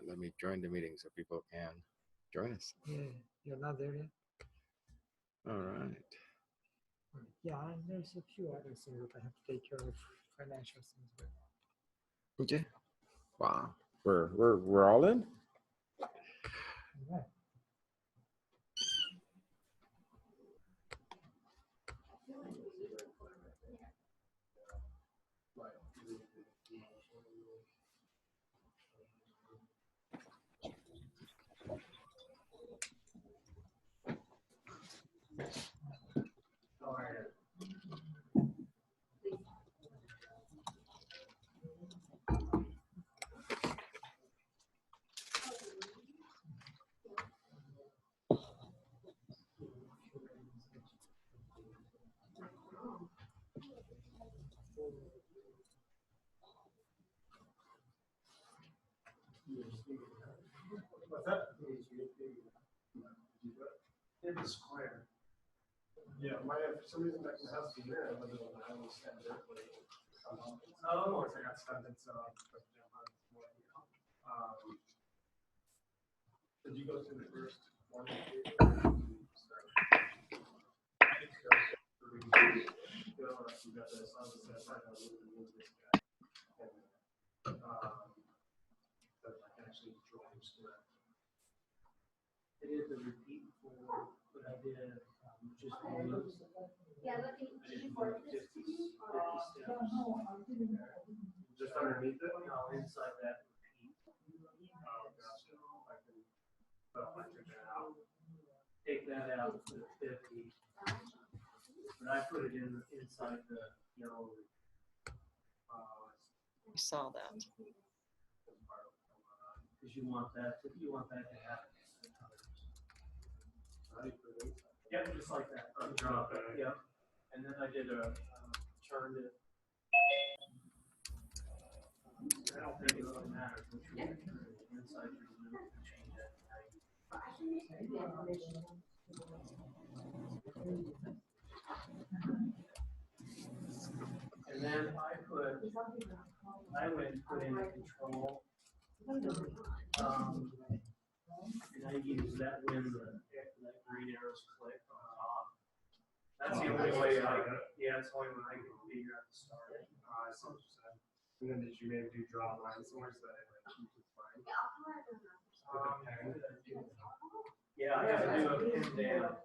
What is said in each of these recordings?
Let me join the meeting so people can join us. Yeah, you're not there yet? All right. Yeah, and there's a few other things that I have to take care of, financial things. But Okay. Wow. We're all in? yeah. What's that? In the square. Yeah, for some reason my house is here. I live on the island stand there. Once I got stuck in, so I put jump on. Did you go through the first one? Actually drawings correct. I did the repeat before, but I did just moves. Yeah, let me. I did 50 steps. Just underneath it? No, inside that repeat. Oh, gotcha. I can, I took that out. Take that out to the 50. But I put it in inside the yellow. I saw that. Because you want that to happen. Yep, just like that. Drop it. Yep. And then I did turned it. I don't think it really matters which one you turn it inside your loop and change that. And then I went and put in a control. And I use that when that green arrows click on top. That's the only way it's the only way I can figure out the start. I see what you said. And then did you maybe do draw lines somewhere so that it keeps it fine? Yeah, I have to do a pin down.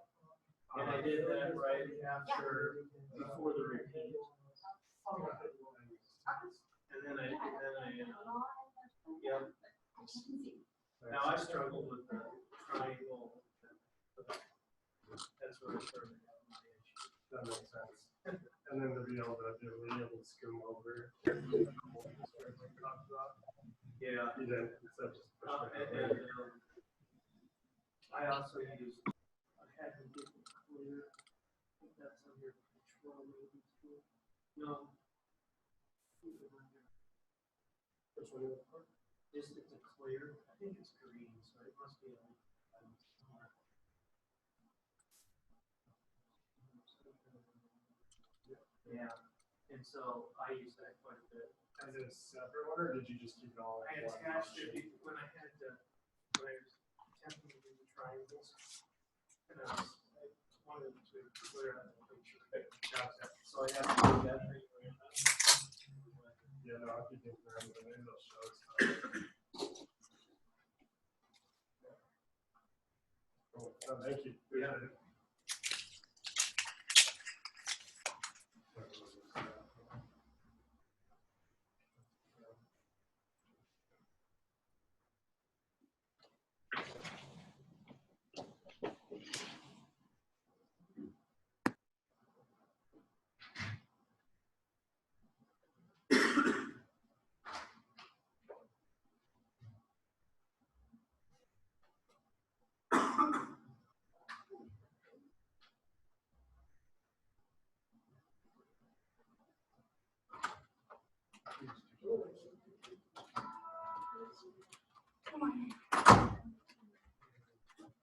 And I did that right before the repeat. And then yep. Now I struggled with the triangle. That's where I started having my issue. That makes sense. And then to be able to skim over. Yeah. You did. So just I also used. I had to get it clear. I think that's under control maybe too. No. Which one? Just it's a clear. I think it's green, so it must be yeah. And so I use that quite a bit. As a separate one, or did you just keep it all? I attached it when I was attempting to do the triangles. And I wanted to clear out the picture. So I have to do that for you. Yeah, no, I'll keep it there, and then they'll show us how. Cool. Oh, thank you. Yeah.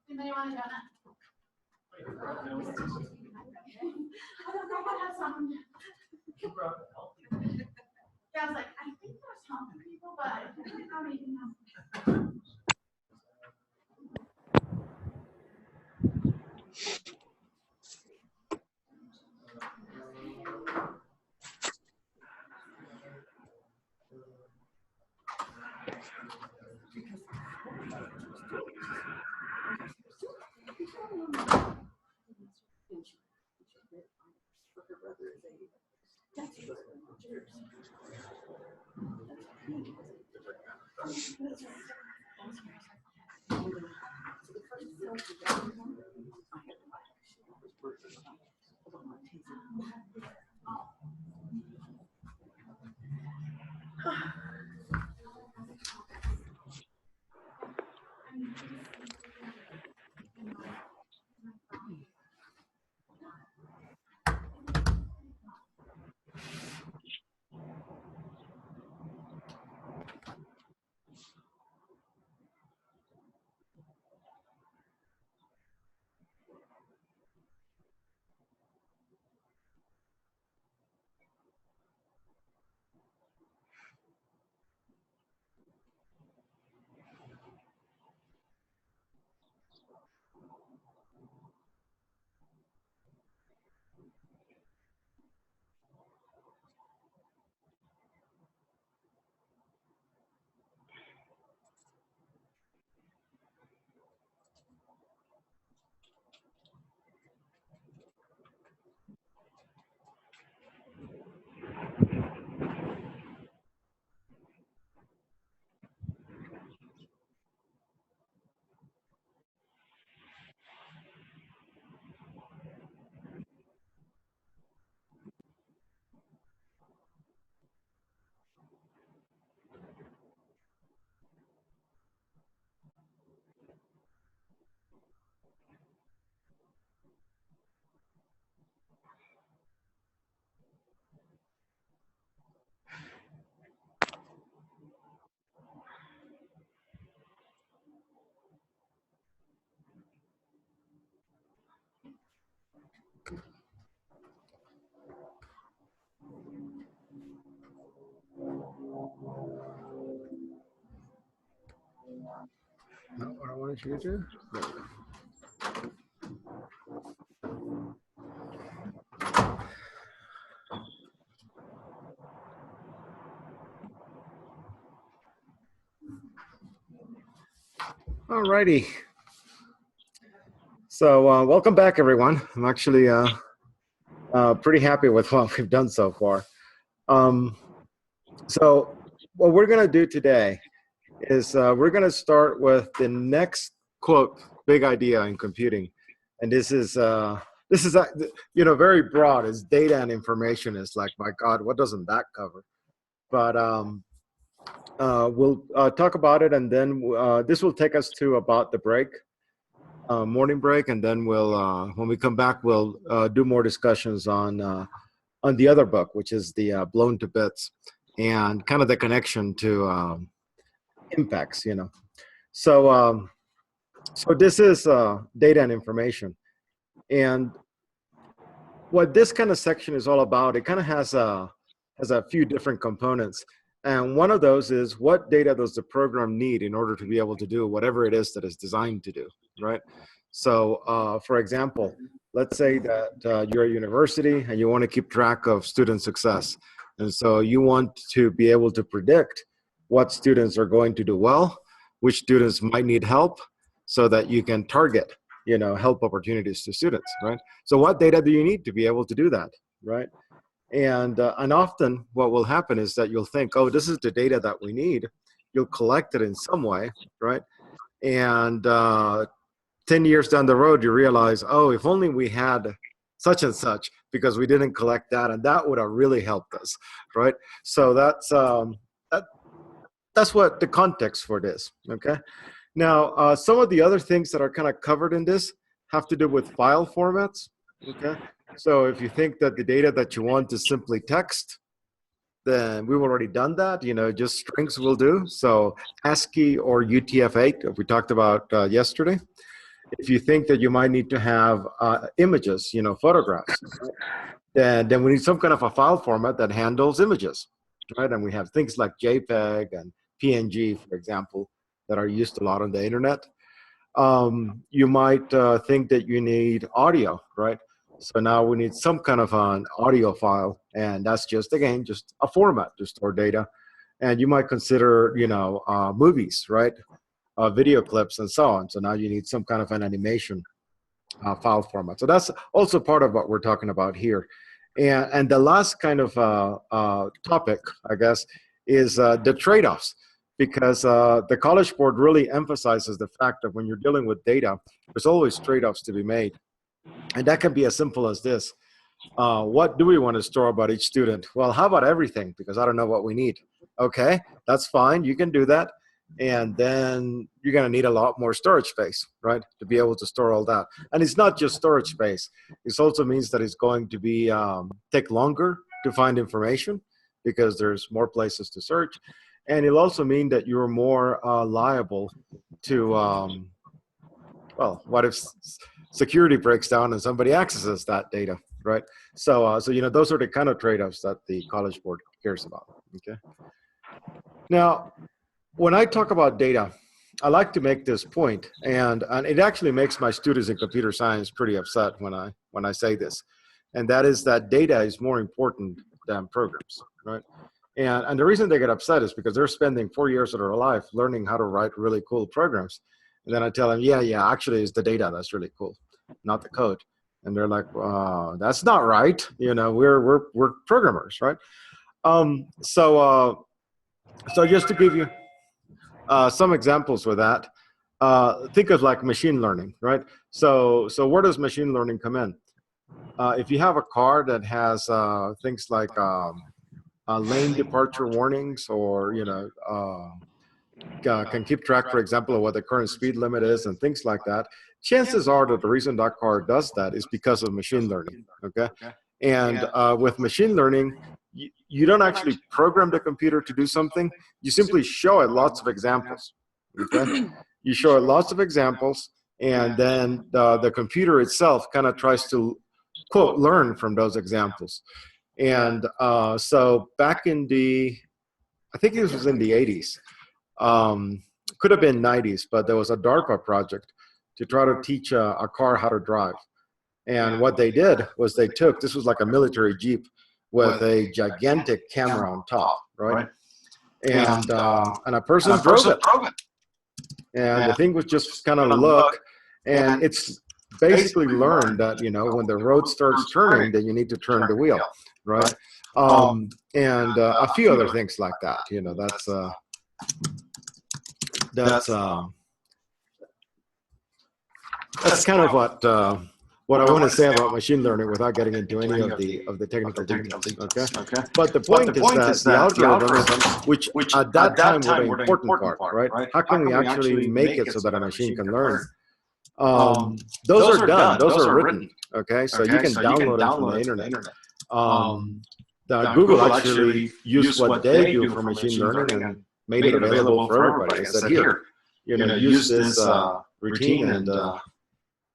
Anybody want a donut? I don't know if I have some. You brought the healthy. Yeah, I was like, I think there's healthy people, but I Not what I wanted you to do. There we go. All righty. So welcome back, everyone. I'm actually pretty happy with what we've done so far. So what we're going to do today is we're going to start with the next quote, big idea in computing, and this is very broad. It's data and information. It's like, my God, what doesn't that cover? But we'll talk about it, and then this will take us to about the break, morning break, and then we'll when we come back, we'll do more discussions on the other book, which is the Blown to Bits, and kind of the connection to impacts, So so this is data and information, and what this kind of section is all about, it kind of has a few different components. And one of those is, what data does the program need in order to be able to do whatever it is that it's designed to do, right? So for example, let's say that you're a university and you want to keep track of student success. And so you want to be able to predict what students are going to do well, which students might need help, so that you can target, help opportunities to students, right? So what data do you need to be able to do that, right? And often what will happen is that you'll think, oh, this is the data that we need. You'll collect it in some way, right? And 10 years down the road, you realize, oh, if only we had such and such, because we didn't collect that, and that would have really helped us, right? So that's what the context for this, okay? Now, some of the other things that are kind of covered in this have to do with file formats, okay? So if you think that the data that you want is simply text, then we've already done that, just strings will do. So ASCII or UTF-8, we talked about yesterday. If you think that you might need to have images, photographs, right? then we need some kind of a file format that handles images, right? And we have things like JPEG and PNG, for example, that are used a lot on the internet. You might think that you need audio, right? So now we need some kind of an audio file, and that's just, again, just a format to store data. And you might consider, movies, right? Video clips and so on. So now you need some kind of an animation file format. So that's also part of what we're talking about here. And the last kind of topic, I guess, is the trade-offs, because the College Board really emphasizes the fact that when you're dealing with data, there's always trade-offs to be made. And that can be as simple as this. What do we want to store about each student? Well, how about everything? Because I don't know what we need. Okay, that's fine. You can do that. And then you're going to need a lot more storage space, right, to be able to store all that. And it's not just storage space. It also means that it's going to be take longer to find information because there's more places to search. And it'll also mean that you're more liable to, well, what if security breaks down and somebody accesses that data, right? So those are the kind of trade-offs that the College Board cares about, okay? Now, when I talk about data, I like to make this point, and it actually makes my students in computer science pretty upset when I say this, and that is that data is more important than programs, right? And the reason they get upset is because they're spending 4 years of their life learning how to write really cool programs, and then I tell them, yeah, actually it's the data that's really cool, not the code. And they're like, that's not right. We're programmers, right? So just to give you some examples with that, think of like machine learning, right? So where does machine learning come in? If you have a car that has things like lane departure warnings, or can keep track, for example, of what the current speed limit is and things like that, chances are that the reason that car does that is because of machine learning, okay? And with machine learning, you don't actually program the computer to do something. You simply show it lots of examples, okay? You show it lots of examples, and then the computer itself kind of tries to, quote, learn from those examples. And so back in I think this was in the 80s, could have been 90s, but there was a DARPA project to try to teach a car how to drive. And what they did was this was like a military Jeep with a gigantic camera on top, right? And a person drove it. And the thing was just kind of look, and it's basically learned that, when the road starts turning, then you need to turn the wheel, right? And a few other things like that, that's kind of what I want to say about machine learning without getting into any of the technical details, okay? But the point is that the algorithms, which at that time were the important part, right? How can we actually make it so that a machine can learn? Those are done, those are written, okay? So you can download them from the internet. Google actually used what they do for machine learning and made it available for everybody. They said, here, use this routine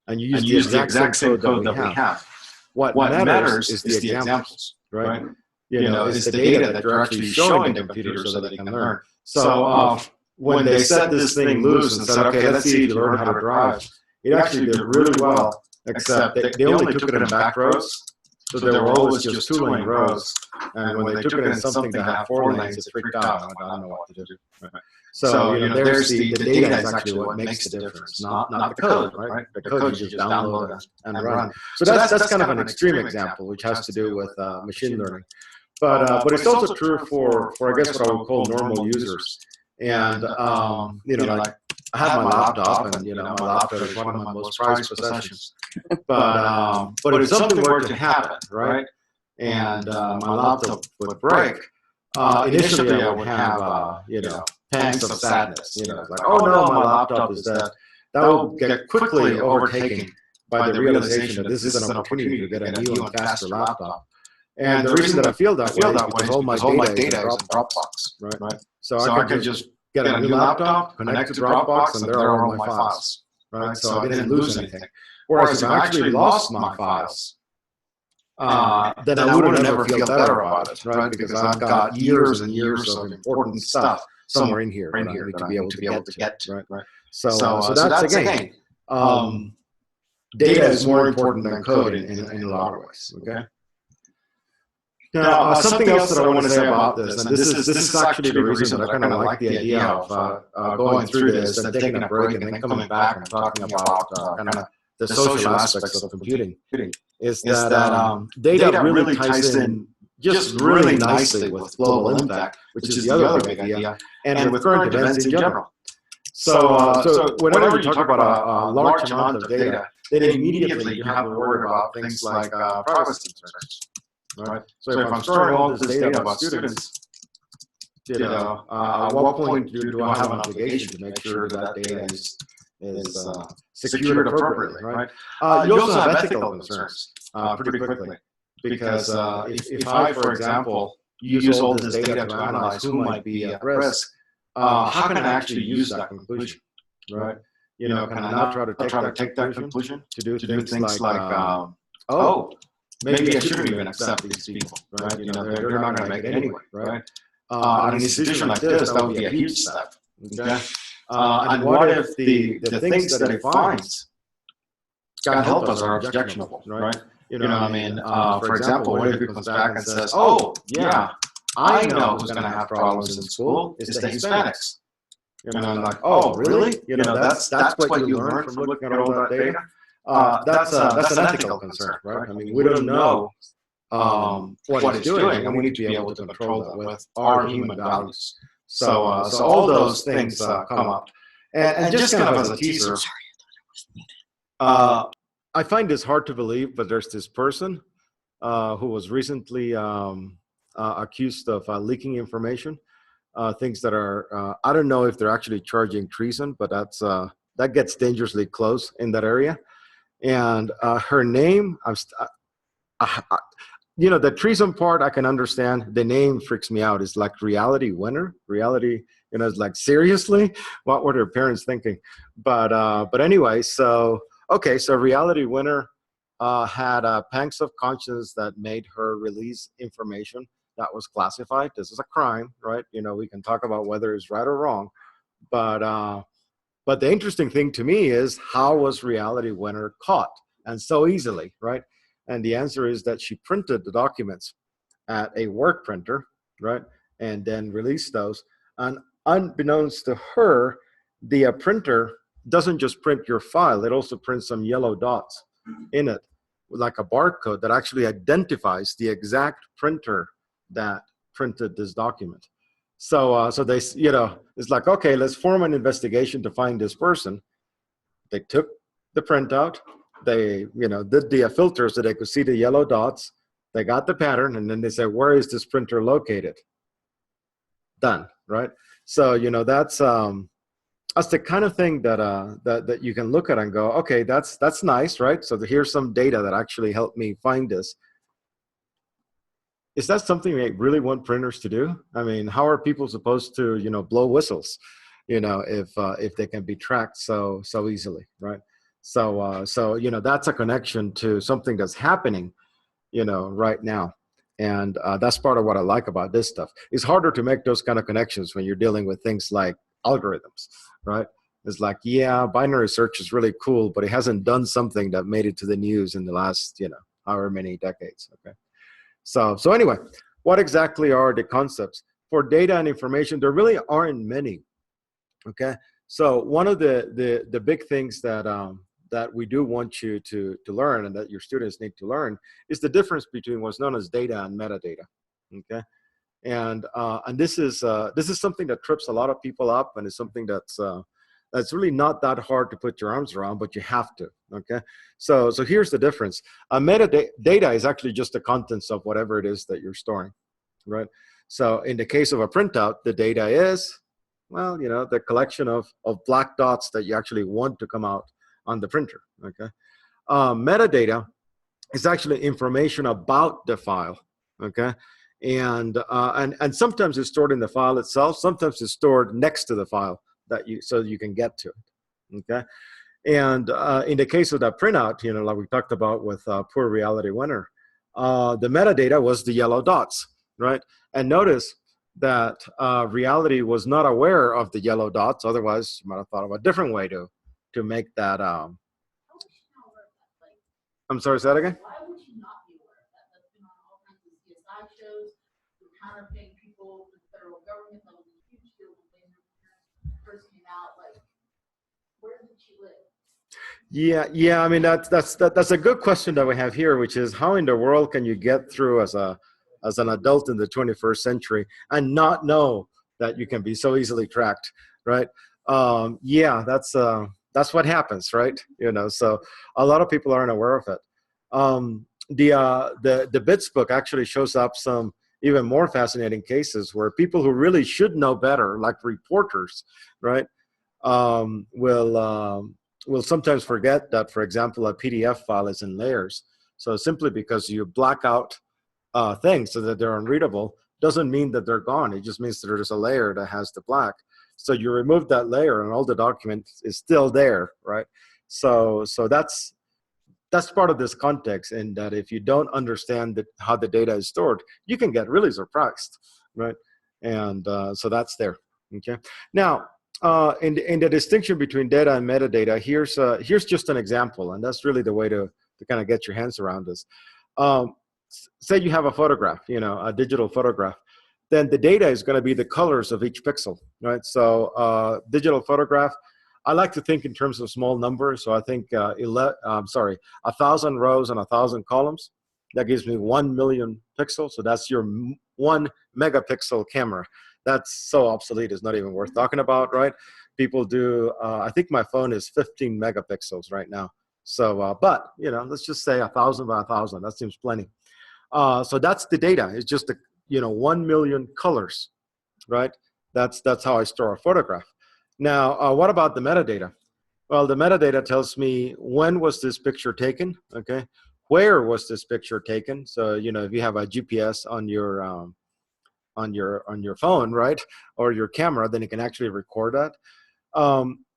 and you use the exact same code that we have. What matters is the examples, right? It's the data that you're actually showing the computer so that they can learn. So when they set this thing loose and said, okay, let's see if you learn how to drive, it actually did really well, except they only took it in back rows. So there were always just 2-lane rows. And when they took it in something that had 4 lanes, it freaked out. I don't know what to do. Right? So there's the data is actually what makes the difference, not the code, right? The code you just download and run. So that's kind of an extreme example, which has to do with machine learning. But it's also true for I guess what I would call normal users. And like I have my laptop, and my laptop is one of my most prized possessions. But if something were to happen, right, and my laptop would break, initially I would have pangs of sadness. Like, oh no, my laptop is dead. That will get quickly overtaken by the realization that this is an opportunity to get a new and faster laptop. And the reason that I feel that way is because all my data is in Dropbox, right? So I can just get a new laptop, connect to Dropbox, and there are all my files, right? So I didn't lose anything. Whereas if I actually lost my files, then I would never feel better about it, right? Because I've got years and years of important stuff. somewhere in here that I need to be able to get to, right? So that's again, data is more important than code in a lot of ways, okay? Now, something else that I want to say about this, and this is actually the reason that I kind of like the idea of going through this and taking a break and then coming back and talking about kind of the social aspects of computing, is that data really ties in just really nicely with global impact, which is the other big idea, and with current events in general. So whenever you talk about a large amount of data, then immediately you have to worry about things like privacy concerns. Right. So if I'm storing all this data about students, at what point do I have an obligation to make sure that data is secured appropriately, right? You also have ethical concerns pretty quickly, because if I, for example, use all this data to analyze who might be at risk, how can I actually use that conclusion, right? Can I now try to take that conclusion to do things like, oh, maybe I shouldn't even accept these people, right? They're not going to make it anyway, right? At an institution like this, that would be a huge step. Okay? And what if the things that it finds, God help us, are objectionable, right? For example, what if it comes back and says, oh, yeah, I know who's going to have problems in school is the Hispanics. And I'm like, oh, really? That's what you learned from looking at all that data? That's an ethical concern, right? I mean, we don't know what it's doing, and we need to be able to control that with our human values. So all those things come up. And just kind of as a teaser, I find this hard to believe, but there's this person who was recently accused of leaking information, things that are, I don't know if they're actually charging treason, but that gets dangerously close in that area. And her name, the treason part I can understand. The name freaks me out. It's like Reality Winner. Reality, it's like, seriously, what were their parents thinking? But anyway, so Reality Winner had pangs of conscience that made her release information that was classified. This is a crime, right? We can talk about whether it's right or wrong, but the interesting thing to me is, how was Reality Winner caught, and so easily, right? And the answer is that she printed the documents at a work printer, right? And then released those. And unbeknownst to her, the printer doesn't just print your file, it also prints some yellow dots in it, like a barcode that actually identifies the exact printer that printed this document. So they, it's like, okay, let's form an investigation to find this person. They took the printout, they, did the filters so they could see the yellow dots. They got the pattern, and then they said, where is this printer located? Done, right? So, that's the kind of thing that you can look at and go, okay, that's nice, right? So here's some data that actually helped me find this. Is that something we really want printers to do? I mean, how are people supposed to, blow whistles, if they can be tracked so easily, right? So that's a connection to something that's happening, right now. And that's part of what I like about this stuff. It's harder to make those kind of connections when you're dealing with things like algorithms, right? It's like, yeah, binary search is really cool, but it hasn't done something that made it to the news in the last, however many decades, okay? So anyway, what exactly are the concepts? For data and information, there really aren't many, okay? So one of the big things that we do want you to learn, and that your students need to learn, is the difference between what's known as data and metadata, okay? And this is something that trips a lot of people up, and it's something that's really not that hard to put your arms around, but you have to, okay? So here's the difference. Metadata is actually just the contents of whatever it is that you're storing, right? So in the case of a printout, the data is, well, the collection of black dots that you actually want to come out on the printer, okay? Metadata is actually information about the file, okay? And sometimes it's stored in the file itself, sometimes it's stored next to the file, so you can get to it, okay? And in the case of that printout, like we talked about with poor Reality Winner, the metadata was the yellow dots, right? And notice that reality was not aware of the yellow dots. Otherwise, you might have thought of a different way to make that. How would you know where that, like, I'm sorry, say that again? why would you not be aware of that? That's been on all kinds of CSI shows, with counterfeiting people, the federal government, that was a huge deal when laser first came out. Like, where did she live? Yeah. I mean, that's a good question that we have here, which is how in the world can you get through as an adult in the 21st century and not know that you can be so easily tracked, right? Yeah, that's what happens, right? You know, so a lot of people aren't aware of it. The BITS book actually shows up some even more fascinating cases where people who really should know better, like reporters, right, will sometimes forget that, for example, a PDF file is in layers. So simply because you black out things so that they're unreadable doesn't mean that they're gone. It just means that there's a layer that has the black. So you remove that layer and all the document is still there, right? So that's part of this context, in that if you don't understand how the data is stored, you can get really surprised, right? And so that's there, okay? Now, in the distinction between data and metadata, here's just an example, and that's really the way to kind of get your hands around this. Say you have a photograph, you know, a digital photograph, then the data is going to be the colors of each pixel, right? So digital photograph, I like to think in terms of small numbers. So I think 1,000 rows and 1,000 columns. That gives me 1 million pixels. So that's your 1 megapixel camera. That's so obsolete, it's not even worth talking about, right? People do, I think my phone is 15 megapixels right now. So, but, you know, let's just say 1,000 by 1,000. That seems plenty. So that's the data. It's just, 1 million colors, right? That's how I store a photograph. Now, what about the metadata? Well, the metadata tells me when was this picture taken, okay? Where was this picture taken? So, if you have a GPS on your phone, right, or your camera, then it can actually record that.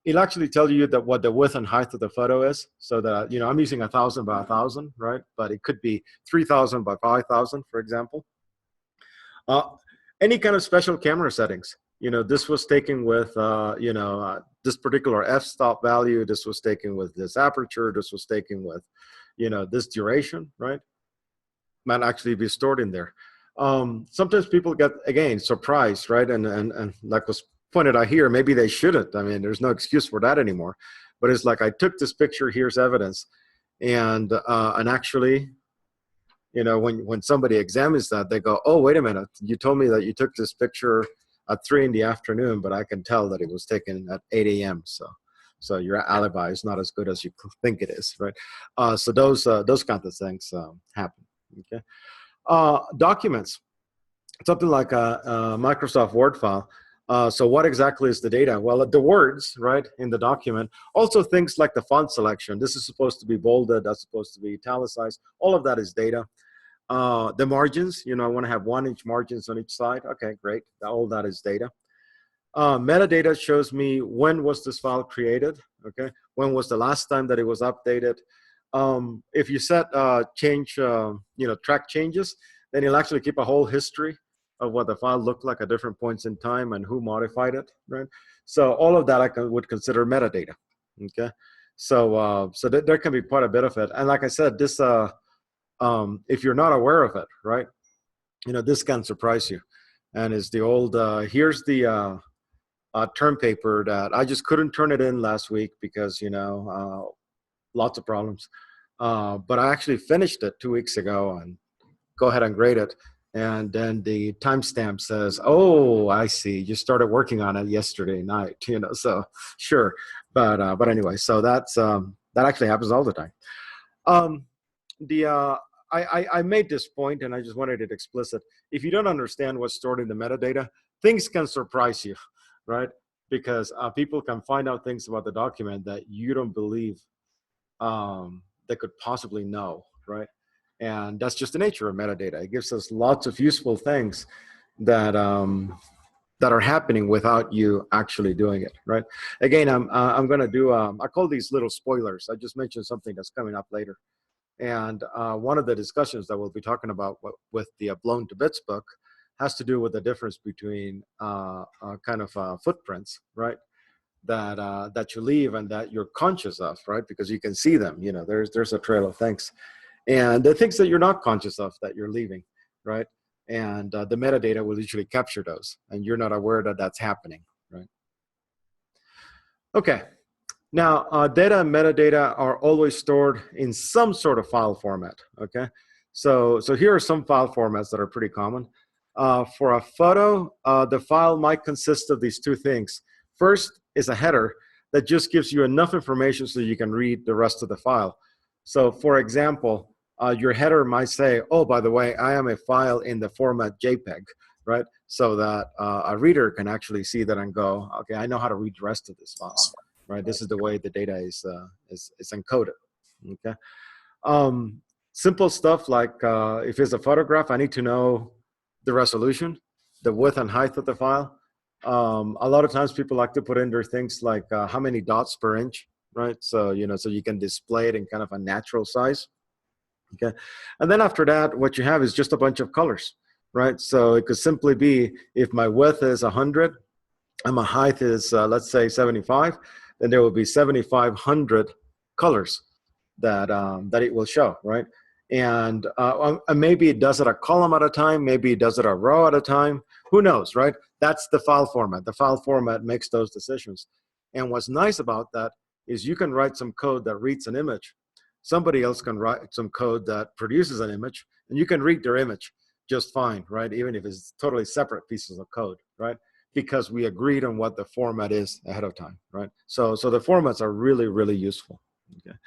It'll actually tell you that what the width and height of the photo is. So that, I'm using 1,000 by 1,000, right? But it could be 3,000 by 5,000, for example. Any kind of special camera settings. This was taken with, this particular f-stop value. This was taken with this aperture. This was taken with, this duration, right? Might actually be stored in there. Sometimes people get, again, surprised, right? And like was pointed out here, maybe they shouldn't. I mean, there's no excuse for that anymore. But it's like, I took this picture, here's evidence. And actually, when somebody examines that, they go, oh, wait a minute, you told me that you took this picture at 3 in the afternoon, but I can tell that it was taken at 8 a.m. So your alibi is not as good as you think it is, right? So those kinds of things happen, okay? Documents, something like a Microsoft Word file. So what exactly is the data? Well, the words, right, in the document. Also things like the font selection. This is supposed to be bolded. That's supposed to be italicized. All of that is data. The margins, I want to have 1-inch margins on each side. Okay, great. All that is data. Metadata shows me when was this file created. Okay, when was the last time that it was updated. If you set track changes, then you'll actually keep a whole history of what the file looked like at different points in time and who modified it, right? So all of that I would consider metadata, okay? So there can be quite a bit of it. And like I said, this, if you're not aware of it, right, this can surprise you. And it's the old, here's the term paper that I just couldn't turn it in last week because, lots of problems. But I actually finished it 2 weeks ago and go ahead and grade it. And then the timestamp says, oh, I see, you started working on it yesterday night, so sure. But anyway, so that's, that actually happens all the time. I made this point and I just wanted it explicit. If you don't understand what's stored in the metadata, things can surprise you, right? Because people can find out things about the document that you don't believe they could possibly know, right? And that's just the nature of metadata. It gives us lots of useful things that are happening without you actually doing it, right? Again, I'm going to do, I call these little spoilers. I just mentioned something that's coming up later. And one of the discussions that we'll be talking about with the Blown to Bits book has to do with the difference between kind of footprints, right? That you leave and that you're conscious of, right? Because you can see them. You know, there's a trail of things, and the things that you're not conscious of that you're leaving, right? And the metadata will usually capture those, and you're not aware that that's happening, right? Okay. Now, data and metadata are always stored in some sort of file format, okay? So here are some file formats that are pretty common. For a photo, the file might consist of these two things. First is a header that just gives you enough information so you can read the rest of the file. So for example, your header might say, oh, by the way, I am a file in the format JPEG, right? So that a reader can actually see that and go, okay, I know how to read the rest of this file. Right, this is the way the data is encoded. Okay, simple stuff like if it's a photograph, I need to know the resolution, the width and height of the file. A lot of times people like to put in their things like how many dots per inch, right? So you know, so you can display it in kind of a natural size. Okay, and then after that, what you have is just a bunch of colors, right? So it could simply be if my width is 100 and my height is let's say 75. Then there will be 7,500 colors that that it will show, right? And maybe it does it a column at a time, maybe it does it a row at a time. Who knows, right? That's the file format. The file format makes those decisions. And what's nice about that is you can write some code that reads an image. Somebody else can write some code that produces an image, and you can read their image just fine, right? Even if it's totally separate pieces of code, right? Because we agreed on what the format is ahead of time, right? So the formats are really, really useful. Okay.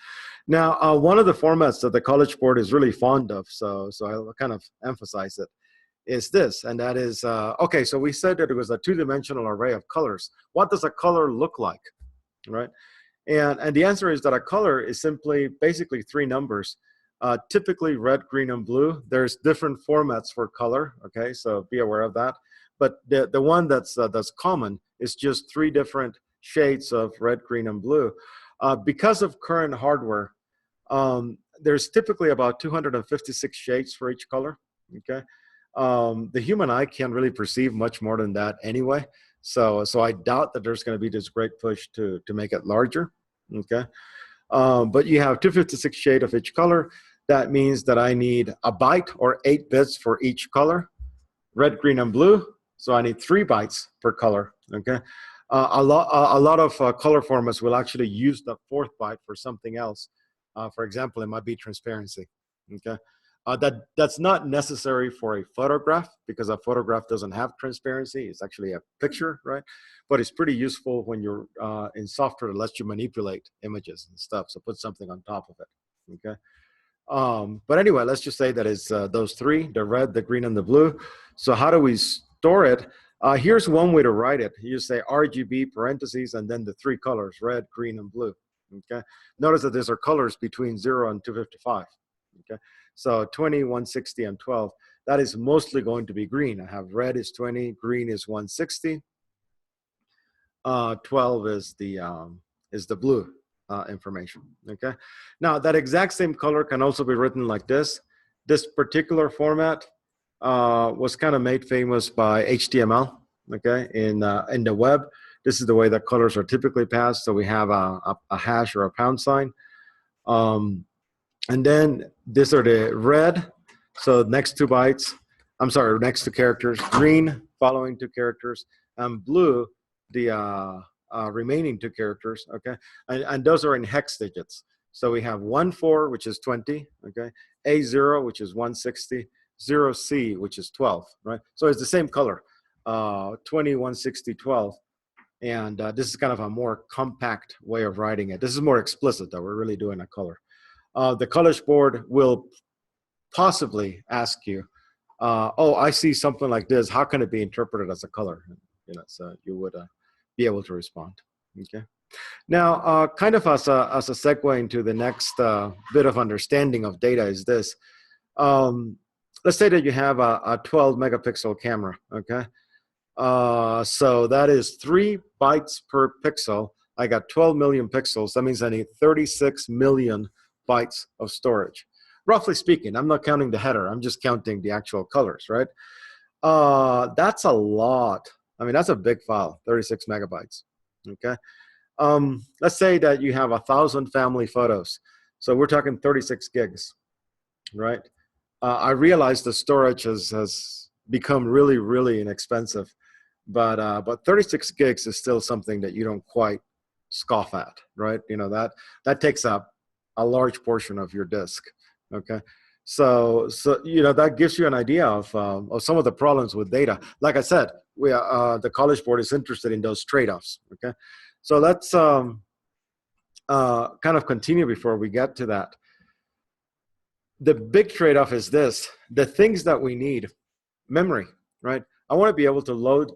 Now, one of the formats that the College Board is really fond of, so I'll kind of emphasize it, is this, and that is, okay, so we said that it was a two-dimensional array of colors. What does a color look like, right? And the answer is that a color is simply basically three numbers, typically red, green, and blue. There's different formats for color, okay, so be aware of that. But the one that's common is just three different shades of red, green, and blue. Because of current hardware, there's typically about 256 shades for each color. Okay, the human eye can't really perceive much more than that anyway. So I doubt that there's going to be this great push to make it larger. Okay, but you have 256 shades of each color. That means that I need a byte or 8 bits for each color, red, green, and blue. So I need 3 bytes per color, okay? A lot of color formats will actually use the 4th byte for something else. For example, it might be transparency, okay? That's not necessary for a photograph because a photograph doesn't have transparency. It's actually a picture, right? But it's pretty useful when you're in software that lets you manipulate images and stuff. So put something on top of it, okay? But anyway, let's just say that it's those 3, the red, the green, and the blue. So how do we store it? Here's one way to write it. You say RGB parentheses and then the 3 colors, red, green, and blue. Okay. Notice that these are colors between 0 and 255. Okay. So 20, 160, and 12. That is mostly going to be green. I have red is 20, green is 160. 12 is the blue information. Okay. Now that exact same color can also be written like this. This particular format was kind of made famous by HTML, okay, in the web. This is the way that colors are typically passed. So we have a hash or a pound sign. And then these are the red, so next 2 bytes, I'm sorry, next 2 characters, green following 2 characters, and blue, the remaining 2 characters, okay? And those are in hex digits. So we have 14, which is 20, okay? A0, which is 160, 0C, which is 12, right? So it's the same color, 20, 160, 12. And this is kind of a more compact way of writing it. This is more explicit, though. We're really doing a color. The College Board will possibly ask you, oh, I see something like this. How can it be interpreted as a color? You know, so you would be able to respond. Okay. Now, kind of as a segue into the next bit of understanding of data is this. Let's say that you have a 12 megapixel camera, okay? So that is 3 bytes per pixel. I got 12 million pixels. That means I need 36 million bytes of storage. Roughly speaking, I'm not counting the header. I'm just counting the actual colors, right? That's a lot. I mean, that's a big file, 36 megabytes. Okay. Let's say that you have 1,000 family photos. So we're talking 36 gigs, right? I realize the storage has become really, really inexpensive, but 36 gigs is still something that you don't quite scoff at, right? You know, that takes up a large portion of your disk. Okay. So you know, that gives you an idea of some of the problems with data. Like I said, the College Board is interested in those trade-offs. Okay, so let's kind of continue before we get to that. The big trade-off is this: the things that we need, memory, right? I want to be able to load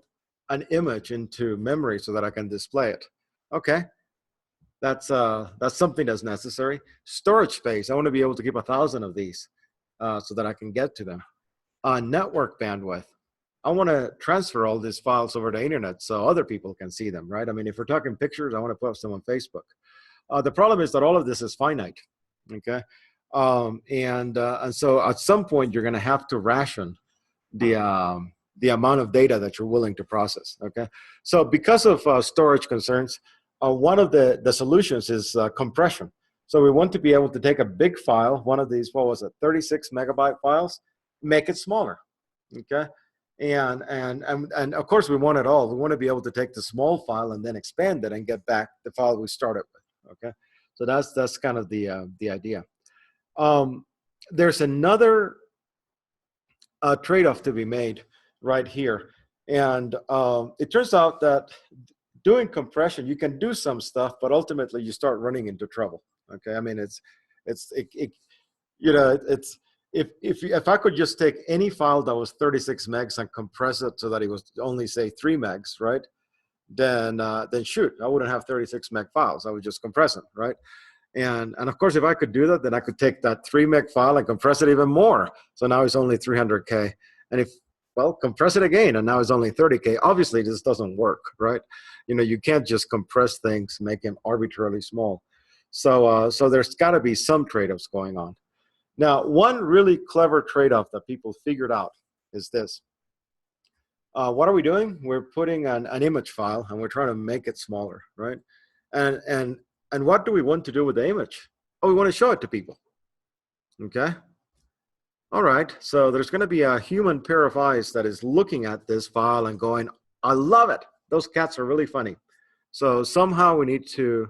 an image into memory so that I can display it. Okay, that's something that's necessary. Storage space, I want to be able to keep 1,000 of these so that I can get to them. Network bandwidth, I want to transfer all these files over the internet so other people can see them, right? I mean, if we're talking pictures, I want to post them on Facebook. The problem is that all of this is finite, okay? And so at some point, you're going to have to ration the amount of data that you're willing to process, okay? So because of storage concerns, one of the solutions is compression. So we want to be able to take a big file, one of these, what was it, 36 megabyte files, make it smaller, okay? And of course we want it all. We want to be able to take the small file and then expand it and get back the file we started with, okay? So that's kind of the idea. There's another trade-off to be made right here. And it turns out that doing compression, you can do some stuff, but ultimately you start running into trouble. Okay, I mean, you know, it's if I could just take any file that was 36 megs and compress it so that it was only say 3 megs, right? Then shoot, I wouldn't have 36 meg files. I would just compress them, right? And of course, if I could do that, then I could take that 3 meg file and compress it even more. So now it's only 300K. And compress it again, and now it's only 30K. Obviously, this doesn't work, right? You know, you can't just compress things, make them arbitrarily small. So there's got to be some trade-offs going on. Now, one really clever trade-off that people figured out is this. What are we doing? We're putting an image file, and we're trying to make it smaller, right? And what do we want to do with the image? Oh, we want to show it to people, okay? All right, so there's going to be a human pair of eyes that is looking at this file and going, I love it. Those cats are really funny. So somehow we need to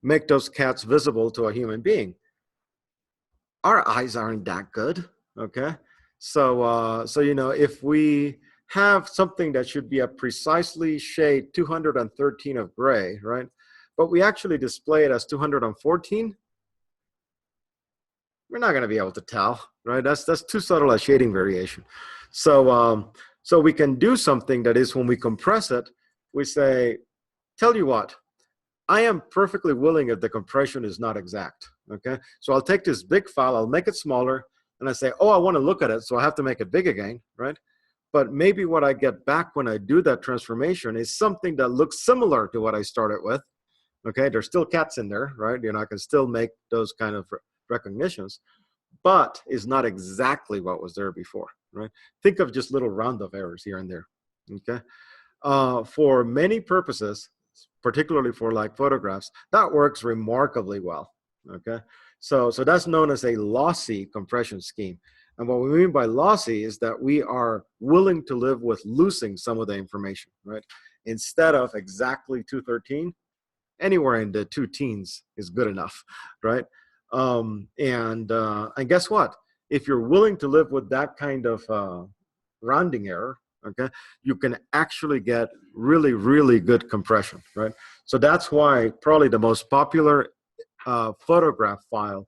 make those cats visible to a human being. Our eyes aren't that good, okay? So you know, if we have something that should be a precisely shade 213 of gray, right? But we actually display it as 214, we're not going to be able to tell, right? That's too subtle a shading variation. So we can do something that is, when we compress it, we say, tell you what, I am perfectly willing if the compression is not exact, okay? So I'll take this big file, I'll make it smaller, and I say, oh, I want to look at it, so I have to make it big again, right? But maybe what I get back when I do that transformation is something that looks similar to what I started with, okay? There's still cats in there, right? You know, I can still make those kind of recognitions, but is not exactly what was there before, right? Think of just little roundup errors here and there, okay? For many purposes, particularly for like photographs, that works remarkably well, okay? So that's known as a lossy compression scheme. And what we mean by lossy is that we are willing to live with losing some of the information, right? Instead of exactly 213, anywhere in the 2 teens is good enough, right? And guess what? If you're willing to live with that kind of rounding error, okay, you can actually get really, really good compression, right? So that's why probably the most popular photograph file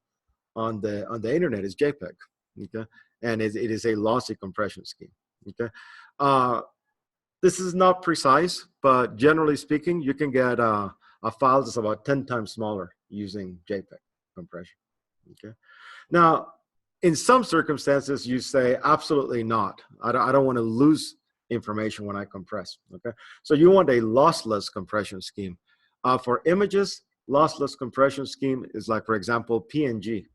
on the internet is JPEG, okay? And it is a lossy compression scheme, okay? This is not precise, but generally speaking, you can get a file that's about 10 times smaller using JPEG compression, okay? Now, in some circumstances, you say, absolutely not. I don't want to lose information when I compress, okay? So you want a lossless compression scheme. For images, lossless compression scheme is like, for example, PNG,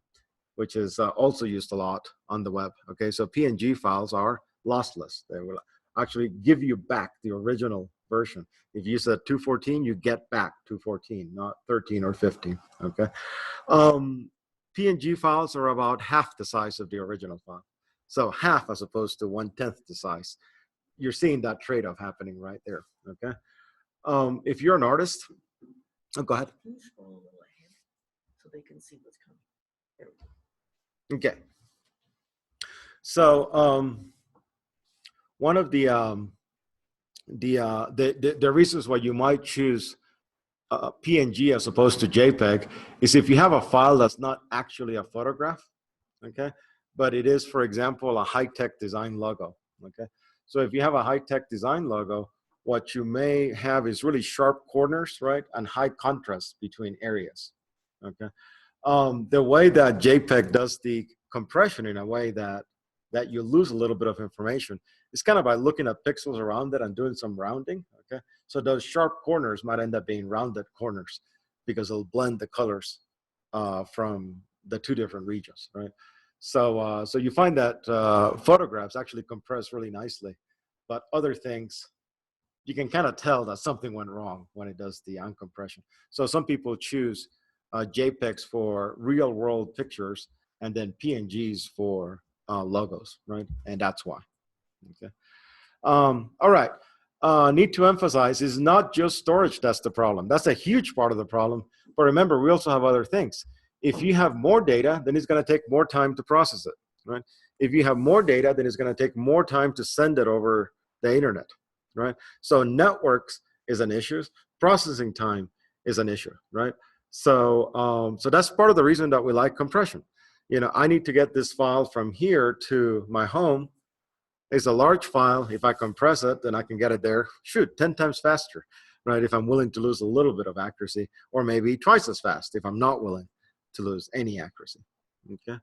which is also used a lot on the web, okay? So PNG files are lossless. They will actually give you back the original version. If you said 214, you get back 214, not 13 or 15, okay? PNG files are about half the size of the original file. So half as opposed to 1/10 the size. You're seeing that trade-off happening right there, okay? If you're an artist, oh, go ahead. Can you scroll a little ahead so they can see what's coming? There we go. Okay. So one of the reasons why you might choose PNG as opposed to JPEG is if you have a file that's not actually a photograph, okay, but it is, for example, a high-tech design logo, okay? So if you have a high-tech design logo, what you may have is really sharp corners, right, and high contrast between areas, okay? The way that JPEG does the compression in a way that you lose a little bit of information is kind of by looking at pixels around it and doing some rounding, okay? So those sharp corners might end up being rounded corners because it'll blend the colors from the two different regions, right? So, so you find that photographs actually compress really nicely, but other things, you can kind of tell that something went wrong when it does the uncompression. So some people choose JPEGs for real world pictures and then PNGs for logos, right? And that's why, okay? All right, need to emphasize is not just storage that's the problem. That's a huge part of the problem. But remember, we also have other things. If you have more data, then it's going to take more time to process it, right? If you have more data, then it's going to take more time to send it over the internet, right? So networks is an issue. Processing time is an issue, right? So, so that's part of the reason that we like compression. You know, I need to get this file from here to my home. It's a large file. If I compress it, then I can get it there, shoot, 10 times faster, right? If I'm willing to lose a little bit of accuracy, or maybe twice as fast if I'm not willing to lose any accuracy, okay?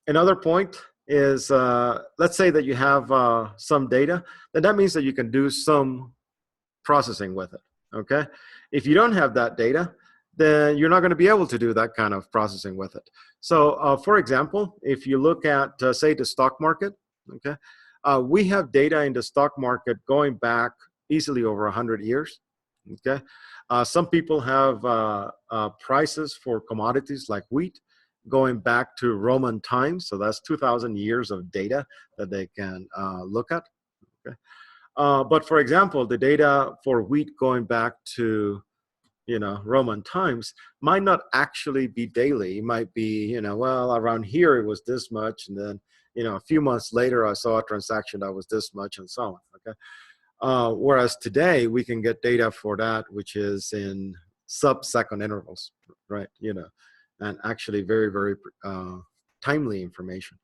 Another point is, let's say that you have some data, then that means that you can do some processing with it, okay? If you don't have that data, then you're not going to be able to do that kind of processing with it. So, for example, if you look at, say, the stock market, okay, we have data in the stock market going back easily over 100 years, okay? Some people have prices for commodities like wheat going back to Roman times, so that's 2,000 years of data that they can look at, okay? But for example, the data for wheat going back to, you know, Roman times might not actually be daily. It might be, you know, well, around here it was this much, and then, you know, a few months later I saw a transaction that was this much, and so on, okay? Whereas today we can get data for that, which is in sub-second intervals, right? You know, and actually very, very timely information.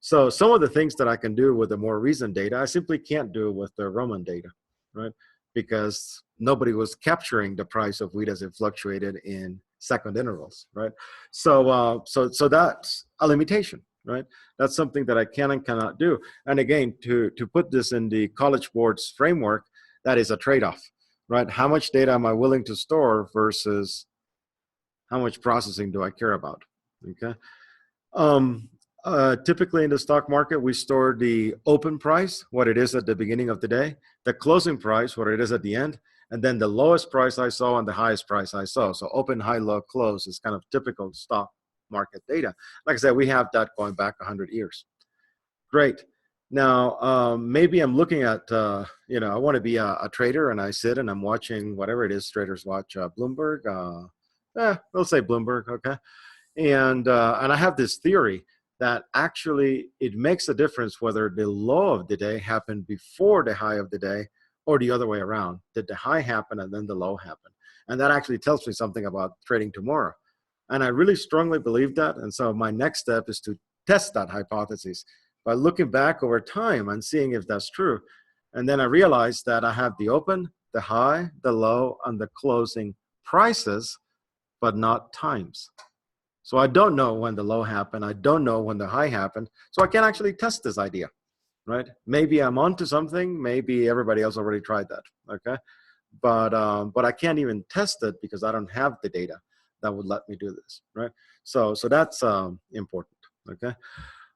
So some of the things that I can do with the more recent data, I simply can't do with the Roman data, right? Because nobody was capturing the price of wheat as it fluctuated in second intervals, right? So, so that's a limitation, right? That's something that I can and cannot do. And again, to put this in the College Board's framework, that is a trade-off, right? How much data am I willing to store versus how much processing do I care about, okay? Typically in the stock market, we store the open price, what it is at the beginning of the day, the closing price, what it is at the end, and then the lowest price I saw and the highest price I saw. So open, high, low, close is kind of typical stock market data. Like I said, we have that going back 100 years. Great. Now, maybe I'm looking at, you know, I want to be a trader and I sit and I'm watching whatever it is traders watch, Bloomberg, we'll say Bloomberg, okay? And I have this theory that actually it makes a difference whether the low of the day happened before the high of the day or the other way around. Did the high happen and then the low happen? And that actually tells me something about trading tomorrow. And I really strongly believe that. And so my next step is to test that hypothesis by looking back over time and seeing if that's true. And then I realized that I have the open, the high, the low, and the closing prices, but not times. So I don't know when the low happened. I don't know when the high happened. So I can't actually test this idea, right? Maybe I'm onto something. Maybe everybody else already tried that, okay? But I can't even test it because I don't have the data that would let me do this, right? So that's important, okay?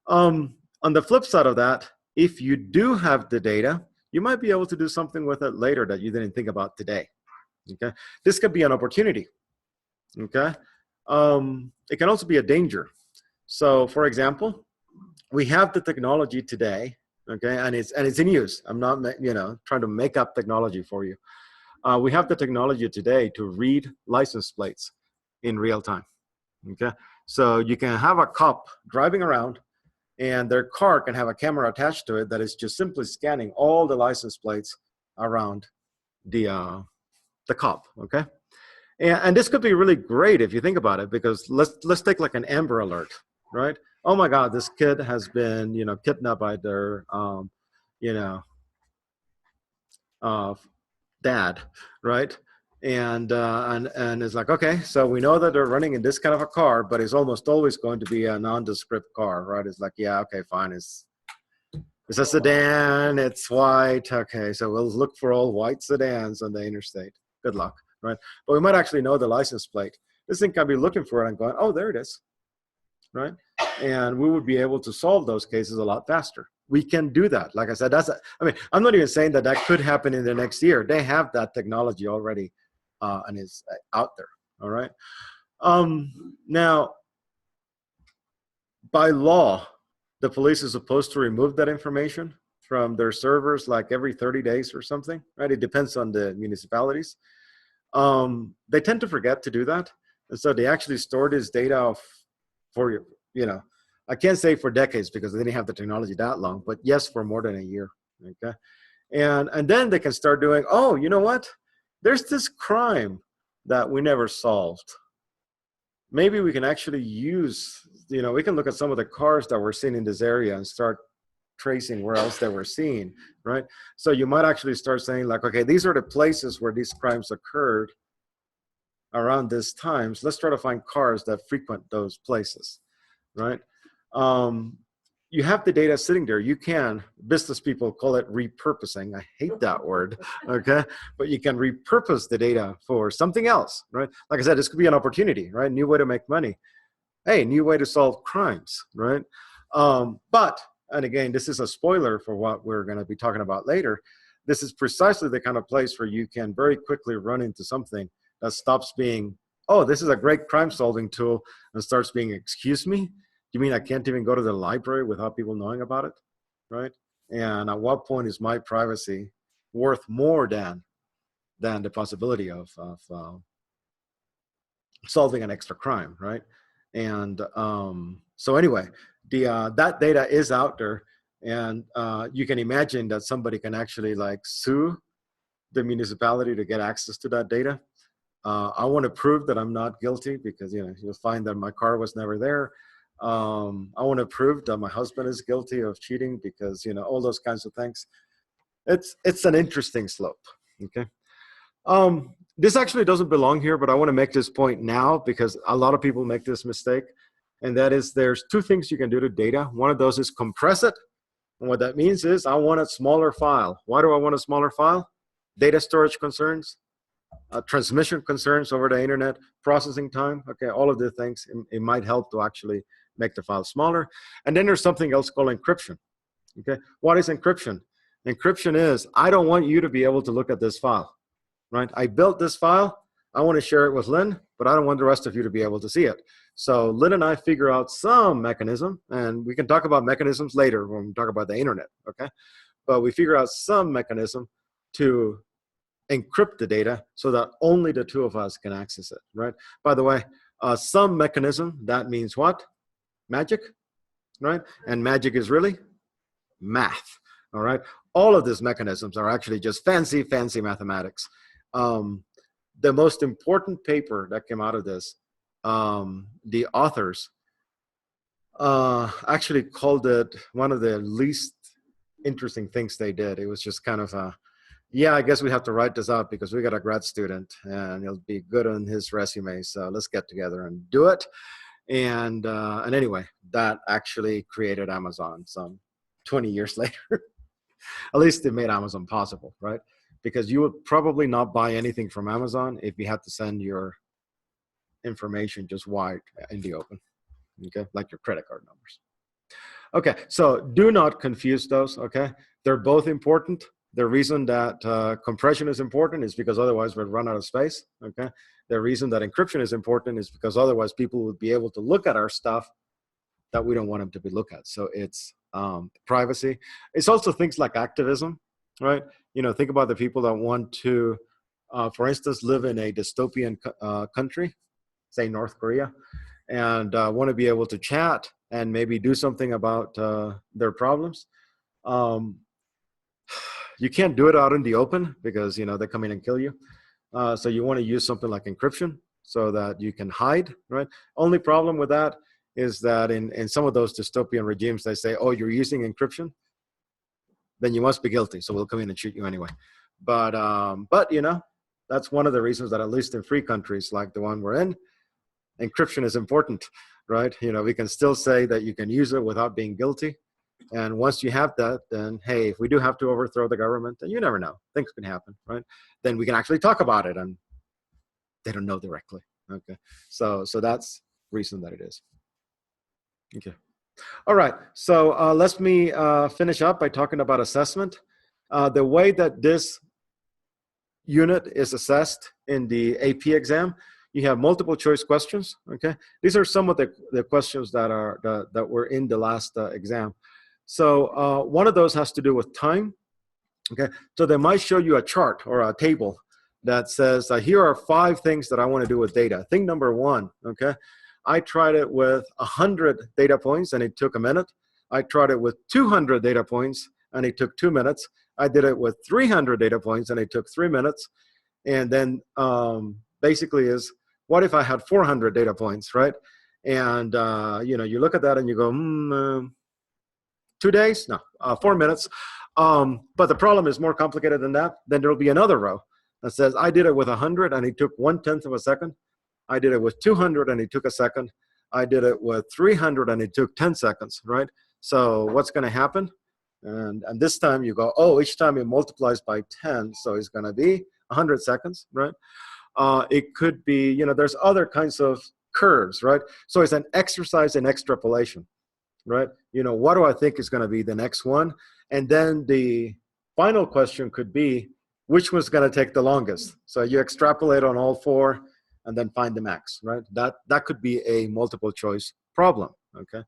On the flip side of that, if you do have the data, you might be able to do something with it later that you didn't think about today. Okay, this could be an opportunity. Okay, it can also be a danger. So, for example, we have the technology today. Okay, and it's in use. I'm not trying to make up technology for you. We have the technology today to read license plates in real time. Okay, so you can have a cop driving around, and their car can have a camera attached to it that is just simply scanning all the license plates around the cop. Okay, and this could be really great if you think about it, because let's take like an Amber Alert, right? Oh my God, this kid has been kidnapped by their dad, right? And it's like, okay, so we know that they're running in this kind of a car, but it's almost always going to be a nondescript car, right? It's like, yeah, okay, fine, it's a sedan, it's white, okay, so we'll look for all white sedans on the interstate. Good luck, right? But we might actually know the license plate. This thing can be looking for it and going, oh, there it is, right? And we would be able to solve those cases a lot faster. We can do that. Like I said, I'm not even saying that could happen in the next year. They have that technology already and it's out there, all right? Now, by law, the police is supposed to remove that information from their servers like every 30 days or something, right? It depends on the municipalities. They tend to forget to do that. And so they actually store this data for, I can't say for decades because they didn't have the technology that long, but yes, for more than a year, okay? And then they can start doing, oh, you know what? There's this crime that we never solved. Maybe we can actually use, we can look at some of the cars that we're seeing in this area and start tracing where else they were seen, right? So you might actually start saying like, okay, these are the places where these crimes occurred around this time. So let's try to find cars that frequent those places, right? You have the data sitting there. You can, business people call it repurposing. I hate that word, okay? But you can repurpose the data for something else, right? Like I said, this could be an opportunity, right? New way to make money. Hey, new way to solve crimes, right? But, and again, this is a spoiler for what we're gonna be talking about later. This is precisely the kind of place where you can very quickly run into something that stops being, oh, this is a great crime solving tool, and starts being, excuse me? You mean I can't even go to the library without people knowing about it, right? And at what point is my privacy worth more than the possibility of solving an extra crime, right? And so anyway, that data is out there, and you can imagine that somebody can actually like sue the municipality to get access to that data. I want to prove that I'm not guilty because you'll find that my car was never there. I want to prove that my husband is guilty of cheating because all those kinds of things. It's an interesting slope. Okay. This actually doesn't belong here, but I want to make this point now because a lot of people make this mistake, and that is there's two things you can do to data. One of those is compress it, and what that means is I want a smaller file. Why do I want a smaller file? Data storage concerns. Transmission concerns over the internet, processing time, okay, all of the things, it might help to actually make the file smaller. And then there's something else called encryption, okay? What is encryption? Encryption is, I don't want you to be able to look at this file, right? I built this file, I want to share it with Lynn, but I don't want the rest of you to be able to see it. So Lynn and I figure out some mechanism, and we can talk about mechanisms later when we talk about the internet, okay? But we figure out some mechanism to encrypt the data so that only the two of us can access it, right? By the way, some mechanism, that means what? Magic, right? And magic is really math, all right? All of these mechanisms are actually just fancy mathematics. The most important paper that came out of this, the authors actually called it one of the least interesting things they did. It was just kind of a, yeah, I guess we have to write this out because we got a grad student and he'll be good on his resume. So let's get together and do it. And anyway, that actually created Amazon some 20 years later. At least it made Amazon possible, right? Because you would probably not buy anything from Amazon if you had to send your information just wide in the open, okay? Like your credit card numbers. Okay, so do not confuse those, okay? They're both important. The reason that compression is important is because otherwise we'd run out of space, okay? The reason that encryption is important is because otherwise people would be able to look at our stuff that we don't want them to be looked at. So it's privacy. It's also things like activism, right? You know, think about the people that want to, for instance, live in a dystopian country, say North Korea, and want to be able to chat and maybe do something about their problems. You can't do it out in the open because, you know, they come in and kill you. So you want to use something like encryption so that you can hide, right? Only problem with that is that in some of those dystopian regimes, they say, oh, you're using encryption, then you must be guilty. So we'll come in and shoot you anyway. But you know, that's one of the reasons that at least in free countries like the one we're in, encryption is important, right? You know, we can still say that you can use it without being guilty. And once you have that, then, hey, if we do have to overthrow the government, then you never know. Things can happen, right? Then we can actually talk about it and they don't know directly, okay? So that's the reason that it is. Okay. All right, so let me finish up by talking about assessment. The way that this unit is assessed in the AP exam, you have multiple choice questions, okay? These are some of the questions that were in the last exam. So one of those has to do with time, okay? So they might show you a chart or a table that says, here are 5 things that I want to do with data. Thing number 1, okay? I tried it with 100 data points and it took a minute. I tried it with 200 data points and it took 2 minutes. I did it with 300 data points and it took 3 minutes. And then basically is, what if I had 400 data points, right? And you know, you look at that and you go, 2 days? No, 4 minutes. But the problem is more complicated than that. Then there'll be another row that says, I did it with 100 and it took 1/10 of a second. I did it with 200 and it took a second. I did it with 300 and it took 10 seconds, right? So what's going to happen? And this time you go, oh, each time it multiplies by 10, so it's going to be 100 seconds, right? It could be, you know, there's other kinds of curves, right? So it's an exercise in extrapolation, right? You know, what do I think is going to be the next one? And then the final question could be, which one's going to take the longest? So you extrapolate on all 4 and then find the max, right? That could be a multiple choice problem, okay?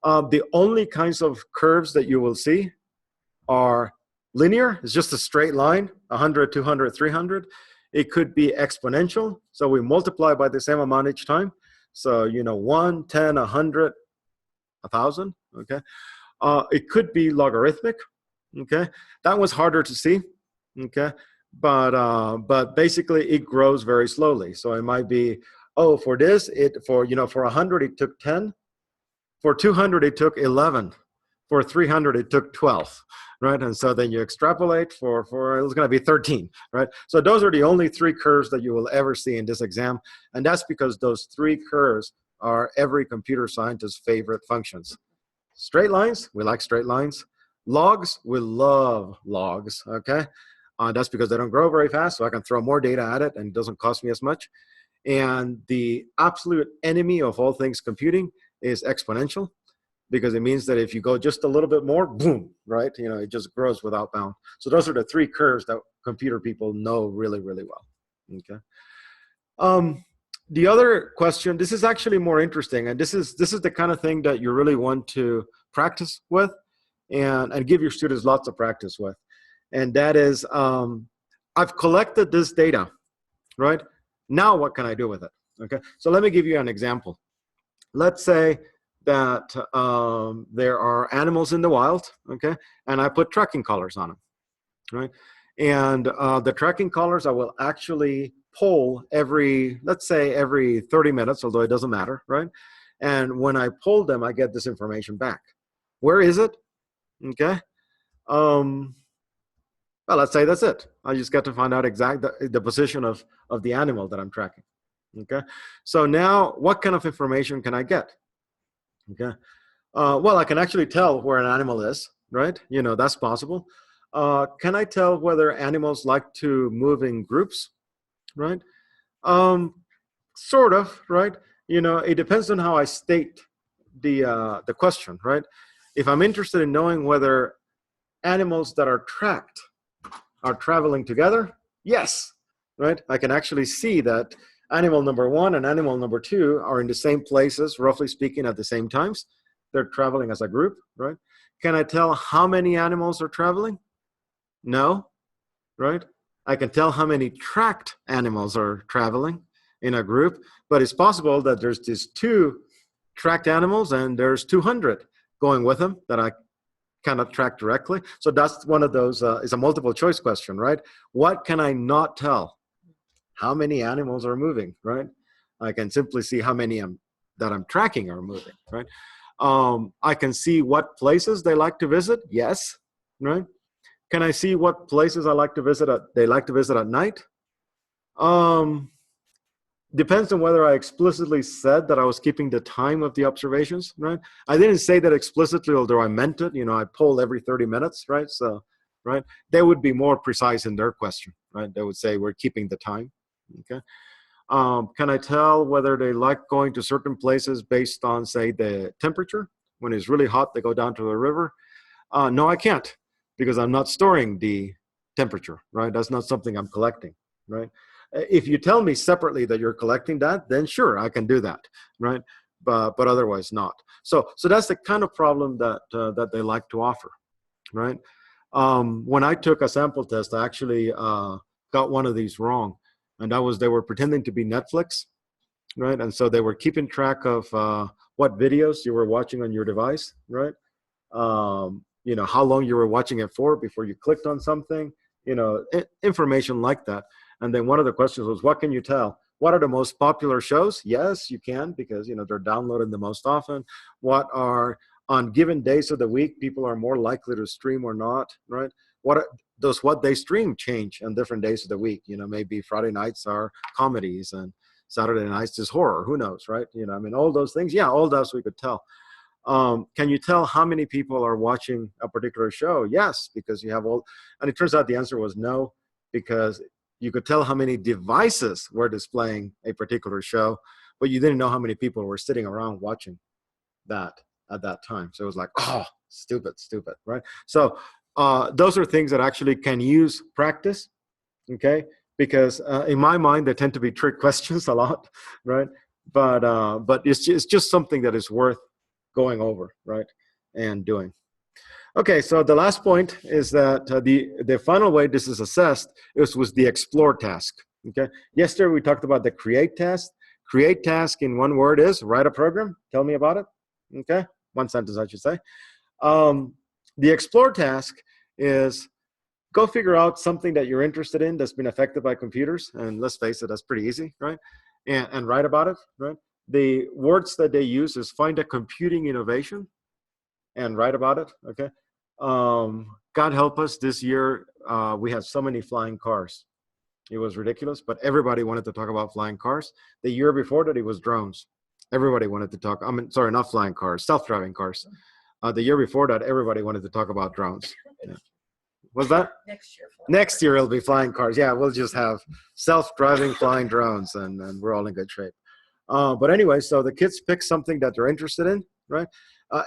The only kinds of curves that you will see are linear. It's just a straight line, 100, 200, 300. It could be exponential. So we multiply by the same amount each time. So, you know, 1, 10, 100, 1,000, okay? It could be logarithmic, okay? That was harder to see, okay? But basically it grows very slowly. So it might be, oh, for this, for 100, it took 10. For 200, it took 11. For 300, it took 12, right? And so then you extrapolate for it's going to be 13, right? So those are the only 3 curves that you will ever see in this exam. And that's because those 3 curves are every computer scientist's favorite functions. Straight lines, we like straight lines. Logs, we love logs, okay? That's because they don't grow very fast, so I can throw more data at it and it doesn't cost me as much. And the absolute enemy of all things computing is exponential, because it means that if you go just a little bit more, boom, right? You know, it just grows without bound. So those are the 3 curves that computer people know really, really well, okay? The other question, this is actually more interesting, and this is the kind of thing that you really want to practice with and give your students lots of practice with. And that is, I've collected this data, right? Now what can I do with it, okay? So let me give you an example. Let's say that there are animals in the wild, okay? And I put tracking collars on them, right? And the tracking collars I will actually poll let's say every 30 minutes, although it doesn't matter, right? And when I poll them, I get this information back. Where is it? Okay. Well, let's say that's it. I just get to find out the position of the animal that I'm tracking. Okay. So now what kind of information can I get? Okay. Well, I can actually tell where an animal is, right? You know, that's possible. Can I tell whether animals like to move in groups, right? Sort of, right? You know, it depends on how I state the question, right? If I'm interested in knowing whether animals that are tracked are traveling together, yes, right? I can actually see that animal number 1 and animal number 2 are in the same places, roughly speaking, at the same times. They're traveling as a group, right? Can I tell how many animals are traveling? No, right? I can tell how many tracked animals are traveling in a group, but it's possible that there's these 2 tracked animals and there's 200 going with them that I cannot track directly. So that's one of those, is a multiple choice question, right? What can I not tell? How many animals are moving, right? I can simply see how many that I'm tracking are moving, right? I can see what places they like to visit, yes, right? Can I see what places I like to visit they like to visit at night? Depends on whether I explicitly said that I was keeping the time of the observations, right? I didn't say that explicitly, although I meant it. You know, I poll every 30 minutes, right? So, right, they would be more precise in their question, right? They would say we're keeping the time, okay? Can I tell whether they like going to certain places based on, say, the temperature? When it's really hot, they go down to the river. No, I can't, because I'm not storing the temperature, right? That's not something I'm collecting, right? If you tell me separately that you're collecting that, then sure, I can do that, right? But otherwise not. So that's the kind of problem that that they like to offer, right? When I took a sample test, I actually got one of these wrong, and that was they were pretending to be Netflix, right? And so they were keeping track of what videos you were watching on your device, right? You know, how long you were watching it for before you clicked on something, you know, information like that. And then one of the questions was, what can you tell? What are the most popular shows? Yes, you can, because, you know, they're downloaded the most often. What are, on given days of the week, people are more likely to stream or not, right? Does what they stream change on different days of the week? You know, maybe Friday nights are comedies and Saturday nights is horror. Who knows, right? You know, I mean, all those things. Yeah, all those we could tell. Can you tell how many people are watching a particular show? Yes, because you have all, and it turns out the answer was no, because you could tell how many devices were displaying a particular show, but you didn't know how many people were sitting around watching that at that time. So it was like, oh, stupid, right? So those are things that actually can use practice, okay? Because in my mind, they tend to be trick questions a lot, right? But it's just something that is worth going over, right, and doing. Okay, so the last point is that the final way this is assessed is with the explore task, okay? Yesterday we talked about the create task. Create task in one word is write a program. Tell me about it, okay? One sentence, I should say. The explore task is go figure out something that you're interested in that's been affected by computers, and let's face it, that's pretty easy, right? And write about it, right? The words that they use is find a computing innovation and write about it, okay? God help us, this year we had so many flying cars. It was ridiculous, but everybody wanted to talk about flying cars. The year before that, it was drones. Everybody wanted to talk, I mean, sorry, not flying cars, self-driving cars. The year before that, everybody wanted to talk about drones. Yeah. Was that? Next year it'll be flying cars. Yeah, we'll just have self-driving flying drones, and we're all in good shape. But anyway, so the kids pick something that they're interested in, right?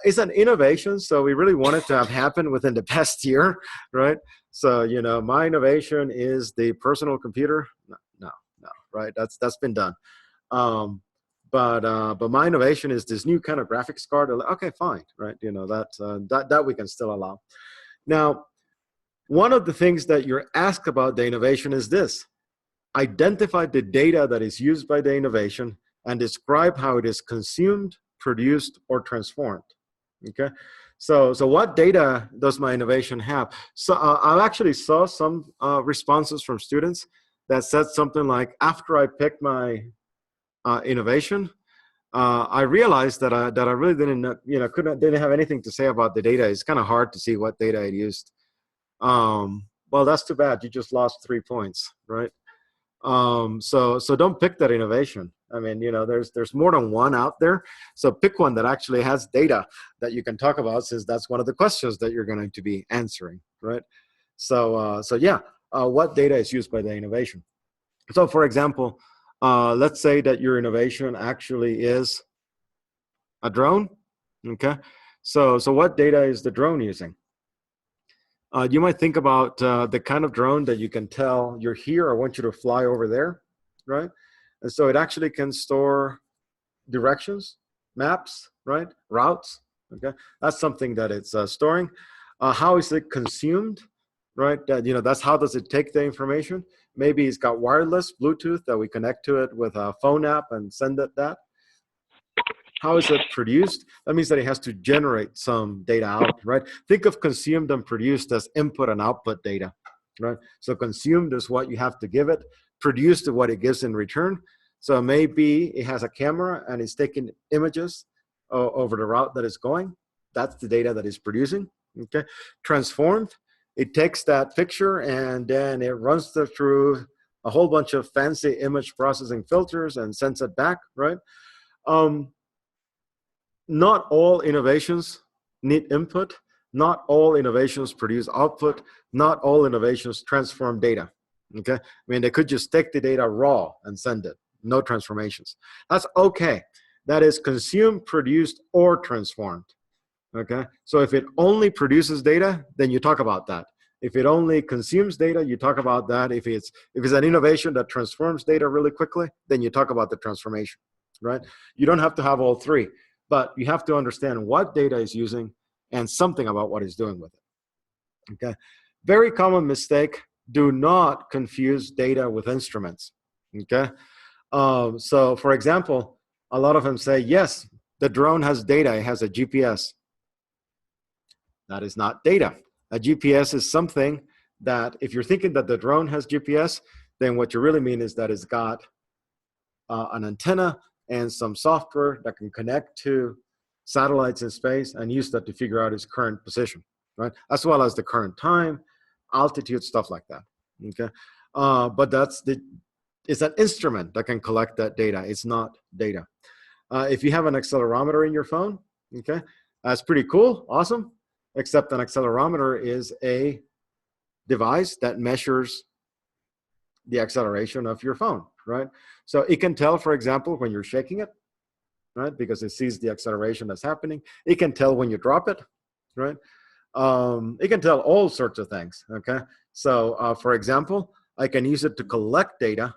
It's an innovation, so we really want it to have happened within the past year, right? So, you know, my innovation is the personal computer. No, right? That's been done. But my innovation is this new kind of graphics card. Okay, fine, right? You know, that we can still allow. Now, one of the things that you're asked about the innovation is this: identify the data that is used by the innovation and describe how it is consumed, produced, or transformed. Okay, so what data does my innovation have? So I actually saw some responses from students that said something like, after I picked my innovation, I realized that I really didn't, you know, didn't have anything to say about the data. It's kind of hard to see what data it used. Well, that's too bad. You just lost 3 points, right? So don't pick that innovation. I mean, you know, there's more than one out there. So pick one that actually has data that you can talk about, since that's one of the questions that you're going to be answering, right? So yeah, what data is used by the innovation? So for example, let's say that your innovation actually is a drone, okay? So what data is the drone using? You might think about the kind of drone that you can tell you're here, I want you to fly over there, right? And so it actually can store directions, maps, right? Routes, okay? That's something that it's storing. How is it consumed, right? That's how does it take the information? Maybe it's got wireless, Bluetooth, that we connect to it with a phone app and send it that. How is it produced? That means that it has to generate some data out, right? Think of consumed and produced as input and output data, right? So consumed is what you have to give it. Produced is what it gives in return. So maybe it has a camera and it's taking images over the route that it's going. That's the data that it's producing, okay? Transformed, it takes that picture and then it runs it through a whole bunch of fancy image processing filters and sends it back, right? Not all innovations need input. Not all innovations produce output. Not all innovations transform data. Okay, I mean, they could just take the data raw and send it. No transformations. That's okay. That is consumed, produced, or transformed. Okay, so if it only produces data, then you talk about that. If it only consumes data, you talk about that. If it's an innovation that transforms data really quickly, then you talk about the transformation, right? You don't have to have all three, but you have to understand what data is using and something about what it's doing with it, okay? Very common mistake, do not confuse data with instruments, okay? So for example, a lot of them say, yes, the drone has data, it has a GPS. That is not data. A GPS is something that if you're thinking that the drone has GPS, then what you really mean is that it's got an antenna and some software that can connect to satellites in space and use that to figure out its current position, right? As well as the current time, altitude, stuff like that, okay? But it's an instrument that can collect that data. It's not data. If you have an accelerometer in your phone, okay, that's pretty cool, awesome, except an accelerometer is a device that measures the acceleration of your phone, right? So it can tell, for example, when you're shaking it, right? Because it sees the acceleration that's happening. It can tell when you drop it, right? It can tell all sorts of things, okay? So for example, I can use it to collect data.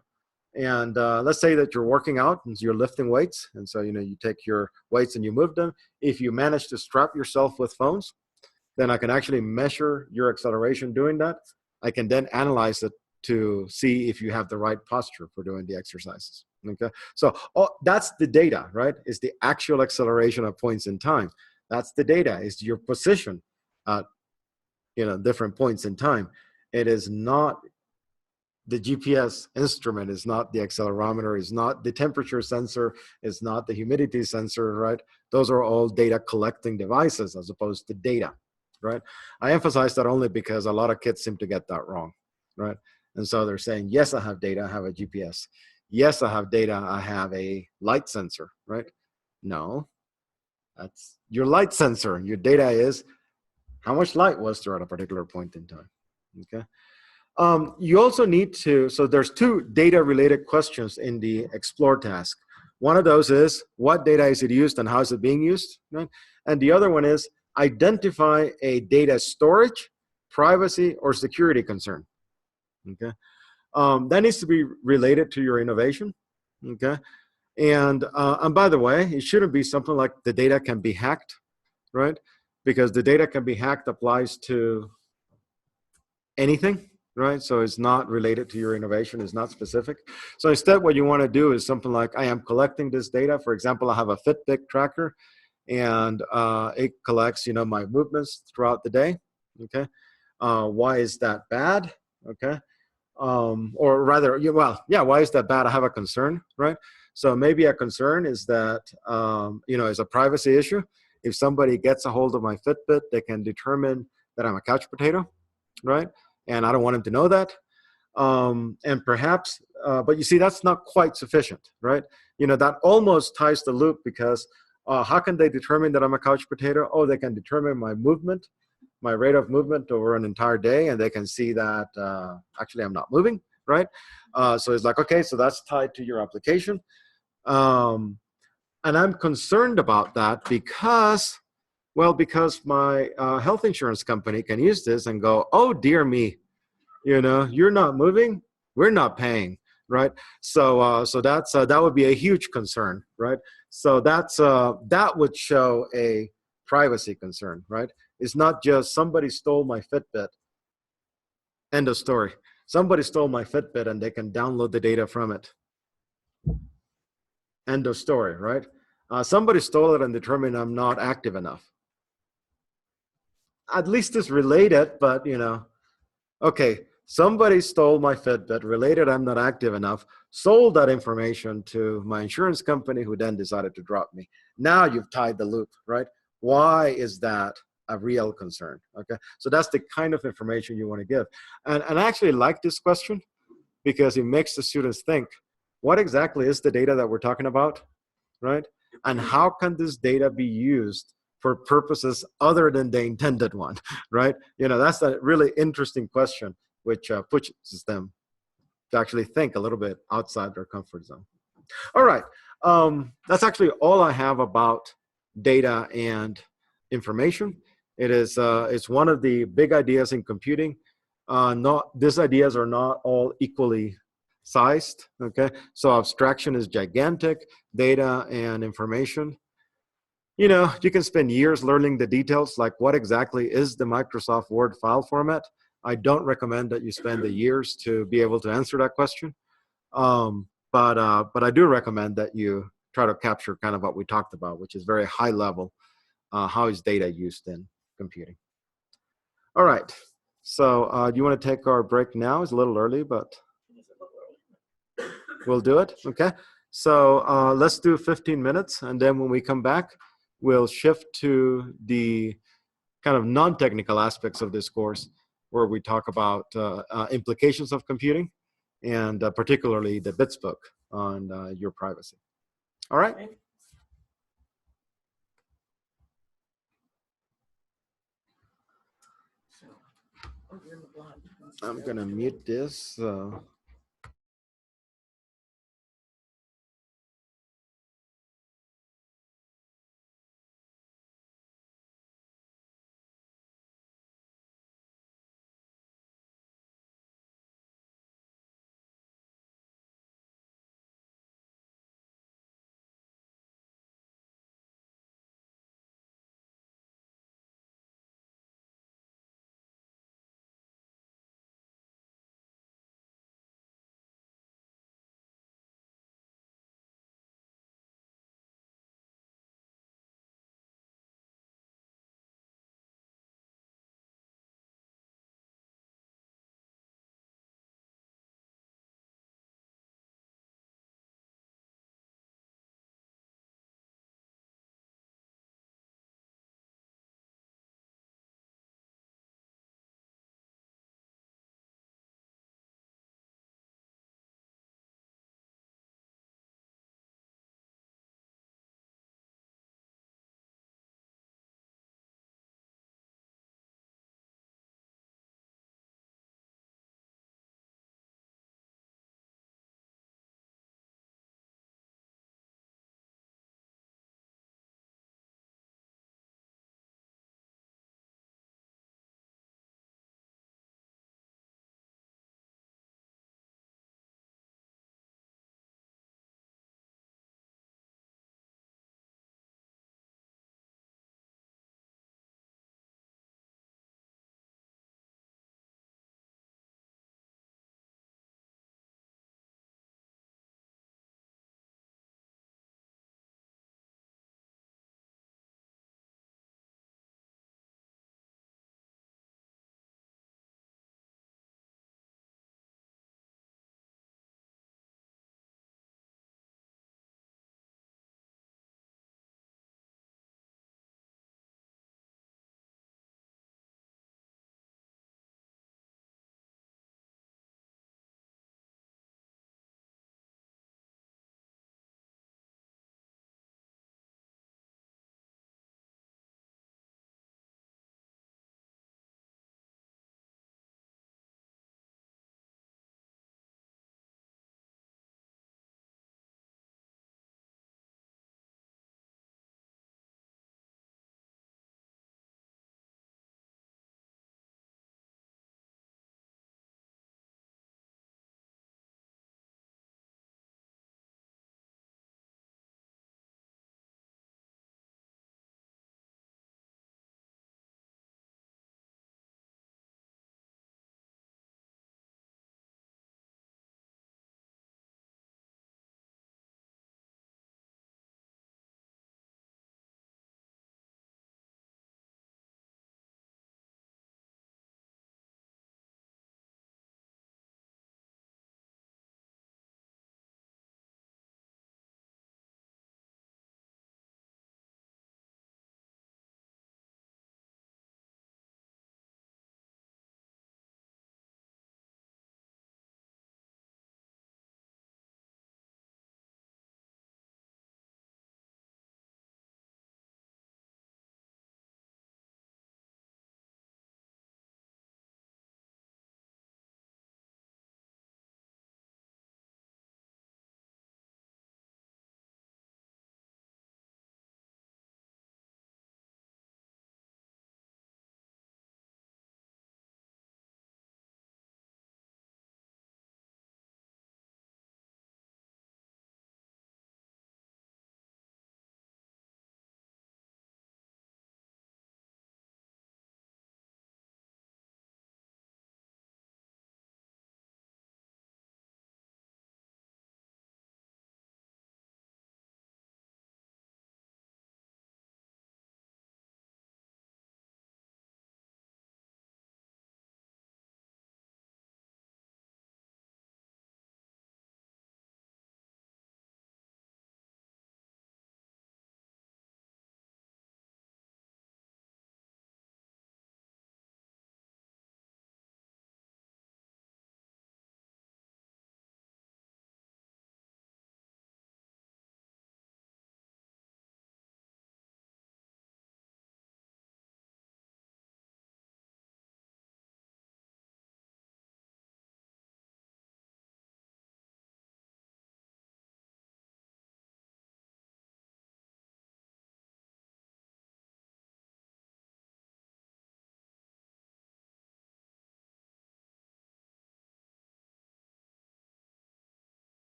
And let's say that you're working out and you're lifting weights. And so, you take your weights and you move them. If you manage to strap yourself with phones, then I can actually measure your acceleration doing that. I can then analyze it to see if you have the right posture for doing the exercises, okay? So that's the data, right? It's the actual acceleration at points in time. That's the data, it's your position at, different points in time. It is not the GPS instrument, is not the accelerometer, is not the temperature sensor, is not the humidity sensor, right? Those are all data collecting devices as opposed to data, right? I emphasize that only because a lot of kids seem to get that wrong, right? And so they're saying, yes, I have data, I have a GPS. Yes, I have data, I have a light sensor, right? No, that's your light sensor. Your data is how much light was there at a particular point in time, okay? You also need to, so there's two data related questions in the explore task. One of those is what data is it used and how is it being used, right? And the other one is identify a data storage, privacy, or security concern, okay? That needs to be related to your innovation, okay? And by the way, it shouldn't be something like the data can be hacked, right? Because the data can be hacked applies to anything, right? So it's not related to your innovation, it's not specific. So instead, what you want to do is something like, I am collecting this data. For example, I have a Fitbit tracker and it collects, my movements throughout the day, okay? Why is that bad, okay? Or rather, why is that bad? I have a concern, right? So maybe a concern is that, is a privacy issue. If somebody gets a hold of my Fitbit, they can determine that I'm a couch potato, right? And I don't want them to know that. And perhaps, but you see, that's not quite sufficient, right? That almost ties the loop because how can they determine that I'm a couch potato? Oh, they can determine my movement, my rate of movement over an entire day, and they can see that actually I'm not moving, right? So it's like, okay, so that's tied to your application. And I'm concerned about that because Well, because my health insurance company can use this and go, oh, dear me, you're not moving, we're not paying, right? So that would be a huge concern, right? So that would show a privacy concern, right? It's not just somebody stole my Fitbit, end of story. Somebody stole my Fitbit and they can download the data from it. End of story, right? Somebody stole it and determined I'm not active enough. At least it's related, but okay, somebody stole my Fitbit, related I'm not active enough, sold that information to my insurance company who then decided to drop me. Now you've tied the loop, right? Why is that a real concern? Okay, so that's the kind of information you want to give. And I actually like this question because it makes the students think, what exactly is the data that we're talking about, right? And how can this data be used for purposes other than the intended one, right? That's a really interesting question, which pushes them to actually think a little bit outside their comfort zone. All right, that's actually all I have about data and information. It's one of the big ideas in computing. These ideas are not all equally sized, okay? So abstraction is gigantic, data and information. You can spend years learning the details, like what exactly is the Microsoft Word file format. I don't recommend that you spend the years to be able to answer that question. But I do recommend that you try to capture kind of what we talked about, which is very high level. How is data used in computing? All right. So do you want to take our break now? It's a little early, but we'll do it. Okay. So let's do 15 minutes. And then when we come back, we'll shift to the kind of non-technical aspects of this course, where we talk about implications of computing and particularly the BITS book on your privacy. All right. I'm going to mute this.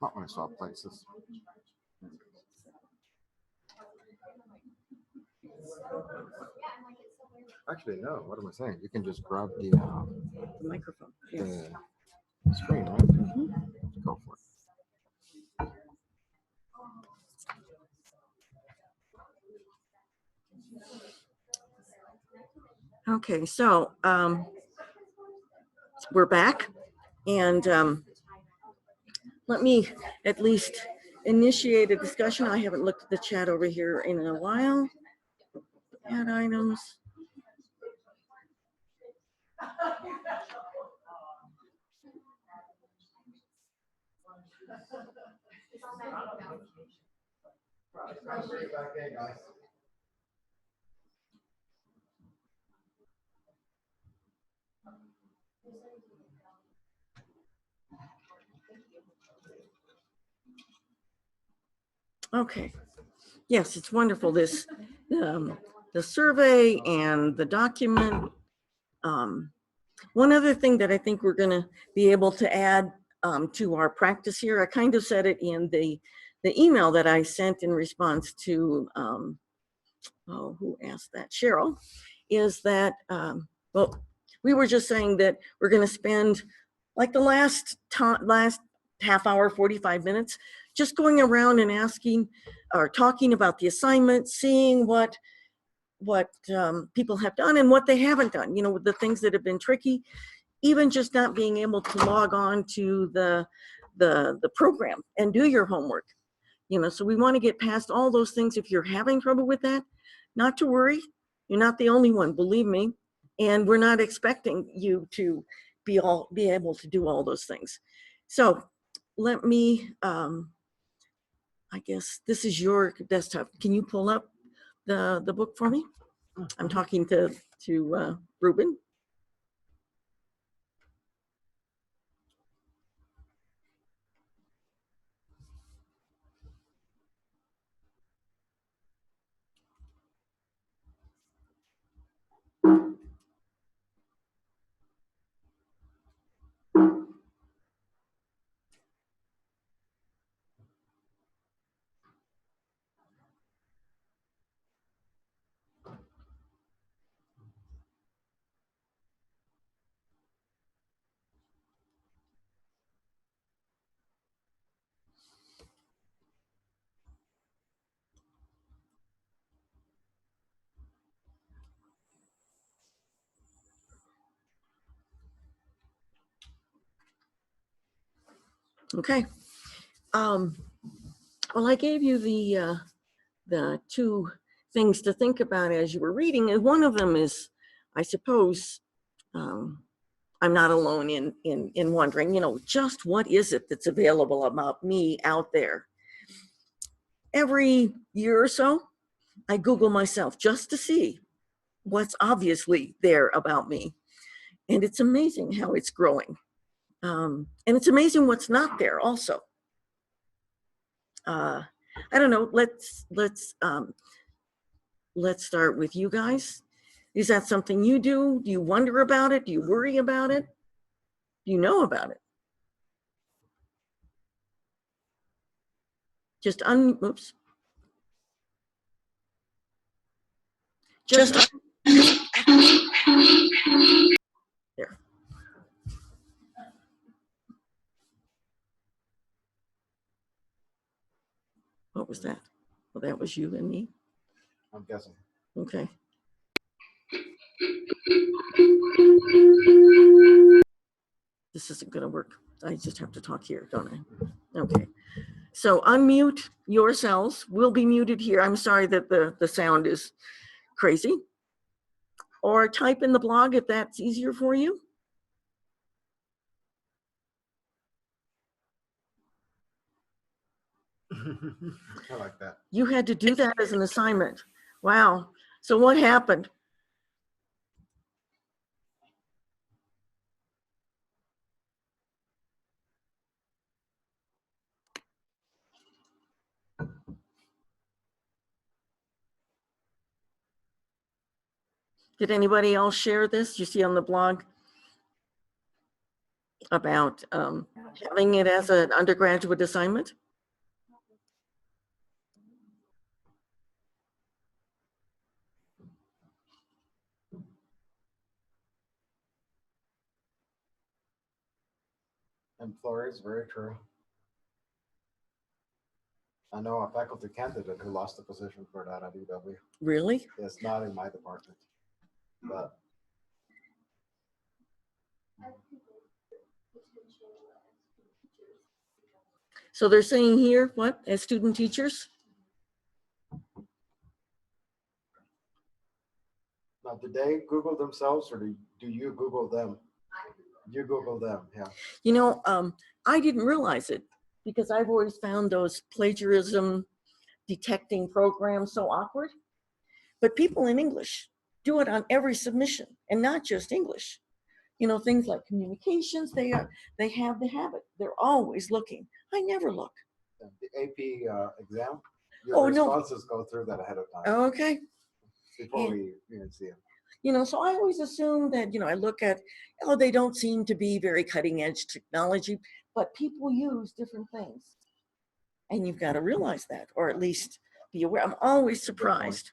Not when I swap places. Actually, no. What am I saying? You can just grab the microphone. Yes. the screen, right? Go for it. Okay, so we're back, and let me at least initiate a discussion. I haven't looked at the chat over here in a while. Add items. Okay. Yes, it's wonderful. This the survey and the document. One other thing that I think we're going to be able to add to our practice here, I kind of said it in the email that I sent in response to who asked that, Cheryl, is that well, we were just saying that we're going to spend like the last half hour, 45 minutes, just going around and asking or talking about the assignment, seeing what people have done and what they haven't done, you know, the things that have been tricky, even just not being able to log on to the program and do your homework, you know. So we want to get past all those things. If you're having trouble with that, not to worry, you're not the only one, believe me, and we're not expecting you to be able to do all those things. So let me I guess this is your desktop. Can you pull up the book for me? I'm talking to Ruben. Okay. Well, I gave you the two things to think about as you were reading, and one of them is, I suppose, I'm not alone in wondering, you know, just what is it that's available about me out there? Every year or so, I Google myself just to see what's obviously there about me, and it's amazing how it's growing, and it's amazing what's not there also. I don't know. Let's start with you guys. Is that something you do? Do you wonder about it? Do you worry about it? Do you know about it? Just oops. Just there. What was that? Well, that was you and me. I'm guessing. Okay. This isn't going to work. I just have to talk here, don't I? Okay. So unmute yourselves. We'll be muted here. I'm sorry that the sound is crazy. Or type in the blog if that's easier for you. I like that. You had to do that as an assignment. Wow. So what happened? Did anybody else share this? You see on the blog? about having it as an undergraduate assignment? Employees, very true. I know a faculty candidate who lost the position for that at UW. Really? It's not in my department, but So they're saying here, what, as student teachers? now, did they Google themselves or do you Google them? You Google them, yeah. You know, I didn't realize it because I've always found those plagiarism detecting programs so awkward. But people in English do it on every submission, and not just English. You know, things like communications, they have the habit. They're always looking. I never look. And the AP exam, your Oh, no. responses go through that ahead of time Okay. before Yeah. we even see them. You know, so I always assume that, you know, I look at, oh, they don't seem to be very cutting edge technology, but people use different things. And you've got to realize that, or at least be aware. I'm always surprised.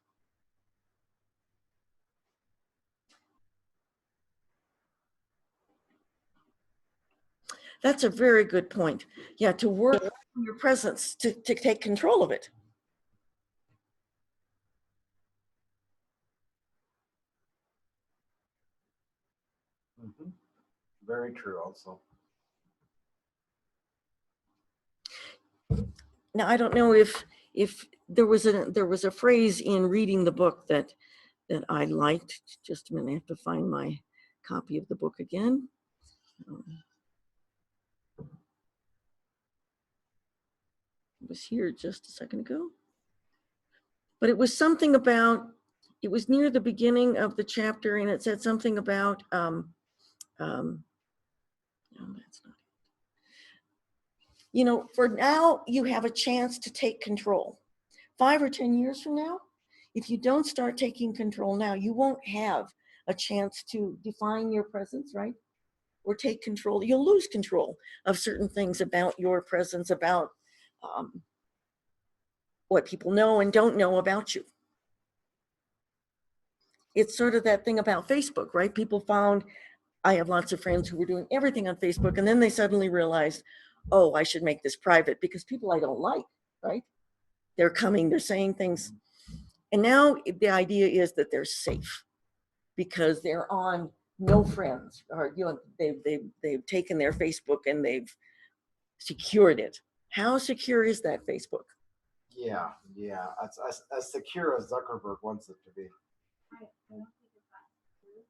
That's a very good point. Yeah, to work on your presence, to take control of it. Mhm. Very true also. Now, I don't know if there was a phrase in reading the book that I liked. Just a minute, I have to find my copy of the book again. It was here just a second ago. But it was something about, it was near the beginning of the chapter, and it said something about, no, that's not it. You know, for now, you have a chance to take control. 5 or 10 years from now, if you don't start taking control now, you won't have a chance to define your presence, right? Or take control. You'll lose control of certain things about your presence, about what people know and don't know about you. It's sort of that thing about Facebook, right? People found, I have lots of friends who were doing everything on Facebook, and then they suddenly realized, oh, I should make this private because people I don't like, right? They're coming, they're saying things. And now the idea is that they're safe because they're on no friends, or you know, they've taken their Facebook and they've secured it. How secure is that Facebook? Yeah, as secure as Zuckerberg wants it to be. I don't think that that's true.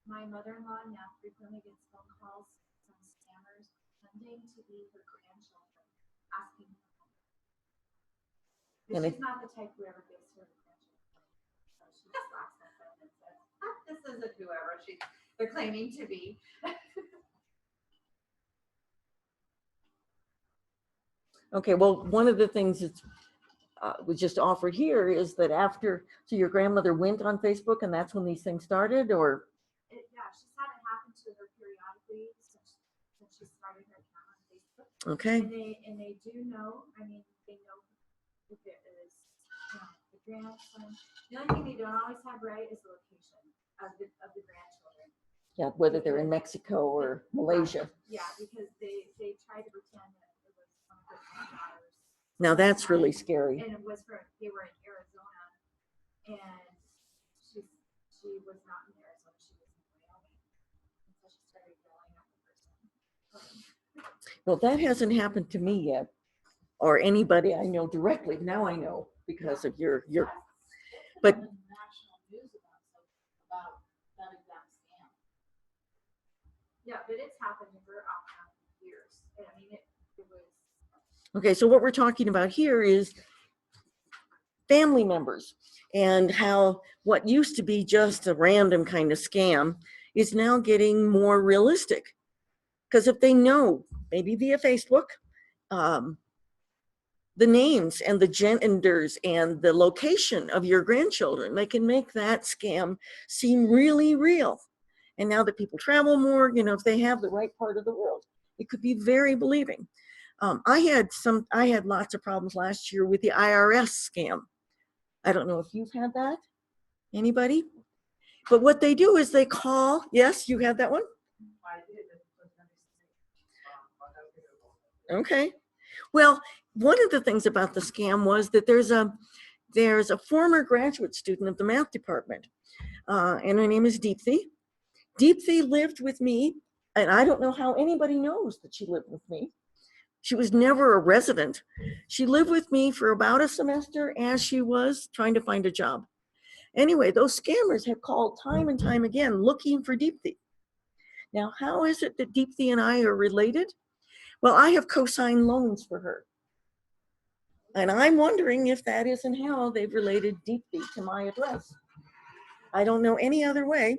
My mother-in-law now frequently gets phone calls from scammers pretending to be her grandchildren, asking her for money. And She's not the type who ever gives her grandchildren money. So she just laughs at them and says, "Ah, this isn't whoever they're claiming to be." Okay, well, one of the things that was just offered here is that after, so your grandmother went on Facebook and that's when these things started, or? Yeah, she's had it happen to her periodically since she started her account on Facebook. Okay. And they do know, I mean, they know if it is the grandson. The only thing they don't always have right is the location of the grandchildren. Yeah, whether they're in Mexico or Malaysia. Yeah, because they try to pretend that it was one of her granddaughters. Now that's really scary. And it was they were in Arizona, and she was not in Arizona, she was in Wyoming. And so she started yelling at the person. Well, that hasn't happened to me yet, or anybody I know directly. Now I know because of your, but National news about that exact scam. Yeah, but it's happened to her for years. I mean, it was. okay, so what we're talking about here is family members and how what used to be just a random kind of scam is now getting more realistic. Because if they know, maybe via Facebook, the names and the genders and the location of your grandchildren, they can make that scam seem really real. And now that people travel more, you know, if they have the right part of the world, it could be very believing. I had lots of problems last year with the IRS scam. I don't know if you've had that. Anybody? But what they do is they call. Yes, you had that one? Okay. Well, one of the things about the scam was that there's a former graduate student of the math department, and her name is Deepthi. Deepthi lived with me, and I don't know how anybody knows that she lived with me. She was never a resident. She lived with me for about a semester as she was trying to find a job. Anyway, those scammers have called time and time again looking for Deepthi. Now, how is it that Deepthi and I are related? Well, I have co-signed loans for her. And I'm wondering if that isn't how they've related Deepthi to my address. I don't know any other way.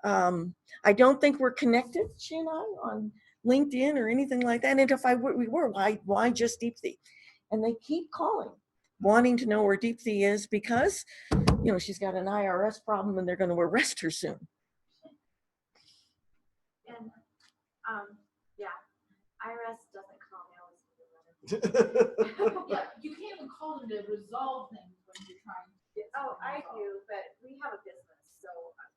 I don't think we're connected, she and I, on LinkedIn or anything like that. And if we were, why just Deepthi? And they keep calling, wanting to know where Deepthi is because, you know, she's got an IRS problem and they're going to arrest her soon. And yeah, IRS doesn't call me. I always leave a letter. Yeah, you can't even call them to resolve things when you're trying to get. Oh, I something resolved. do, but we have a business, so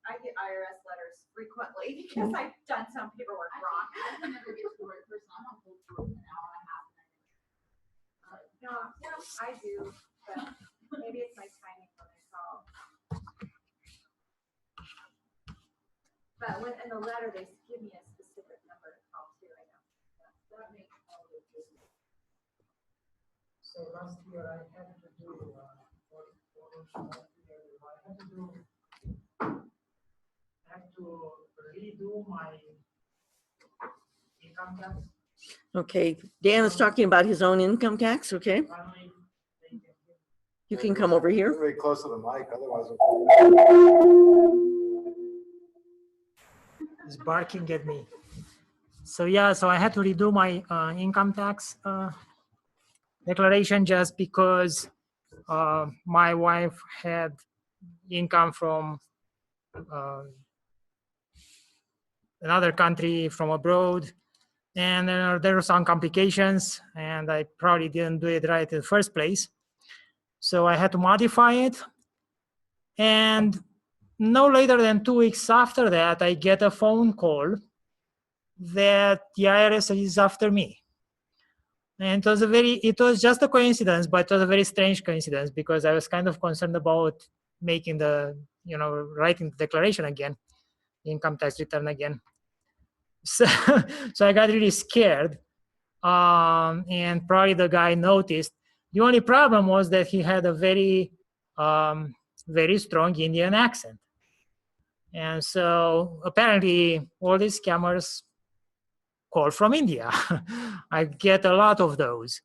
I get IRS letters frequently because I've done some paperwork wrong. I can never get to the right person. I'm on hold for an hour and a half. No, I do, but maybe it's my timing when I call. But when in the letter, they give me a specific number to call too, I know. That makes all the difference. So last year I had to do, I had to redo my income tax. Okay, Dan is talking about his own income tax, okay? Finally, they can give You can come over here. Very close to the mic, otherwise. is barking at me. So yeah, so I had to redo my income tax declaration just because my wife had income from another country, from abroad, and there were some complications, and I probably didn't do it right in the first place. So I had to modify it, and no later than 2 weeks after that, I get a phone call that the IRS is after me. And it was just a coincidence, but it was a very strange coincidence because I was kind of concerned about making writing the declaration again, income tax return again. So I got really scared. And probably the guy noticed. The only problem was that he had a very, very strong Indian accent. And so apparently all these scammers call from India. I get a lot of those.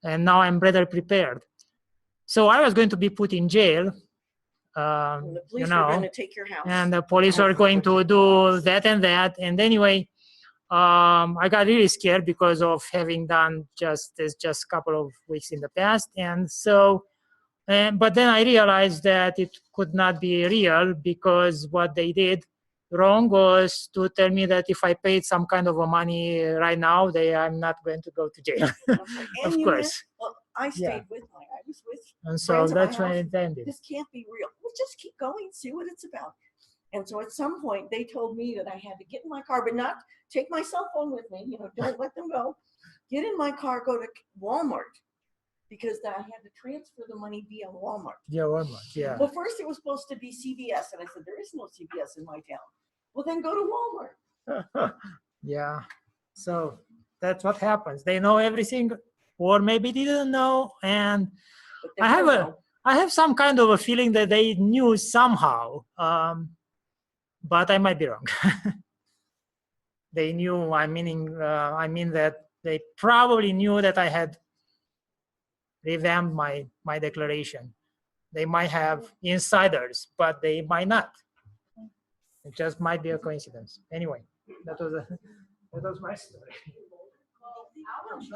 And now I'm better prepared. So I was going to be put in jail. And the police are going to take your house. And the police are going to do that and that. And anyway, I got really scared because of having done just a couple of weeks in the past. And so, but then I realized that it could not be real because what they did wrong was to tell me that if I paid some kind of a money right now, I'm not going to go to jail. Okay. Of And course. Well, I stayed Yeah. with I was with And so friends at my that's what I house. intended. This can't be real. Well, just keep going, see what it's about. And so at some point they told me that I had to get in my car, but not take my cell phone with me, don't let them go. Get in my car, go to Walmart, because I had to transfer the money via Walmart. Yeah, Walmart, yeah. Well, first it was supposed to be CVS, and I said, there is no CVS in my town. Well, then go to Walmart. Yeah, so that's what happens. They know everything, or maybe they didn't know. And But they I don't know. have some kind of a feeling that they knew somehow, but I might be wrong. They knew. I mean that they probably knew that I had revamped my declaration. They might have insiders, but they might not. It just might be a coincidence. Anyway, that was my story. Well, our bus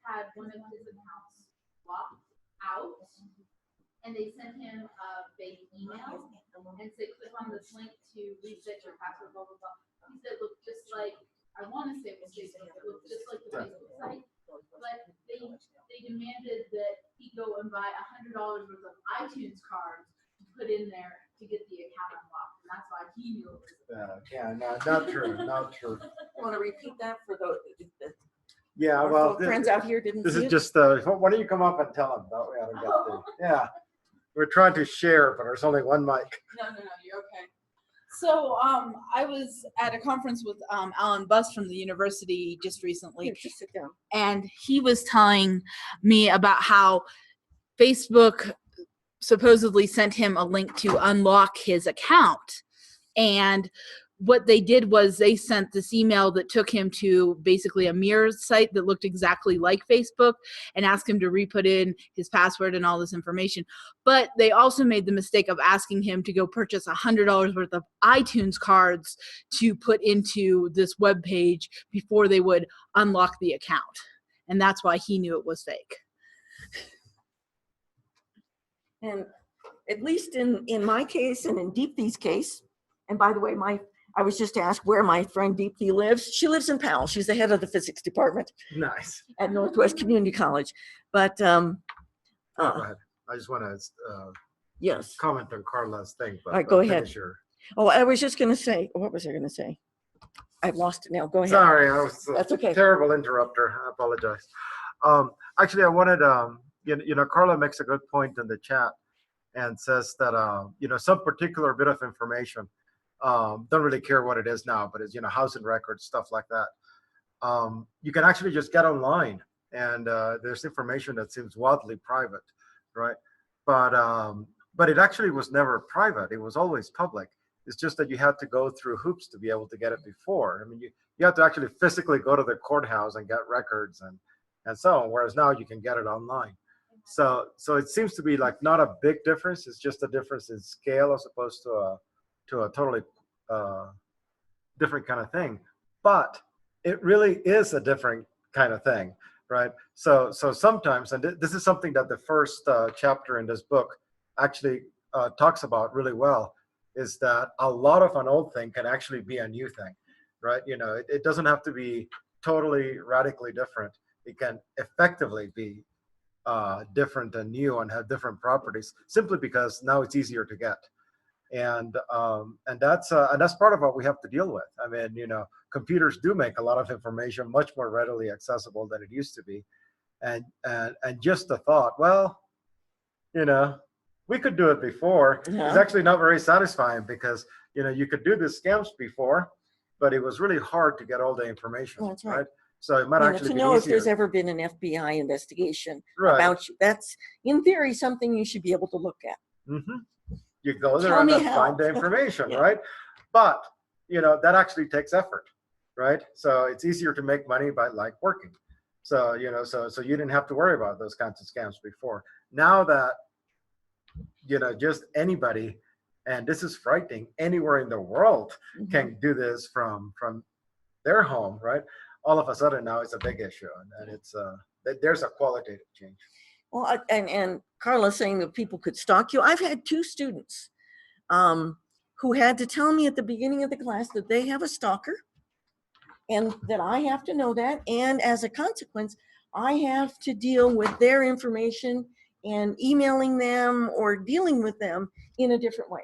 had one of his accounts locked out and they sent him a fake email and said, click on this link to reset your password, blah, blah, blah. He said, look, just like, I want to say it was Facebook, it looked just like the Facebook site, but they demanded that he go and buy $100 worth of iTunes cards to put in there to get the account unlocked, and that's why he knew it was. Yeah, no, not true, not true. Want to repeat that for the Yeah, our well, folk friends out here didn't this see is it? just, why don't you come up and tell them that we ought to get the, yeah. We're trying to share, but there's only one mic. No, you're okay. So I was at a conference with Alan Buss from the university just recently, Here, just sit down. and he was telling me about how Facebook supposedly sent him a link to unlock his account. And what they did was they sent this email that took him to basically a mirror site that looked exactly like Facebook and asked him to re-put in his password and all this information. But they also made the mistake of asking him to go purchase $100 worth of iTunes cards to put into this web page before they would unlock the account. And that's why he knew it was fake. And at least in my case and in Deepthi's case, and by the way, I was just asked where my friend Deepthi lives. She lives in Powell. She's the head of the physics department Nice. at Northwest Community College. But Go ahead. I just want to yes. comment on Carla's thing. But All right, go ahead. finish your- Oh, I was just going to say, what was I going to say? I've lost it now. Go ahead. Sorry, I was a That's okay. terrible interrupter. I apologize. Actually, I wanted, Carla makes a good point in the chat and says that, some particular bit of information, don't really care what it is now, but it's, housing records, stuff like that. You can actually just get online and there's information that seems wildly private, right? But it actually was never private. It was always public. It's just that you had to go through hoops to be able to get it before. I mean, you have to actually physically go to the courthouse and get records and so on, whereas now you can get it online. So it seems to be like not a big difference. It's just a difference in scale as opposed to a totally different kind of thing. But it really is a different kind of thing, right? So sometimes, and this is something that the first chapter in this book actually talks about really well, is that a lot of an old thing can actually be a new thing, right? It doesn't have to be totally radically different. It can effectively be different and new and have different properties simply because now it's easier to get. And that's part of what we have to deal with. I mean, computers do make a lot of information much more readily accessible than it used to be. And just the thought, well, we could do it before. Yeah. It's actually not very satisfying because, you could do the scams before, but it was really hard to get all the information. That's right. So it might actually to be know if easier. there's ever been an FBI investigation Right. about you. That's, in theory, something you should be able to look at. Mm-hmm. You go there Tell and me then how. find the information, Yeah. right? But, that actually takes effort, right? So it's easier to make money by working. So, so you didn't have to worry about those kinds of scams before. Now that, just anybody, and this is frightening, anywhere in the world Mhm. can do this from their home, right? All of a sudden now it's a big issue, and it's there's a qualitative change. Well, and Carla's saying that people could stalk you. I've had 2 students who had to tell me at the beginning of the class that they have a stalker and that I have to know that. And as a consequence, I have to deal with their information and emailing them or dealing with them in a different way.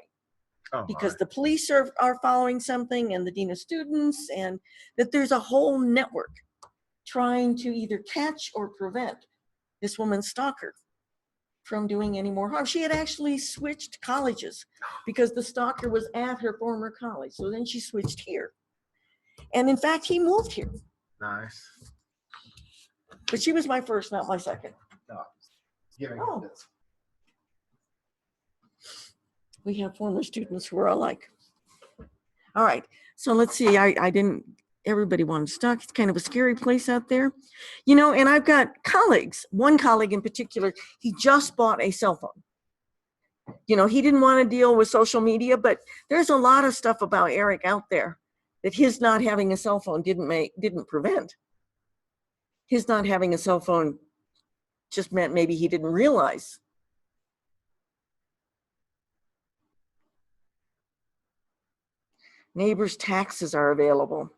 Oh, Because my. the police are following something and the dean of students, and that there's a whole network trying to either catch or prevent this woman's stalker from doing any more harm. She had actually switched colleges because the stalker was at her former college. So then she switched here. And in fact, he moved here. Nice. But she was my first, not my second. No, giving Oh. it this. We have former students who are alike. All right, so let's see, I didn't, everybody wanted to stalk. It's kind of a scary place out there. And I've got colleagues, one colleague in particular, he just bought a cell phone. He didn't want to deal with social media, but there's a lot of stuff about Eric out there that his not having a cell phone didn't prevent. His not having a cell phone just meant maybe he didn't realize Neighbors' taxes are available.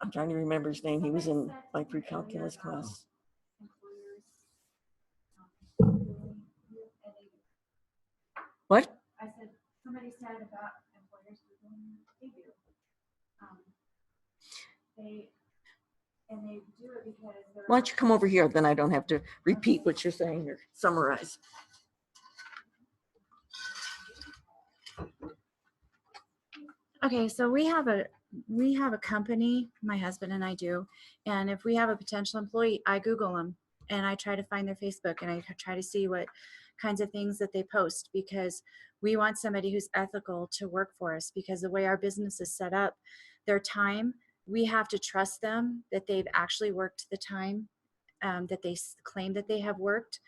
I'm trying to remember his name. He was in my pre-calculus class. What? I said, somebody said about employers doing, they do. They do it because they're. Why don't you come over here? Then I don't have to repeat what you're saying or summarize. Okay, so we have a company, my husband and I do, and if we have a potential employee, I Google them and I try to find their Facebook and I try to see what kinds of things that they post, because we want somebody who's ethical to work for us, because the way our business is set up, their time, we have to trust them that they've actually worked the time that they claim that they have worked.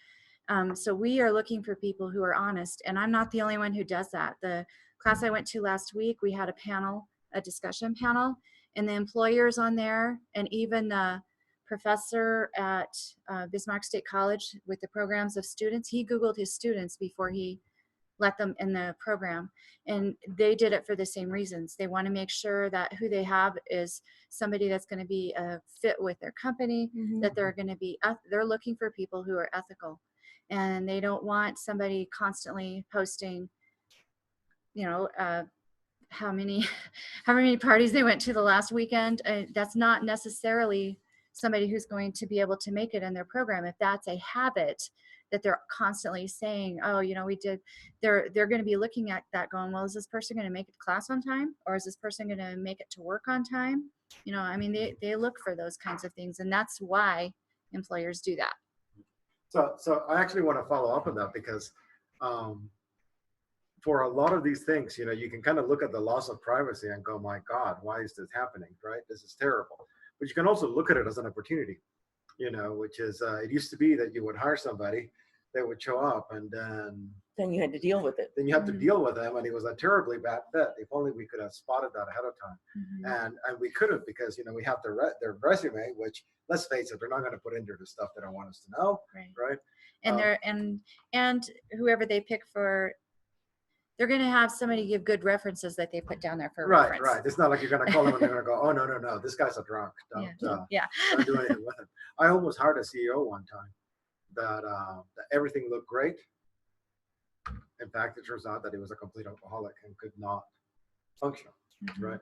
So we are looking for people who are honest, and I'm not the only one who does that. The class I went to last week, we had a discussion panel, and the employers on there, and even the professor at Bismarck State College with the programs of students, he Googled his students before he let them in the program, and they did it for the same reasons. They want to make sure that who they have is somebody that's going to be a fit with their company, that they're going to be, they're looking for people who are ethical, and they don't want somebody constantly posting, how many parties they went to the last weekend. That's not necessarily somebody who's going to be able to make it in their program. If that's a habit that they're constantly saying, oh, we did, they're going to be looking at that going, well, is this person going to make it to class on time? Or is this person going to make it to work on time? They look for those kinds of things, and that's why employers do that. So I actually want to follow up on that, because for a lot of these things, you can kind of look at the loss of privacy and go, my God, why is this happening, right? This is terrible. But you can also look at it as an opportunity, which is, it used to be that you would hire somebody, they would show up, and Then you had to deal with it. then you have to deal with them, and it was a terribly bad fit. If only we could have spotted that ahead of time. And we couldn't, because we have their resume, which, let's face it, they're not going to put in there the stuff they don't want us to know, right? And and whoever they pick for, they're going to have somebody give good references that they put down there for reference. Right. It's not like you're going to call them and they're going to go, oh, no, this guy's a drunk. Don't do anything with him. I almost hired a CEO one time that everything looked great. In fact, it turns out that he was a complete alcoholic and could not function, right?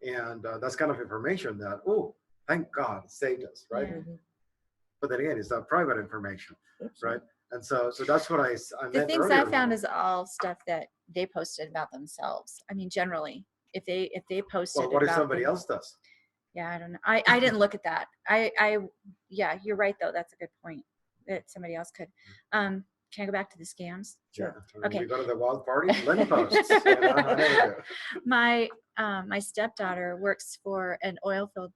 And that's kind of information that, oh, thank God it saved us, right? But then again, it's not private information, right? And so that's what I meant The things earlier. I found is all stuff that they posted about themselves. I mean, generally, if they posted Well, what if about somebody else does? Yeah, I don't know. I didn't look at that. Yeah, you're right though. That's a good point that somebody else could. Can I go back to the scams? Sure. Okay. You go to the wild party, Lenny posts. My stepdaughter works for an oil field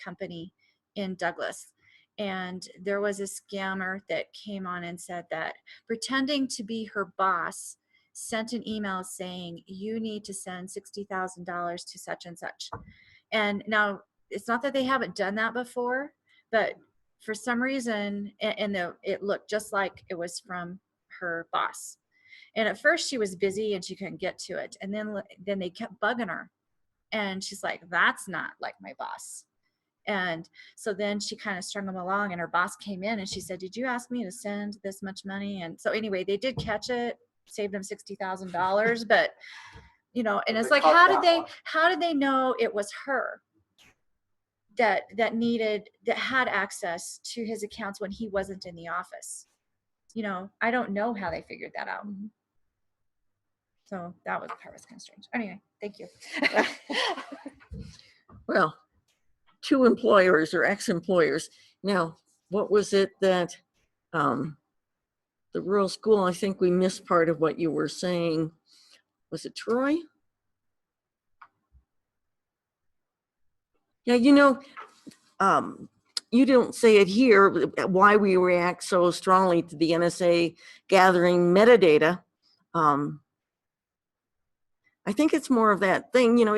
company in Douglas. And there was a scammer that came on and said that, pretending to be her boss, sent an email saying, you need to send $60,000 to such and such. And now it's not that they haven't done that before, but for some reason, it looked just like it was from her boss. And at first she was busy and she couldn't get to it. And then they kept bugging her. And she's like, that's not like my boss. And so then she kind of strung them along, and her boss came in and she said, did you ask me to send this much money? And so anyway, they did catch it, saved them $60,000, but and it's like, how did they know it was her that had access to his accounts when he wasn't in the office? I don't know how they figured that out. So that was kind of strange. Anyway, thank you. Well, 2 employers or ex-employers. Now, what was it that the rural school, I think we missed part of what you were saying. Was it Troy? Yeah, you don't say it here, why we react so strongly to the NSA gathering metadata. I think it's more of that thing, you know,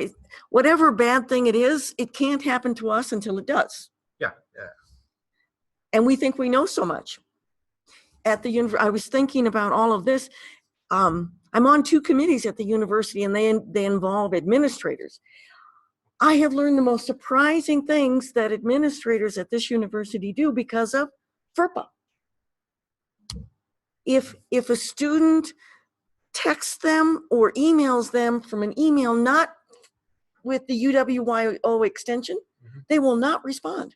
whatever bad thing it is, it can't happen to us until it does. Yeah. And we think we know so much. At the I was thinking about all of this. I'm on 2 committees at the university, and they involve administrators. I have learned the most surprising things that administrators at this university do because of FERPA. If a student texts them or emails them from an email not with the UWYO extension, they will not respond.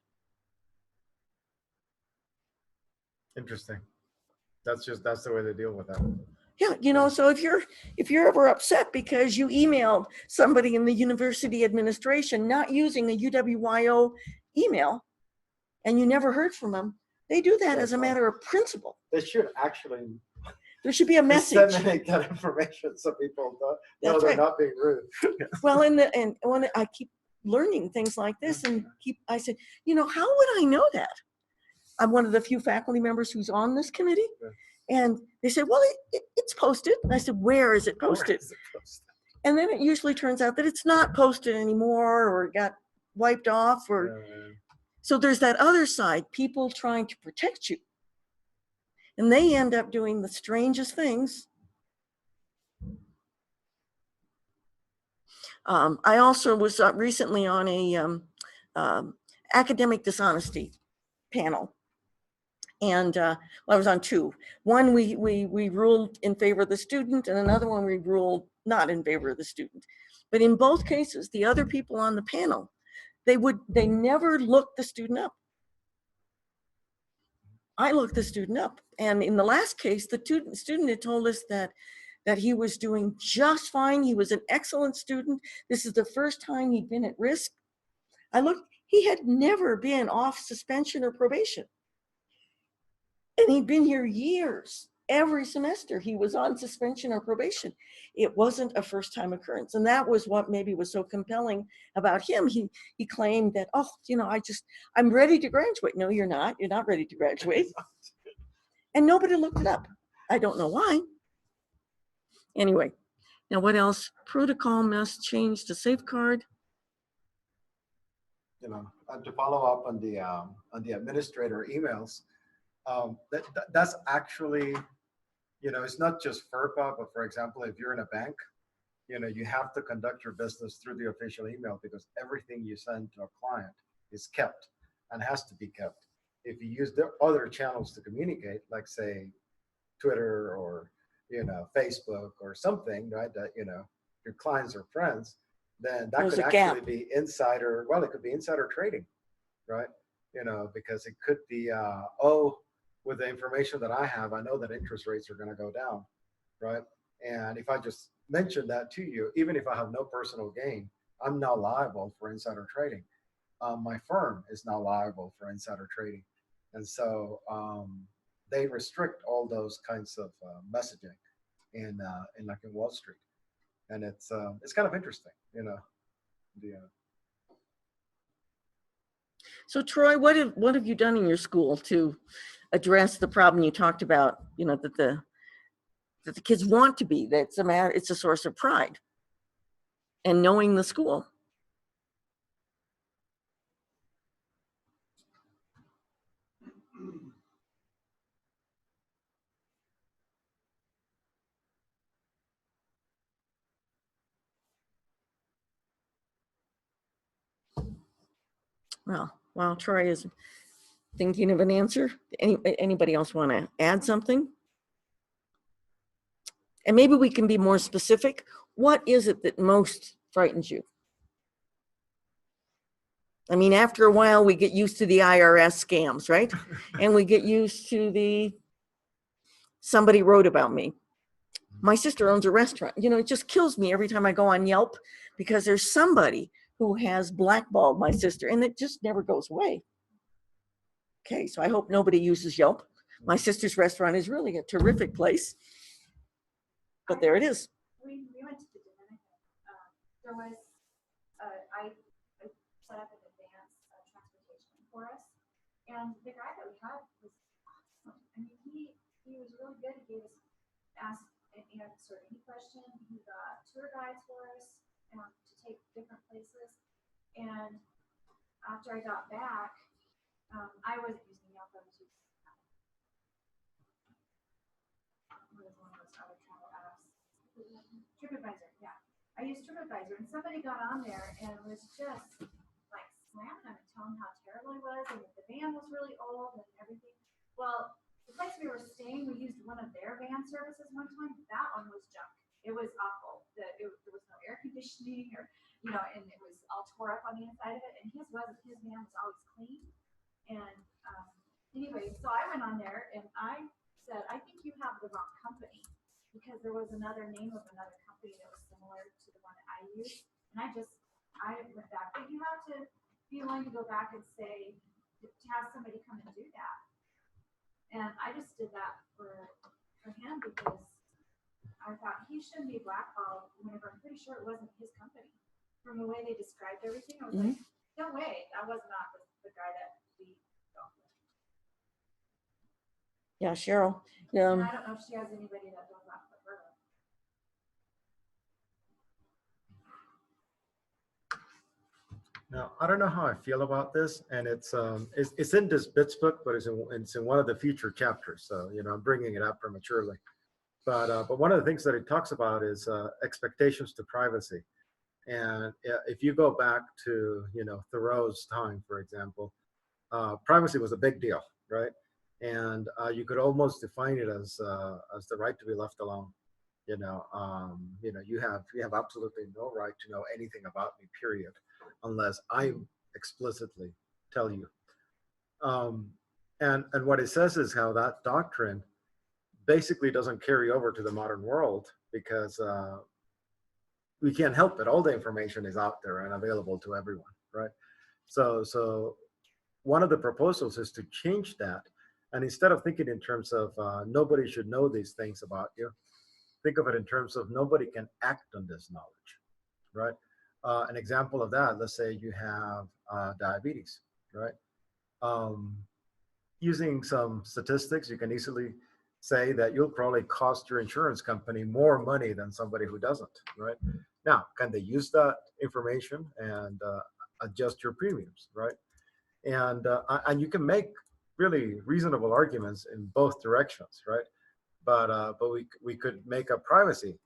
Interesting. That's the way they deal with that. Yeah, you know, so if you're ever upset because you emailed somebody in the university administration not using a UWYO email and you never heard from them, they do that as a matter of principle. They should actually There should be a message. disseminate that information so people know That's they're right. not being rude. Well, and when I keep learning things like this and I said, you know, how would I know that? I'm one of the few faculty members who's on this committee. Yeah. And they said, well, it's posted. And I said, where is it posted? Where is it posted? And then it usually turns out that it's not posted anymore or it got wiped off or so there's that other side, people trying to protect you. And they end up doing the strangest things. I also was recently on a academic dishonesty panel. And well, I was on 2. One, we ruled in favor of the student, and another one we ruled not in favor of the student. But in both cases, the other people on the panel, they never looked the student up. I looked the student up. And in the last case, the student had told us that he was doing just fine. He was an excellent student. This is the first time he'd been at risk. I looked, he had never been off suspension or probation. And he'd been here years. Every semester he was on suspension or probation. It wasn't a first time occurrence. And that was what maybe was so compelling about him. He claimed that, oh, you know, I'm ready to graduate. No, you're not. You're not ready to graduate. And nobody looked it up. I don't know why. Anyway, now what else? Protocol must change to safeguard. You know, and to follow up on the administrator emails, that's actually, you know, it's not just FERPA, but for example, if you're in a bank, you know, you have to conduct your business through the official email because everything you send to a client is kept and has to be kept. If you use the other channels to communicate, like say Twitter or, you know, Facebook or something, right, that, you know, your clients or friends, then that There's could a gap. actually be insider, well, it could be insider trading, right? You know, because it could be, oh, with the information that I have, I know that interest rates are going to go down, right? And if I just mention that to you, even if I have no personal gain, I'm now liable for insider trading. My firm is now liable for insider trading. And so they restrict all those kinds of messaging in Wall Street. And it's kind of interesting, you know. So Troy, what have you done in your school to address the problem you talked about, you know, that the kids want to be, it's a source of pride and knowing the school? Well, while Troy is thinking of an answer, anybody else want to add something? And maybe we can be more specific. What is it that most frightens you? I mean, after a while, we get used to the IRS scams, right? And we get used to somebody wrote about me. My sister owns a restaurant. You know, it just kills me every time I go on Yelp because there's somebody who has blackballed my sister and it just never goes away. Okay, so I hope nobody uses Yelp. My sister's restaurant is really a terrific place. But there it is. We went to the Dominican. There was, I set up an advance transportation for us. And the guy that we had was awesome. I mean, he was really good. He gave us, asked and answered any question. He got tour guides for after I got back, I wasn't using Yelp, I was using what is one of those other travel apps? TripAdvisor, yeah. I used TripAdvisor, and somebody got on there and was just like slamming him and telling how terrible he was, and that the van was really old and everything. Well, the place we were staying, we used one of their van services one time. That one was junk. It was awful. There was no air conditioning, or and it was all tore up on the inside of it. And his van was always clean. And anyway, so I went on there and I said, I think you have the wrong company, because there was another name of another company that was similar to the one that I used. And I went back, but you have to be willing to go back and say, to have somebody come and do that. And I just did that for him, because I thought he shouldn't be blackballed whenever I'm pretty sure it wasn't his company. From the way they described everything, I was like, no way, that was not the guy that we got with. Yeah, Cheryl. And I don't know if she has anybody that does that for her. Now, I don't know how I feel about this, and it's in this bits book, but it's in one of the future chapters. So I'm bringing it up prematurely. But one of the things that it talks about is expectations to privacy. And if you go back to Thoreau's time, for example, privacy was a big deal, right? And you could almost define it as the right to be left alone. You have absolutely no right to know anything about me, period, unless I explicitly tell you. And what it says is how that doctrine basically doesn't carry over to the modern world, because we can't help it. All the information is out there and available to everyone, right? So one of the proposals is to change that. And instead of thinking in terms of nobody should know these things about you, think of it in terms of nobody can act on this knowledge, right? An example of that, let's say you have diabetes, right? Using some statistics, you can easily say that you'll probably cost your insurance company more money than somebody who doesn't, right? Now, can they use that information and adjust your premiums, right? And you can make really reasonable arguments in both directions, right? But we could make a privacy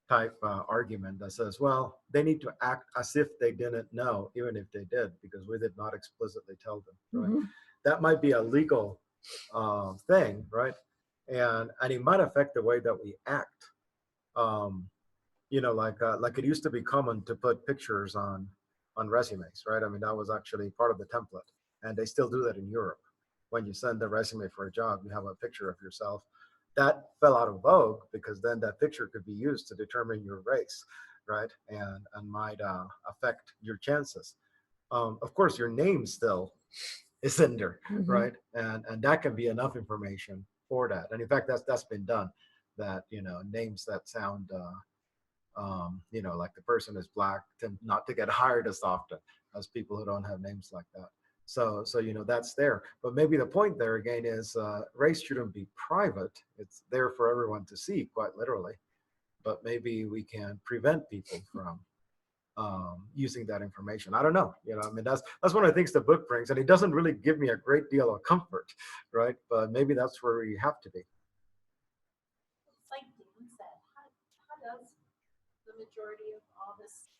type argument that says, well, they need to act as if they didn't know, even if they did, because we did not explicitly tell them, right? That might be a legal thing, right? And it might affect the way that we act. Like it used to be common to put pictures on resumes, right? I mean, that was actually part of the template, and they still do that in Europe. When you send a resume for a job, you have a picture of yourself. That fell out of vogue because then that picture could be used to determine your race, right? And might affect your chances. Of course, your name still is in there, right? And that can be enough information for that. And in fact, that's been done. That names that sound like the person is black tend not to get hired as often as people who don't have names like that. So that's there. But maybe the point there again is race shouldn't be private. It's there for everyone to see, quite literally. But maybe we can prevent people from using that information. I don't know. I mean, that's one of the things the book brings, and it doesn't really give me a great deal of comfort, right? But maybe that's where we have to be. It's like Dan said, how does the majority of all this,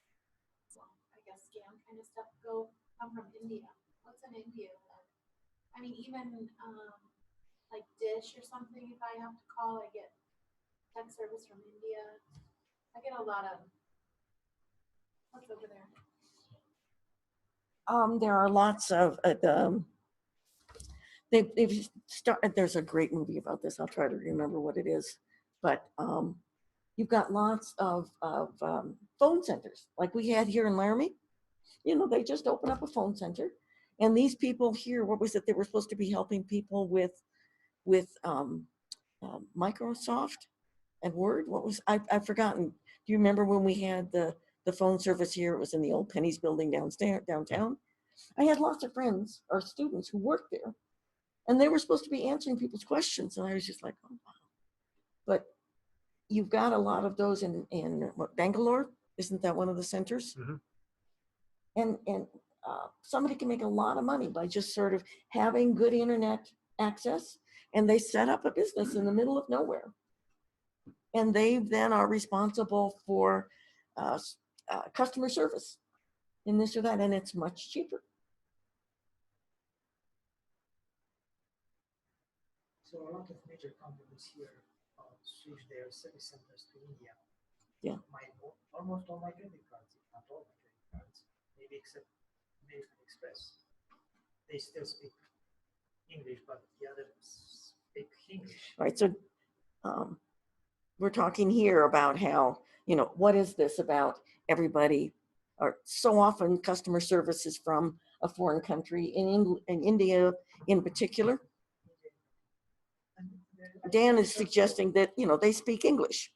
well, I guess scam kind of stuff come from India? What's in India? I mean, even like Dish or something, if I have to call, I get tech service from India. I get a lot of, what's over there? There are lots of they've started. There's a great movie about this. I'll try to remember what it is, but you've got lots of phone centers like we had here in Laramie. They just open up a phone center, and these people here, what was it? They were supposed to be helping people with Microsoft and Word. What was I've forgotten. Do you remember when we had the phone service here? It was in the old Penny's building downtown. I had lots of friends or students who worked there, and they were supposed to be answering people's questions. And I was just like, oh, wow. But you've got a lot of those in what, Bangalore? Isn't that one of the centers? And somebody can make a lot of money by just sort of having good internet access, and they set up a business in the middle of nowhere. And they then are responsible for customer service in this or that, and it's much cheaper. So a lot of major companies here switch their service centers to India. Yeah. Almost all my credit cards, if not all my credit cards, maybe except American Express, they still speak English, but the others speak English. Right. So we're talking here about how, what is this about everybody? Or so often customer service is from a foreign country, in India in particular. Dan is suggesting that, they speak English.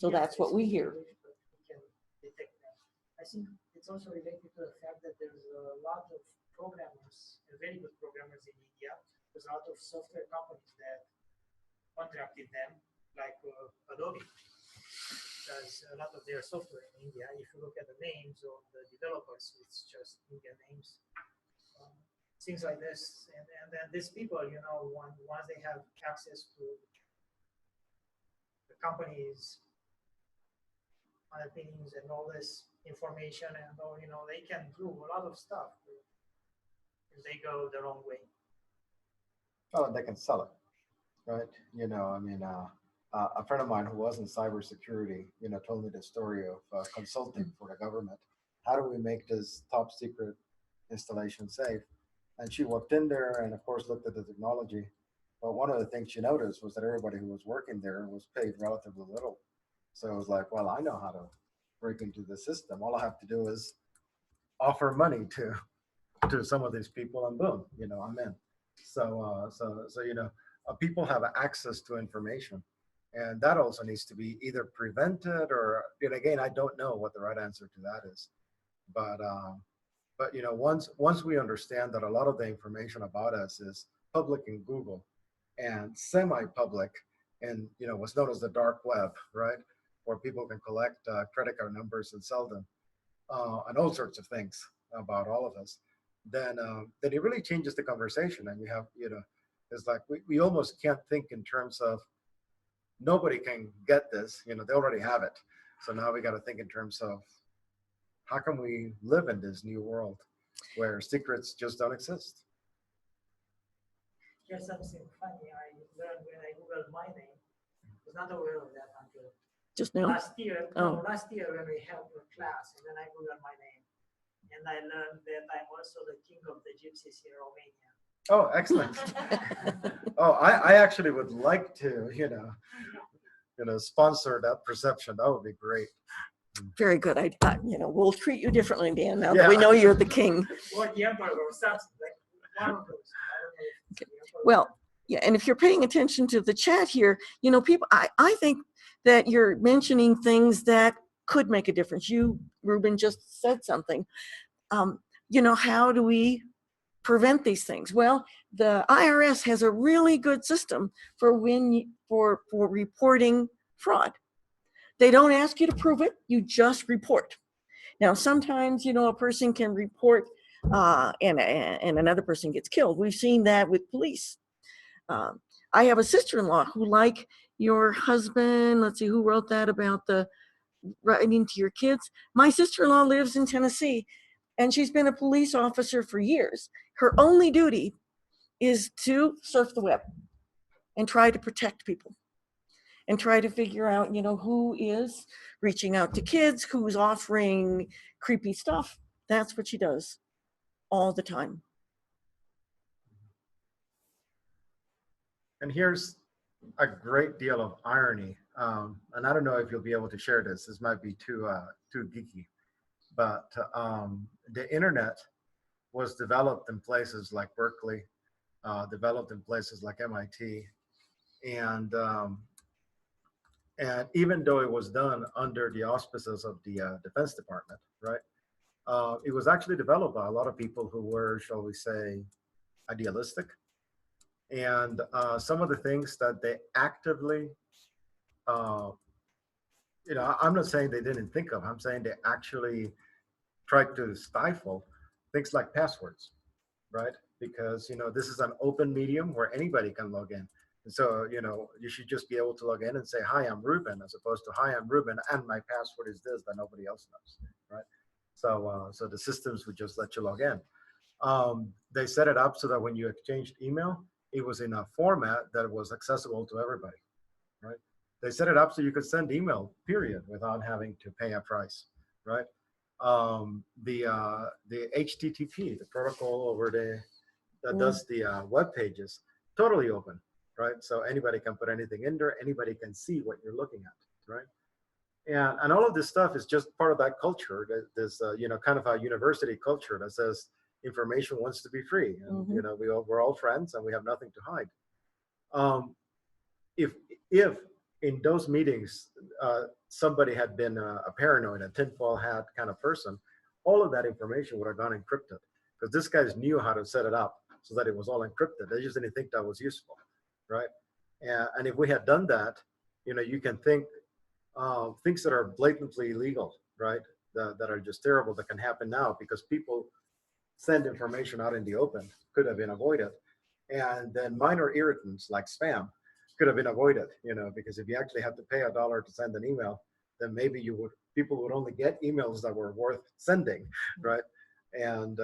So Yeah, that's what we hear. English, but we can detect that. I think it's also related to the fact that there's a lot of programmers, very good programmers in India. There's a lot of software companies that contracted them, like Adobe does a lot of their software in India. If you look at the names of the developers, it's just Indian names. Things like this, and then these people, once they have access to the company's underpinnings and all this information, and all, they can do a lot of stuff if they go the wrong way. Oh, they can sell it, right? A friend of mine who was in cybersecurity, told me the story of consulting for the government. How do we make this top secret installation safe? And she walked in there and, of course, looked at the technology. But one of the things she noticed was that everybody who was working there was paid relatively little. So it was like, well, I know how to break into the system. All I have to do is offer money to some of these people, and boom, I'm in. So people have access to information, and that also needs to be either prevented or, and again, I don't know what the right answer to that is, but once we understand that a lot of the information about us is public in Google and semi-public in what's known as the dark web, right, where people can collect credit card numbers and sell them, and all sorts of things about all of us, then it really changes the conversation. And we have, it's like we almost can't think in terms of nobody can get this, they already have it. So now we got to think in terms of how can we live in this new world where secrets just don't exist? Here's something funny I learned when I Googled my name. I was not aware of that until Just now? last year. Oh. No, last year when we held a class, and then I Googled my name. And I learned that I'm also the king of the gypsies in Romania. Oh, excellent. Oh, I actually would like to, sponsor that perception. That would be great. Very good. We'll treat you differently, Dan, now that we know you're the king. Or the emperor or something, like one of those. I don't know if it's the emperor. Well, yeah, and if you're paying attention to the chat here, people, I think that you're mentioning things that could make a difference. You, Ruben, just said something. How do we prevent these things? Well, the IRS has a really good system for reporting fraud. They don't ask you to prove it, you just report. Now, sometimes, a person can report and another person gets killed. We've seen that with police. I have a sister-in-law who, like your husband, let's see, who wrote that about the writing to your kids? My sister-in-law lives in Tennessee, and she's been a police officer for years. Her only duty is to surf the web and try to protect people and try to figure out, who is reaching out to kids, who's offering creepy stuff. That's what she does all the time. And here's a great deal of irony. And I don't know if you'll be able to share this. This might be too geeky, but the internet was developed in places like Berkeley, developed in places like MIT, and even though it was done under the auspices of the Defense Department, right? It was actually developed by a lot of people who were, shall we say, idealistic. And some of the things that they actively, I'm not saying they didn't think of, I'm saying they actually tried to stifle, things like passwords, right? Because, this is an open medium where anybody can log in. And so, you should just be able to log in and say, hi, I'm Ruben, as opposed to, hi, I'm Ruben, and my password is this that nobody else knows, right? So the systems would just let you log in. They set it up so that when you exchanged email, it was in a format that was accessible to everybody, right? They set it up so you could send email, period, without having to pay a price, right? The HTTP, the protocol that does the web pages, totally open, right? So anybody can put anything in there. Anybody can see what you're looking at, right? And all of this stuff is just part of that culture. There's kind of a university culture that says information wants to be free, and we're all friends and we have nothing to hide. If in those meetings somebody had been a paranoid, a tinfoil hat kind of person, all of that information would have gone encrypted, because this guys knew how to set it up so that it was all encrypted. They just didn't think that was useful, right? And if we had done that, you can think things that are blatantly illegal, right? That are just terrible, that can happen now because people send information out in the open, could have been avoided. And then minor irritants like spam could have been avoided, because if you actually had to pay $1 to send an email, then maybe people would only get emails that were worth sending, right? And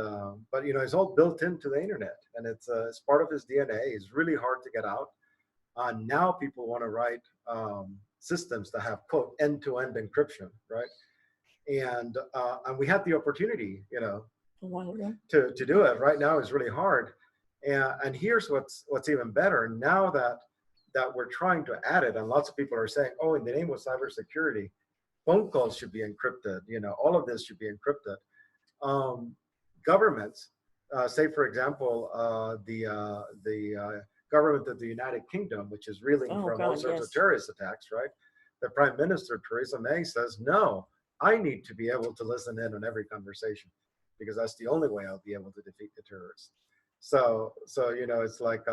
but it's all built into the internet, and it's part of his DNA. It's really hard to get out. Now people want to write systems that have quote end-to-end encryption, right? And we had the opportunity, to do it. Right now is really hard. And here's what's even better. Now that we're trying to add it, and lots of people are saying, oh, in the name of cybersecurity, phone calls should be encrypted. All of this should be encrypted. Governments, say for example, the government of the United Kingdom, which is reeling from all sorts of terrorist attacks, right? The Prime Minister, Theresa May, says, no, I need to be able to listen in on every conversation, because that's the only way I'll be able to defeat the terrorists. So it's like,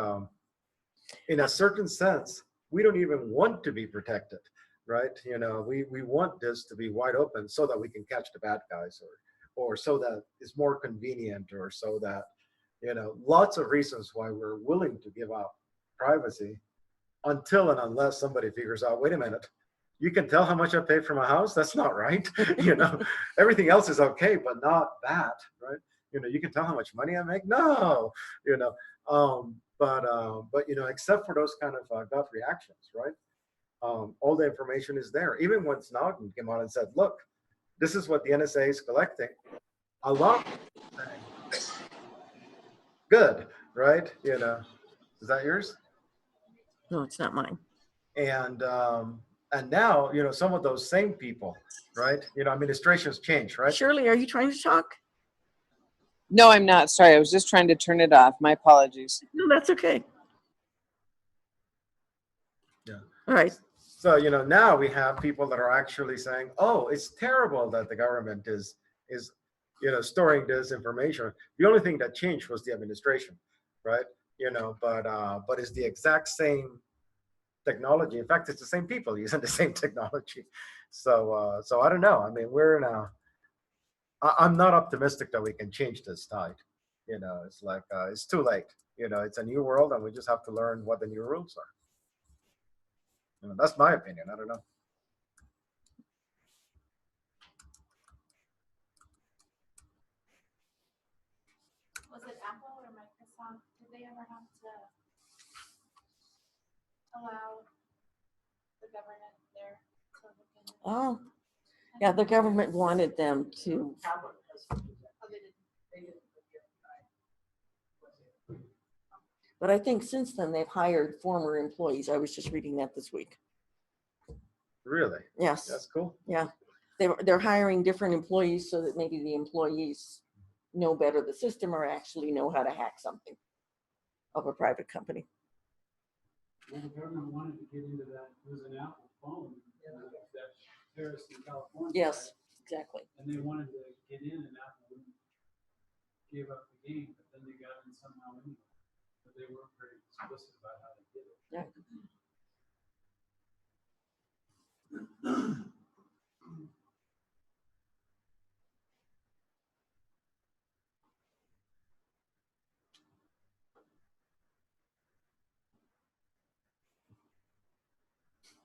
in a certain sense, we don't even want to be protected, right? We want this to be wide open so that we can catch the bad guys, or so that it's more convenient, or so that, lots of reasons why we're willing to give up privacy, until and unless somebody figures out, wait a minute, you can tell how much I pay for my house? That's not right. Everything else is okay, but not that, right? You can tell how much money I make? No, but except for those kind of gut reactions, right? All the information is there. Even when Snowden came out and said, look, this is what the NSA is collecting, a lot good, right? Is that yours? No, it's not mine. And now, some of those same people, right? Administrations change, right? Shirley, are you trying to talk? No, I'm not. Sorry, I was just trying to turn it off. My apologies. No, that's okay. Yeah. All right. So, now we have people that are actually saying, oh, it's terrible that the government is storing this information. The only thing that changed was the administration, right? But it's the exact same technology. In fact, it's the same people using the same technology. So I don't know. I mean, I'm not optimistic that we can change this tide. It's like, it's too late. It's a new world, and we just have to learn what the new rules are. That's my opinion. I don't know. Was it Apple or Microsoft? Did they ever have to allow the government there to look into? Oh, yeah, the government wanted them to. Tablet has to do that. Oh, they didn't. They didn't, but yeah, But I think since then they've hired former employees. I was just reading that this week. Really? Yes. That's cool. Yeah. They're hiring different employees so that maybe the employees know better the system or actually know how to hack something of a private company. Well, the government wanted to get into that. It was an Apple phone that terrorists in California. Yes, exactly. And they wanted to get in, and Apple wouldn't give up the game, but then they got in somehow anyway. But they weren't very explicit about how they did it. Yeah.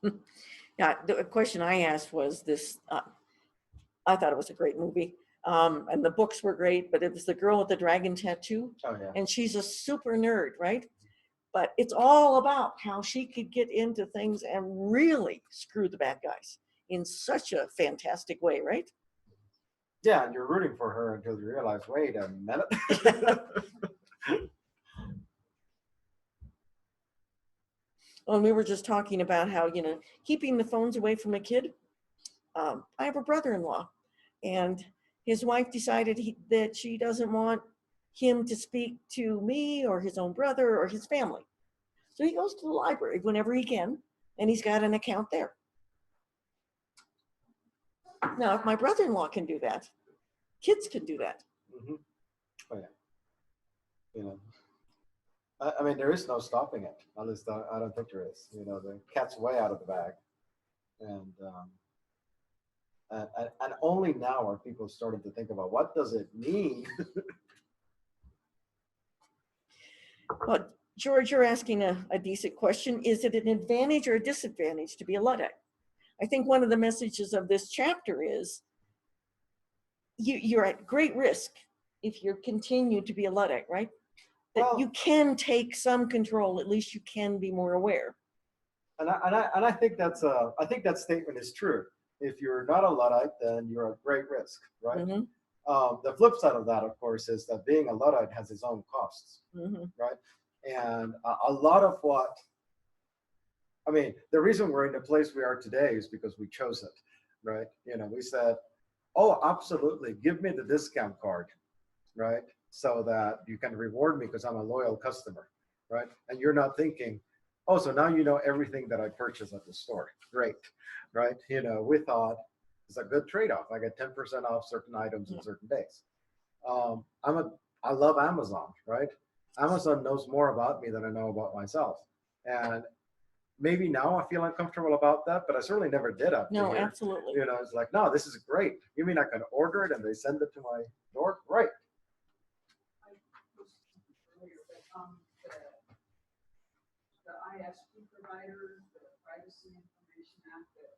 Yeah, the question I asked was this, I thought it was a great movie. And the books were great, but it was the girl with the dragon tattoo. Oh, yeah. And she's a super nerd, right? But it's all about how she could get into things and really screw the bad guys in such a fantastic way, right? Yeah, and you're rooting for her until you realize, wait a minute. Well, we were just talking about how, you know, keeping the phones away from a kid. I have a brother-in-law, and his wife decided that she doesn't want him to speak to me or his own brother or his family. So he goes to the library whenever he can, and he's got an account there. Now, if my brother-in-law can do that, kids can do that. Mhm. Oh, yeah. You know, I mean, there is no stopping it. At least I don't think there is. You know, the cat's way out of the bag, and only now are people starting to think about what does it mean. Well, George, you're asking a decent question. Is it an advantage or a disadvantage to be a Luddite? I think one of the messages of this chapter is you're at great risk if you continue to be a Luddite, right? That Well, you can take some control, at least you can be more aware. And I think I think that statement is true. If you're not a Luddite, then you're at great risk, right? Mm-hmm. The flip side of that, of course, is that being a Luddite has its own costs, Mm-hmm. right? And a lot of what, I mean, the reason we're in the place we are today is because we chose it, right? You know, we said, oh, absolutely, give me the discount card, right? So that you can reward me because I'm a loyal customer, right? And you're not thinking, oh, so now you know everything that I purchase at the store. Great, right? You know, we thought it's a good trade-off. I get 10% off certain items in certain days. I love Amazon, right? Amazon knows more about me than I know about myself. And maybe now I feel uncomfortable about that, but I certainly never did up to No, here. absolutely. You know, it's like, no, this is great. You mean I can order it and they send it to my door? Great. The ISP provider, the Privacy Information Act that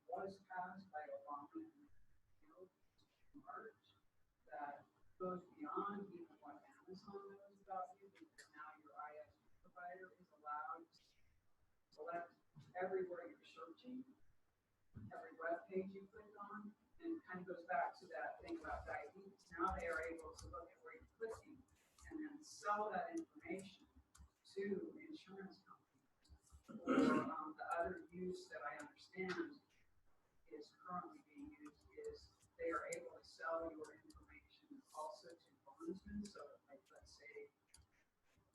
was passed by Obama in March, that goes beyond even what Amazon knows about you, because now your ISP provider is allowed to select everywhere you're searching, every web page you click on, and it kind of goes back to that thing about diabetes. Now they are able to look at where you're clicking and then sell that information to insurance companies. Or the other use that I understand is currently being used is they are able to sell your information also to bondsmen. So, like, let's say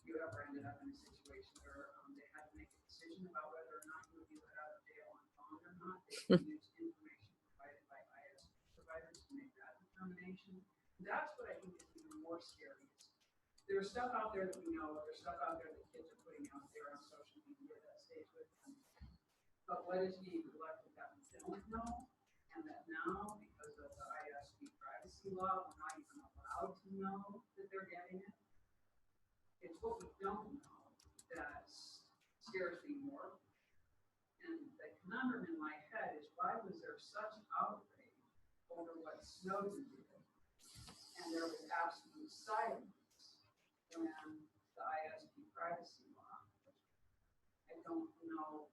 you ever ended up in a situation where they had to make a decision about whether or not you would be let out of jail on bond or not, they can use information provided by ISP providers to make that determination. That's what I think is even more scary. There's stuff out there that we know, there's stuff out there that kids are putting out there on social media that stays with them. But what is being collected that we don't know, and that now, because of the ISP privacy law, we're not even allowed to know that they're getting it. It's what we don't know that scares me more. And the conundrum in my head is, why was there such outrage over what Snowden did? And there was absolute silence when the ISP privacy law. I don't know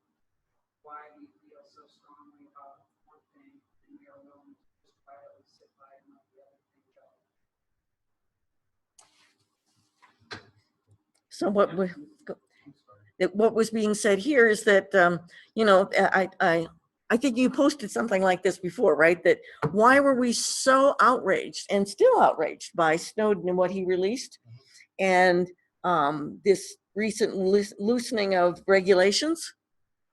why we feel so strongly about one thing and we are willing to just quietly sit by and let the other thing go. So what was being said here is that, you know, I think you posted something like this before, right? That why were we so outraged and still outraged by Snowden and what he released? And this recent loosening of regulations,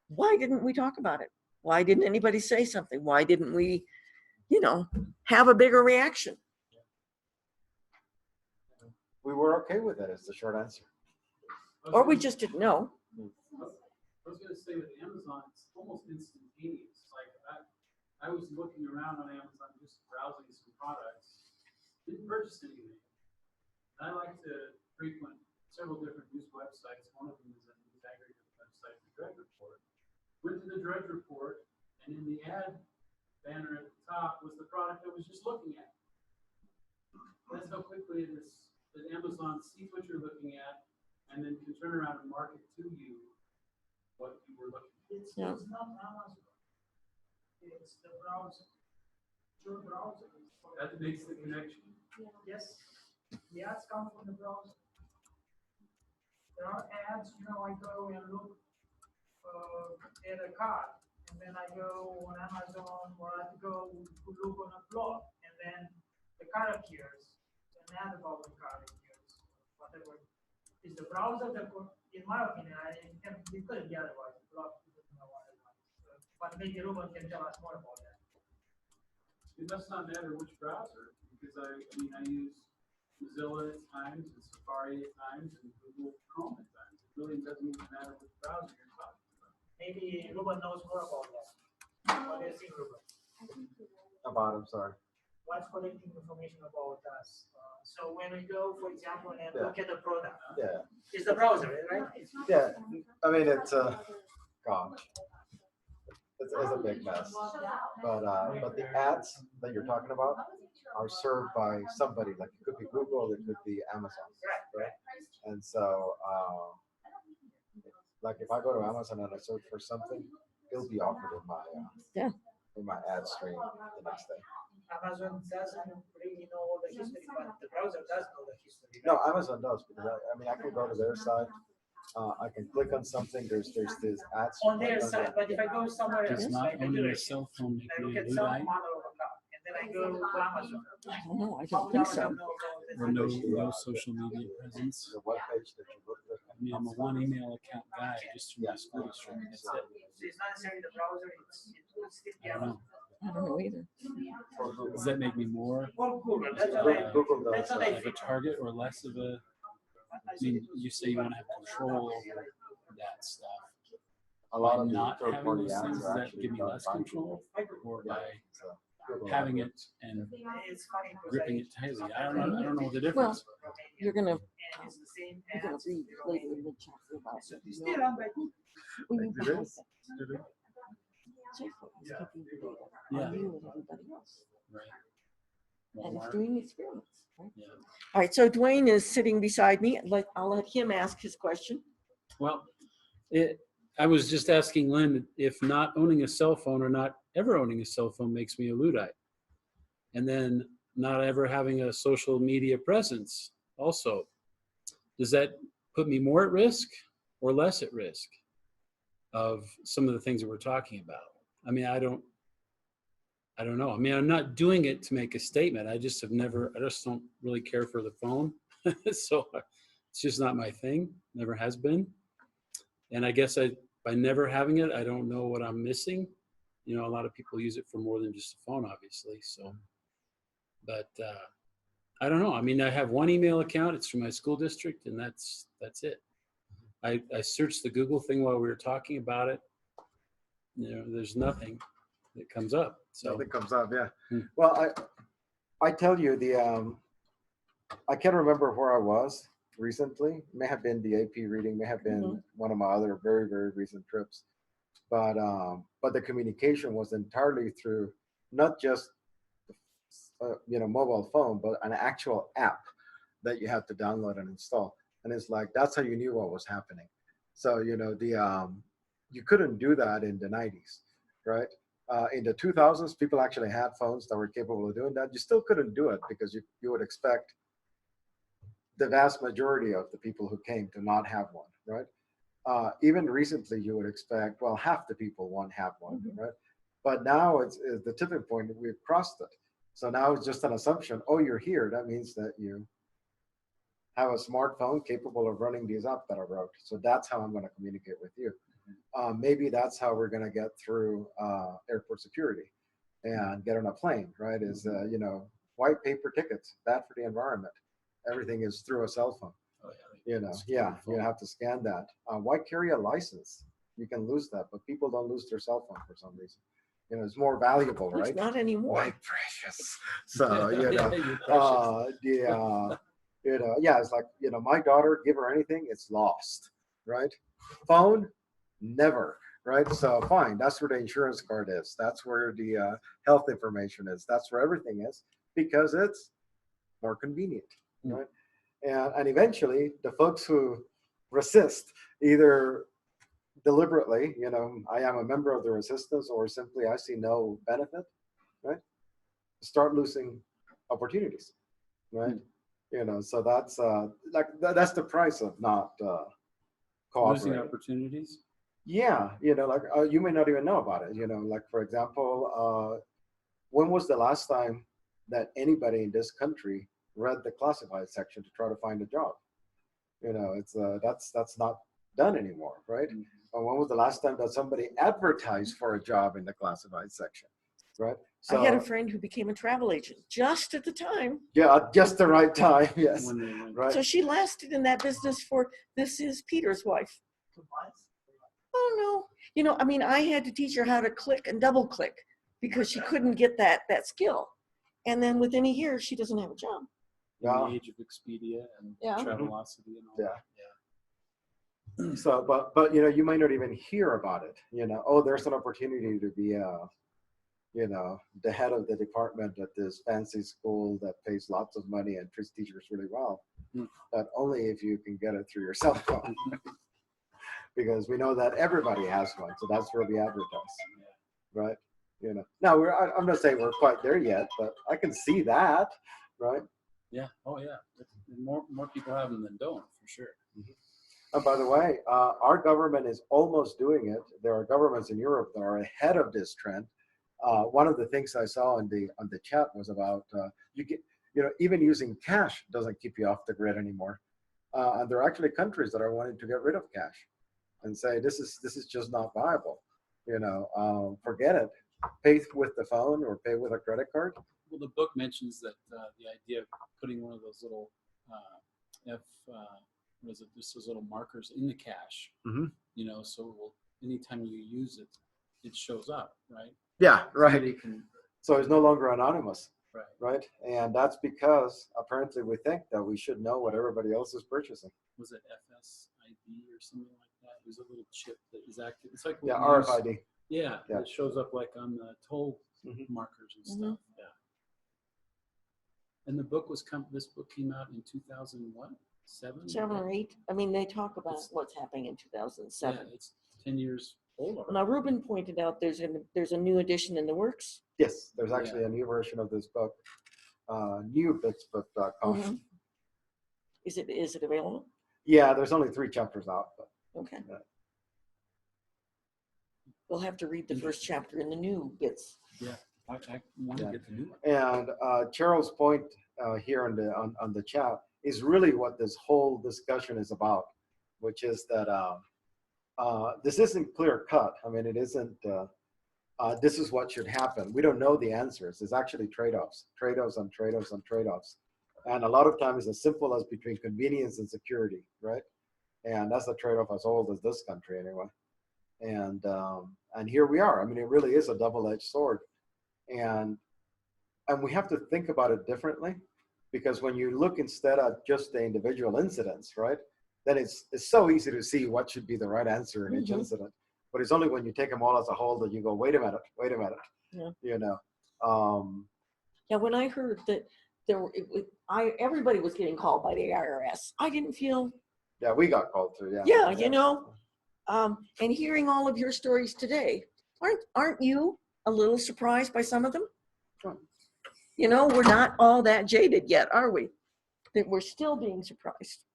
why didn't we talk about it? Why didn't anybody say something? Why didn't we, you know, have a bigger reaction? We were okay with it, is the short answer. Or we just didn't know. I was going to say with Amazon, it's almost instantaneous. Like I was looking around on Amazon, just browsing some products, didn't purchase anything. I like to frequent several different news websites. One of them is a news aggregate website, the Drug Report. Went to the Drudge Report, and in the ad banner at the top was the product I was just looking at. That's how quickly it is that Amazon sees what you're looking at and then can turn around and market to you what you were looking at. It's Yeah. it's not Amazon. It's the browser. Your browser. That makes the connection. Yes, the ads come from the browser. There are ads, I go and look at a car, and then I go on Amazon, or I go to look on a blog, and then the car appears, an ad about the car appears, whatever. Is the browser that, in my opinion, it couldn't be otherwise. The blog doesn't know otherwise. But maybe Ruben can tell us more about that. It must not matter which browser, because I use Mozilla at times, and Safari at times, and Google Chrome at times. It really doesn't even matter which browser you're talking about. Maybe Ruben knows more about that. What do you think, Ruben? About, I'm sorry. What's collecting information about us? So when we go, for example, and Yeah. look at the product, Yeah. it's the browser, right? Yeah. I mean, it's gosh, it's a big mess. But the ads that you're talking about are served by somebody. Like it could be Google, it could be Amazon, right? And so, like if I go to Amazon and I search for something, it'll be offered in my Yeah. in my ad stream the next day. Amazon doesn't really know all the history, but the browser does know the history. No, Amazon does because I can go to their site. I can click on something. There's this ads On their side, but if I go somewhere else, Does not like I owning do a it, cell phone make I me look a at some Luddite? model of a car, and then I go to Amazon. I don't know. I don't think so. Or no social media presence? the webpage that you look at. I'm a one email account guy just through my school district. That's it. So it's not necessarily the browser, it will still be I don't know. I don't know either. Does that make me more Or Google, that's what I, Google does. that's what I of a think. target or less of a? I mean, you say you want to have control over that stuff. A lot By of the not having third-party those ads things, does are that actually give me done less by control, or by So, Google having it AdWords. and It's funny because gripping it tightly? I don't know the Well, difference. you're gonna And it's the same you're gonna ads, read they're later all- in the chapter about So it. it's still run by Google. Well, you It can is? Facebook is keeping the data Yeah. on you and everybody else, Right. and it's Walmart. doing experiments. Right? Yeah. All right, so Dwayne is sitting beside me. I'll let him ask his question. Well, I was just asking Lynn if not owning a cell phone or not ever owning a cell phone makes me a Luddite. And then not ever having a social media presence also. Does that put me more at risk or less at risk of some of the things that we're talking about? I mean, I don't know. I mean, I'm not doing it to make a statement. I just don't really care for the phone. So it's just not my thing. Never has been. And I guess by never having it, I don't know what I'm missing. A lot of people use it for more than just a phone, obviously. So, but I don't know. I mean, I have one email account. It's from my school district, and that's it. I searched the Google thing while we were talking about it. There's nothing that comes up. So Nothing comes up, yeah. Hmm. Well, I tell you I can't remember where I was recently. It may have been the AP reading, may have been one of my other very, very recent trips. But the communication was entirely through not just mobile phone, but an actual app that you had to download and install. And it's like that's how you knew what was happening. So you couldn't do that in the 90s, right? In the 2000s, people actually had phones that were capable of doing that. You still couldn't do it because you would expect the vast majority of the people who came to not have one, right? Even recently, you would expect, well, half the people won't have one, right? But now it's the tipping point. We've crossed it. So now it's just an assumption. Oh, you're here. That means that you have a smartphone capable of running these apps that I wrote. So that's how I'm going to communicate with you. Maybe that's how we're going to get through airport security and get on a plane, right? Is, white paper tickets, bad for the environment. Everything is through a cell phone. Oh, yeah. You have to scan that. Why carry a license? You can lose that, but people don't lose their cell phone for some reason. It's more valuable, right? It's not anymore. Why precious? So, You're precious. it's like, my daughter, give her anything, it's lost, right? Phone, never. right? So fine, that's where the insurance card is. That's where the health information is. That's where everything is because it's more convenient, right? And eventually, the folks who resist, either deliberately, I am a member of the resistance, or simply I see no benefit, right? Start losing opportunities, right? So that's that's the price of not Losing cooperating. opportunities. Yeah, you may not even know about it. Like for example, when was the last time that anybody in this country read the classified section to try to find a job? It's that's not done anymore, right? Or when was the last time that somebody advertised for a job in the classified section, right? So I had a friend who became a travel agent just at the time. yeah, just the right time. Yes, When they went. right. So she lasted in that business for, this is Peter's wife. Oh no. I mean, I had to teach her how to click and double click because she couldn't get that skill. And then within a year, she doesn't have a job. In Yeah. the age of Expedia and Yeah. Travelocity and all Yeah. that. So, but you might not even hear about it. Oh, there's an opportunity to be the head of the department at this fancy school that pays lots of money and treats teachers really well, but only if you can get it through your cell phone. Because we know that everybody has one, so that's where we advertise, right? Now I'm not saying we're quite there yet, but I can see that, right? Yeah. Oh yeah. More people have them than don't, for sure. And by the way, our government is almost doing it. There are governments in Europe that are ahead of this trend. One of the things I saw on the chat was about even using cash doesn't keep you off the grid anymore. And there are actually countries that are wanting to get rid of cash and say this is just not viable. Forget it. Pay with the phone or pay with a credit card. Well, the book mentions that the idea of putting one of those little just those little markers in the cash. So anytime you use it, it shows up, right? Yeah, right. Somebody can, So it's no longer anonymous, right? right? And that's because apparently we think that we should know what everybody else is purchasing. Was it FSID or something like that? It was a little chip that is active. It's like Yeah, what we use- RFID. Yeah, it shows up like on the toll markers and stuff. Yeah. And the book this book came out in 2001, 7 or 8. I mean, they talk about what's happening in 2007. Yeah, it's 10 years old already. Now, Ruben pointed out there's a new edition in the works. Yes, there's actually a new version of this book, newbitsbook.com. Is it available? Yeah, there's only 3 chapters out. But, okay. We'll have to read the first chapter in the new bits. Yeah, I want to get the new one. And Cheryl's point here on the chat is really what this whole discussion is about, which is that this isn't clear cut. I mean, it isn't, this is what should happen. We don't know the answers. It's actually trade-offs and trade-offs and trade-offs. And a lot of times it's as simple as between convenience and security, right? And that's the trade-off as old as this country anyway. And here we are. I mean, it really is a double-edged sword. And we have to think about it differently, because when you look instead at just the individual incidents, right, then it's so easy to see what should be the right answer in each incident. But it's only when you take them all as a whole that you go, wait a minute. Yeah. Yeah, when I heard that everybody was getting called by the IRS, I didn't feel. Yeah, we got called too. Yeah. Yeah, and hearing all of your stories today, aren't you a little surprised by some of them? Sure. We're not all that jaded yet, are we? That we're still being surprised.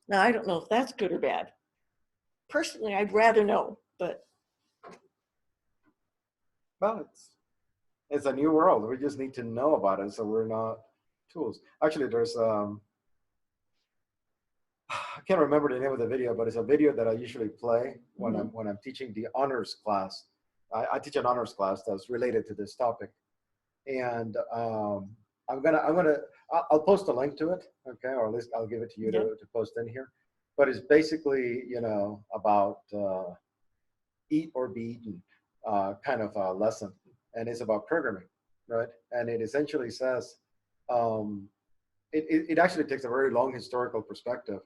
Now, I don't know if that's good or bad. Personally, I'd rather know, but. Well, it's a new world. We just need to know about it, so we're not tools. Actually, there's I can't remember the name of the video, but it's a video that I usually play when I'm teaching the honors class. I teach an honors class that's related to this topic, and I'll post a link to it, okay, or at least I'll give it to you to post in here. But it's basically about eat or be eaten kind of a lesson, and it's about programming, right? And it essentially says it actually takes a very long historical perspective,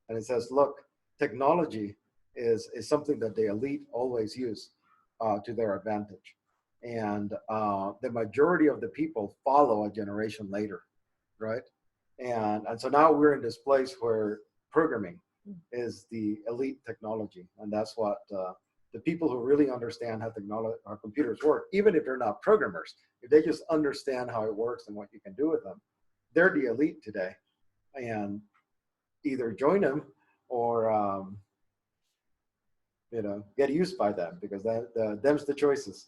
and it says, look, technology is something that the elite always use to their advantage. And the majority of the people follow a generation later, right? And so now we're in this place where programming is the elite technology. And that's what the people who really understand how computers work, even if they're not programmers, if they just understand how it works and what you can do with them, they're the elite today. And either join them or get used by them, because them's the choices.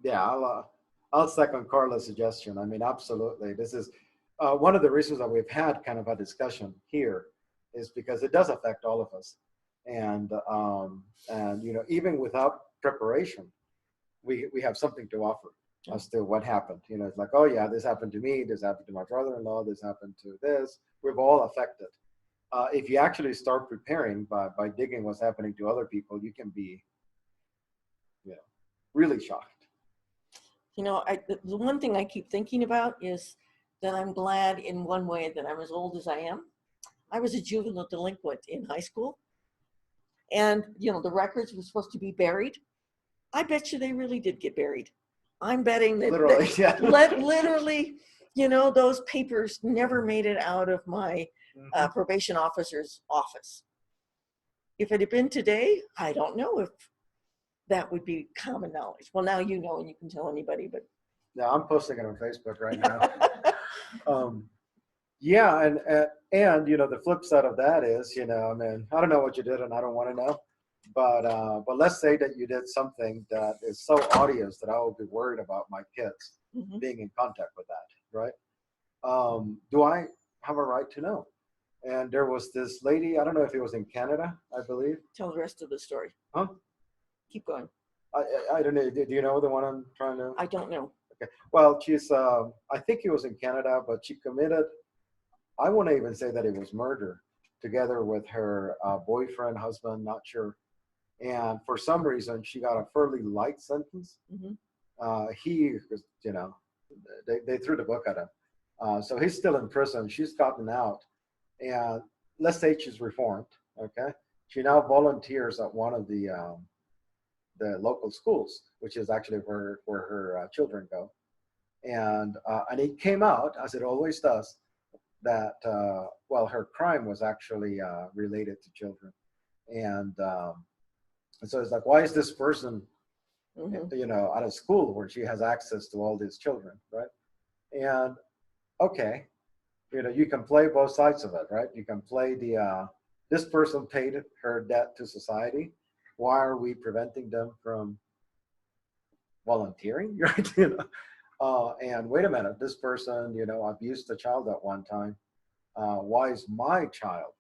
Yeah, I'll second Carla's suggestion. I mean, absolutely. This is one of the reasons that we've had kind of a discussion here, is because it does affect all of us. And even without preparation, we have something to offer as to what happened. It's like, oh yeah, this happened to me, this happened to my brother-in-law, this happened to this. We've all affected. If you actually start preparing by digging what's happening to other people, you can be really shocked. The one thing I keep thinking about is that I'm glad in one way that I'm as old as I am. I was a juvenile delinquent in high school, and the records were supposed to be buried. I bet you they really did get buried. I'm betting that Literally, yeah. Literally, those papers never made it out of my probation officer's office. If it had been today, I don't know if that would be common knowledge. Well, now you know, and you can tell anybody, but. Yeah, I'm posting it on Facebook right now. Yeah, and the flip side of that is, I mean, I don't know what you did, and I don't want to know, but let's say that you did something that is so obvious that I will be worried about my kids being in contact with that, right? Do I have a right to know? And there was this lady, I don't know if it was in Canada, I believe. Tell the rest of the story. Huh? Keep going. I don't know. Do you know the one I'm trying to? I don't know. Okay. Well, she's, I think it was in Canada, but she committed, I want to even say that it was murder, together with her boyfriend, husband, not sure. And for some reason, she got a fairly light sentence. He was, they threw the book at him. So he's still in prison. She's gotten out. And let's say she's reformed, okay? She now volunteers at one of the local schools, which is actually where her children go. And it came out, as it always does, that, her crime was actually related to children. And so it's like, why is this person, out of school where she has access to all these children, right? And okay, you can play both sides of it, right? You can play this person paid her debt to society. Why are we preventing them from volunteering, right? And wait a minute, this person, abused a child at one time. Why is my child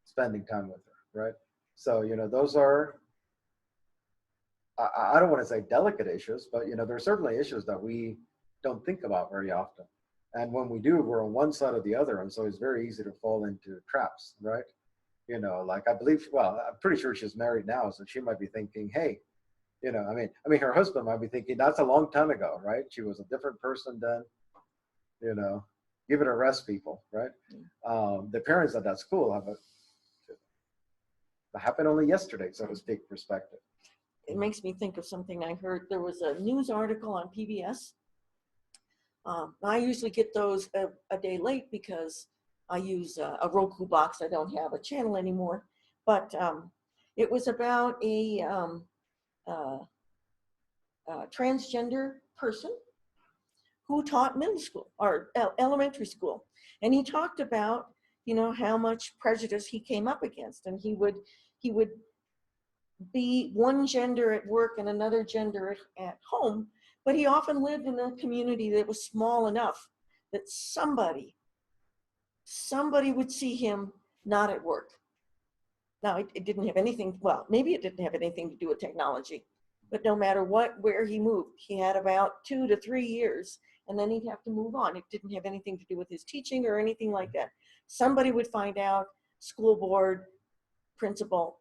spending time with her, right? So, those are, I don't want to say delicate issues, but, there are certainly issues that we don't think about very often. And when we do, we're on one side or the other. And so it's very easy to fall into traps, right? Like I believe, I'm pretty sure she's married now. So she might be thinking, hey, I mean, her husband might be thinking that's a long time ago, right? She was a different person then, give it a rest, people, right? The parents at that school have that happened only yesterday, so to speak, perspective. It makes me think of something I heard. There was a news article on PBS. I usually get those a day late because I use a Roku box. I don't have a channel anymore. But it was about a transgender person who taught middle school or elementary school. And he talked about, how much prejudice he came up against. And he would be one gender at work and another gender at home. But he often lived in a community that was small enough that somebody would see him not at work. Now, it didn't have anything, well, maybe it didn't have anything to do with technology, but no matter where he moved, he had about 2 to 3 years, and then he'd have to move on. It didn't have anything to do with his teaching or anything like that. Somebody would find out, school board, principal,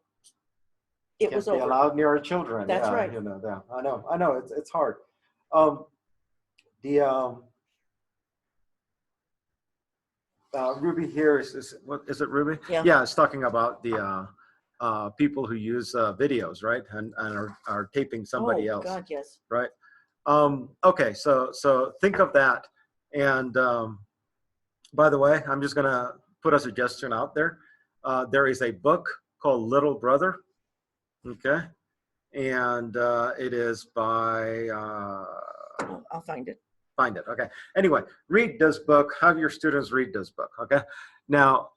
it Can't was be over. allowed near our children. That's yeah, right. You know, yeah, I know, it's hard. The Ruby here is what is it, Ruby? Yeah. Yeah, it's talking about the people who use videos, right, and are taping somebody Oh, else, God, yes. right? Okay, so think of that. And by the way, I'm just gonna put a suggestion out there. There is a book called Little Brother, okay, and it is by I'll find it. find it. Okay. Anyway, read this book. Have your students read this book. Okay. Now,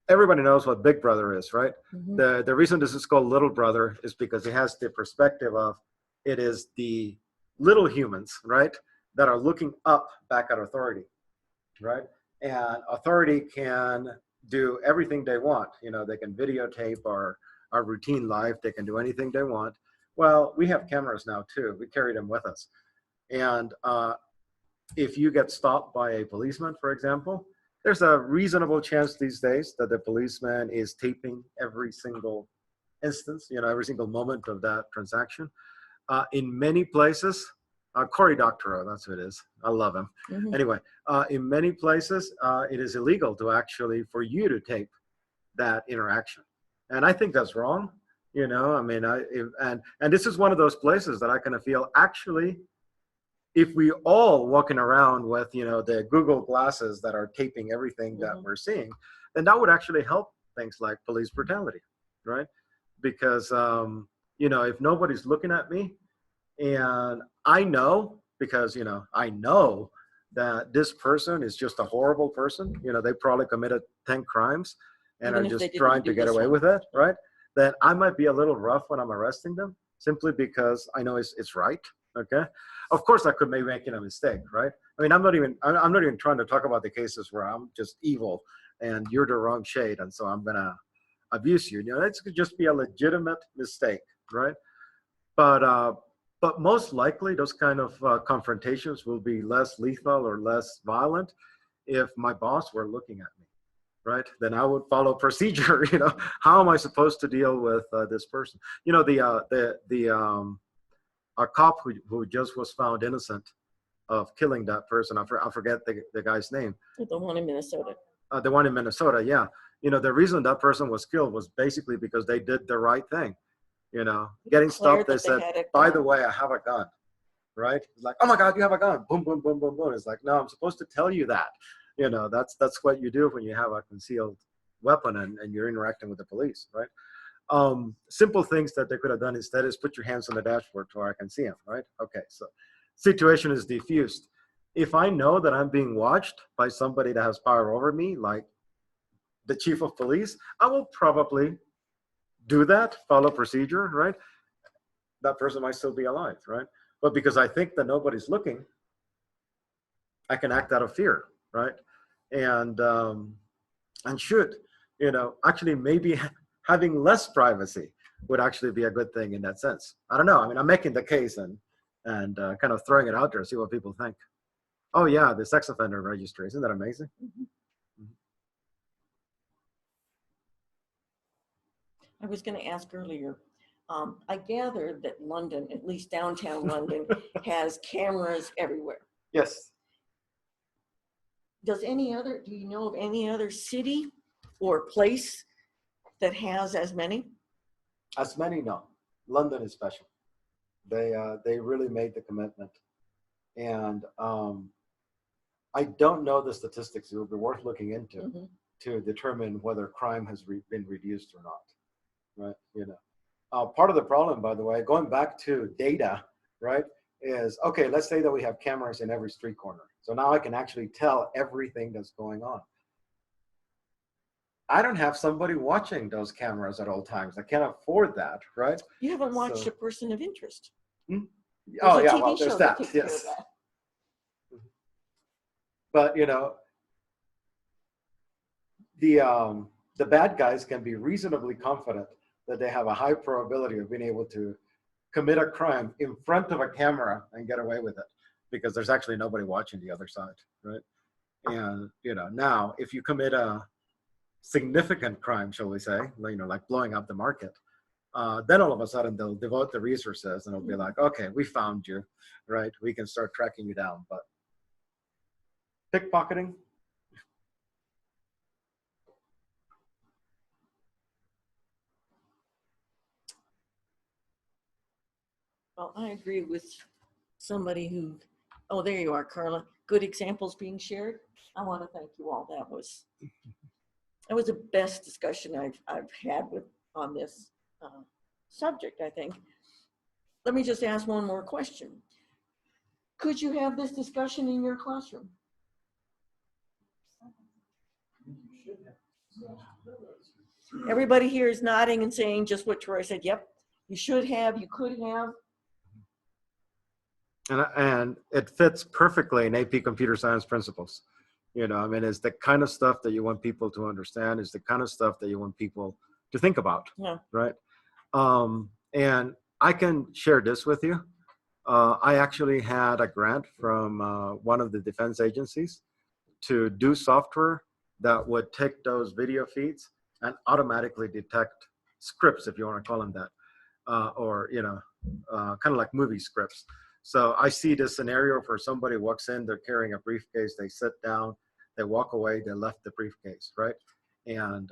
everybody knows what Big Brother is, right? Mhm. The reason this is called Little Brother is because it has the perspective of it is the little humans, right, that are looking up back at authority, right? And authority can do everything they want. You know, they can videotape our routine life. They can do anything they want. Well, we have cameras now too. We carry them with us. And if you get stopped by a policeman, for example, there's a reasonable chance these days that the policeman is taping every single instance, you know, every single moment of that transaction. In many places, Cory Doctorow, that's who it is. I love him. Mhm. Anyway, in many places, it is illegal to actually, for you to tape that interaction. And I think that's wrong. You know, I mean, and this is one of those places that I kind of feel actually, if we all walking around with, you know, the Google glasses that are taping everything that we're seeing, then that would actually help things like police brutality, right? Because, you know, if nobody's looking at me and I know, because, you know, I know that this person is just a horrible person, you know, they probably committed 10 crimes and Even are if they just didn't trying do to get this away one. with it, right? Then I might be a little rough when I'm arresting them simply because I know it's right. Okay. Of course, I could be making a mistake, right? I mean, I'm not even trying to talk about the cases where I'm just evil and you're the wrong shade, and so I'm gonna abuse you. You know, it could just be a legitimate mistake, right? But most likely, those kind of confrontations will be less lethal or less violent if my boss were looking at me, right? Then I would follow procedure. You know, how am I supposed to deal with this person? You know, a cop who just was found innocent of killing that person. I forget the guy's name. The one in Minnesota. The one in Minnesota, yeah. You know, the reason that person was killed was basically because they did the right thing. You know, getting stopped, they said, by the way, I have a gun, right? It's like, oh my God, you have a gun. Boom, boom, boom, boom, boom. It's like, no, I'm supposed to tell you that. You know, that's what you do when you have a concealed weapon and you're interacting with the police, right? Simple things that they could have done instead is put your hands on the dashboard so I can see them, right? Okay, so situation is diffused. If I know that I'm being watched by somebody that has power over me, like the chief of police, I will probably do that, follow procedure, right? That person might still be alive, right? But because I think that nobody's looking, I can act out of fear, right? And should, you know, actually maybe having less privacy would actually be a good thing in that sense. I don't know. I mean, I'm making the case and kind of throwing it out there, see what people think. Oh yeah, the sex offender registry, isn't that amazing? I was going to ask earlier, I gathered that London, at least downtown London, has cameras everywhere. Yes. Do you know of any other city or place that has as many? As many, no. London is special. They really made the commitment. And I don't know the statistics. It would be worth looking into to determine whether crime has been reduced or not, right? You know, part of the problem, by the way, going back to data, right, is, okay, let's say that we have cameras in every street corner. So now I can actually tell everything that's going on. I don't have somebody watching those cameras at all times. I can't afford that, right? You haven't watched A Person of Interest. Oh yeah, well, there's that, yes. But you know, the bad guys can be reasonably confident that they have a high probability of being able to commit a crime in front of a camera and get away with it because there's actually nobody watching the other side, right? And you know, now if you commit a significant crime, shall we say, you know, like blowing up the market, then all of a sudden they'll devote the resources and it'll be like, okay, we found you, right? We can start tracking you down. But pickpocketing, Well, I agree with somebody who, oh, there you are, Carla. Good examples being shared. I want to thank you all. That was the best discussion I've had on this subject, I think. Let me just ask one more question. Could you have this discussion in your classroom? Everybody here is nodding and saying just what Troy said. Yep, you should have, you could have. and it fits perfectly in AP Computer Science principles. You know, I mean, it's the kind of stuff that you want people to understand. It's the kind of stuff that you want people to think about, Yeah. right? And I can share this with you. I actually had a grant from one of the defense agencies to do software that would take those video feeds and automatically detect scripts, if you want to call them that, or, you know, kind of like movie scripts. So I see this scenario where somebody walks in, they're carrying a briefcase, they sit down, they walk away, they left the briefcase, right? And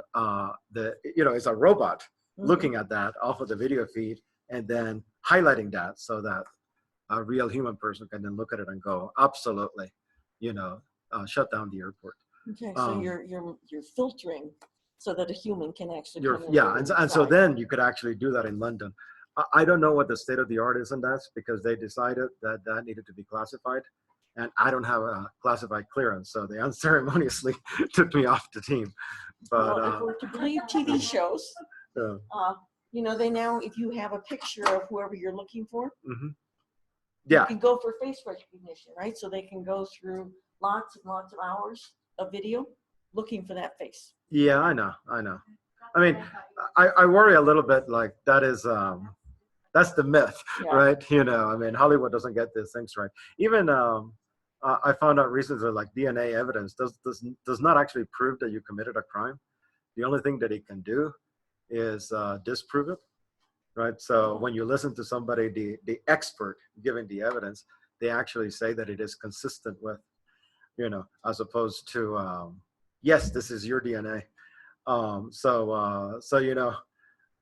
it's a robot looking at that off of the video feed and then highlighting that so that a real human person can then look at it and go, absolutely, shut down the airport. Okay, so you're filtering so that a human can actually come in. Yeah, and so then you could actually do that in London. I don't know what the state of the art is in that because they decided that that needed to be classified, and I don't have a classified clearance, so they unceremoniously took me off the team. But well, if we're to believe TV shows, they now, if you have a picture of whoever you're looking for, yeah, you can go for face recognition, right? So they can go through lots and lots of hours of video looking for that face. Yeah, I know. I mean, I worry a little bit like that is that's the myth, right? I mean, Hollywood doesn't get these things right. Even I found out recently, like DNA evidence does not actually prove that you committed a crime. The only thing that it can do is disprove it, right? So when you listen to somebody, the expert giving the evidence, they actually say that it is consistent with, as opposed to, yes, this is your DNA.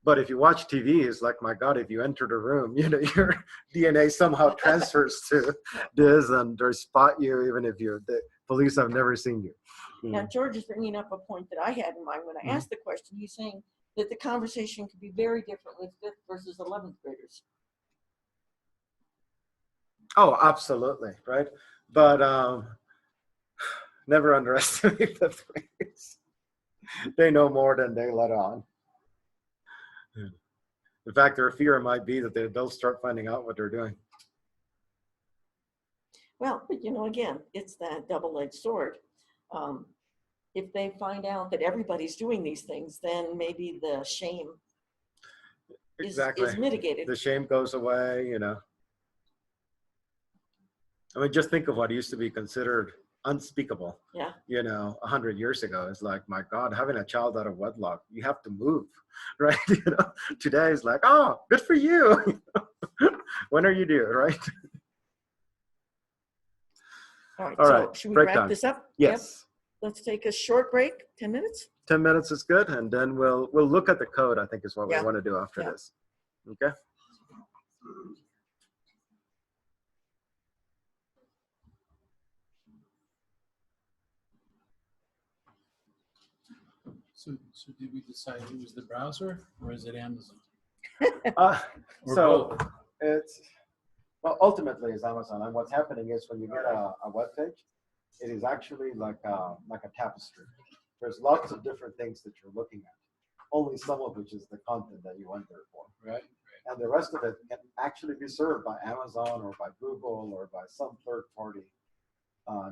But if you watch TV, it's like, my God, if you enter the room, your DNA somehow transfers to this and they spot you, even if the police have never seen you. Now, George is bringing up a point that I had in mind when I asked the question. He's saying that the conversation could be very different with 5th versus 11th graders. Oh, absolutely, right? But never underestimate 5th graders. They know more than they let on. In fact, their fear might be that they'll start finding out what they're doing. Well, but again, it's that double-edged sword. If they find out that everybody's doing these things, then maybe the shame is mitigated. The shame goes away, I mean, just think of what used to be considered unspeakable. Yeah. 100 years ago. It's like, my God, having a child out of wedlock, you have to move, right? Today is like, oh, good for you. When are you due, right? All right. So should we wrap this up? Yes. Yep. Let's take a short break, 10 minutes. 10 minutes is good. And then we'll look at the code, I think is what we want to do after this. Okay. So did we decide it was the browser or is it Amazon? So ultimately it's Amazon. And what's happening is when you get a web page, it is actually like a tapestry. There's lots of different things that you're looking at, only some of which is the content that you went there for. Right. And the rest of it can actually be served by Amazon or by Google or by some third-party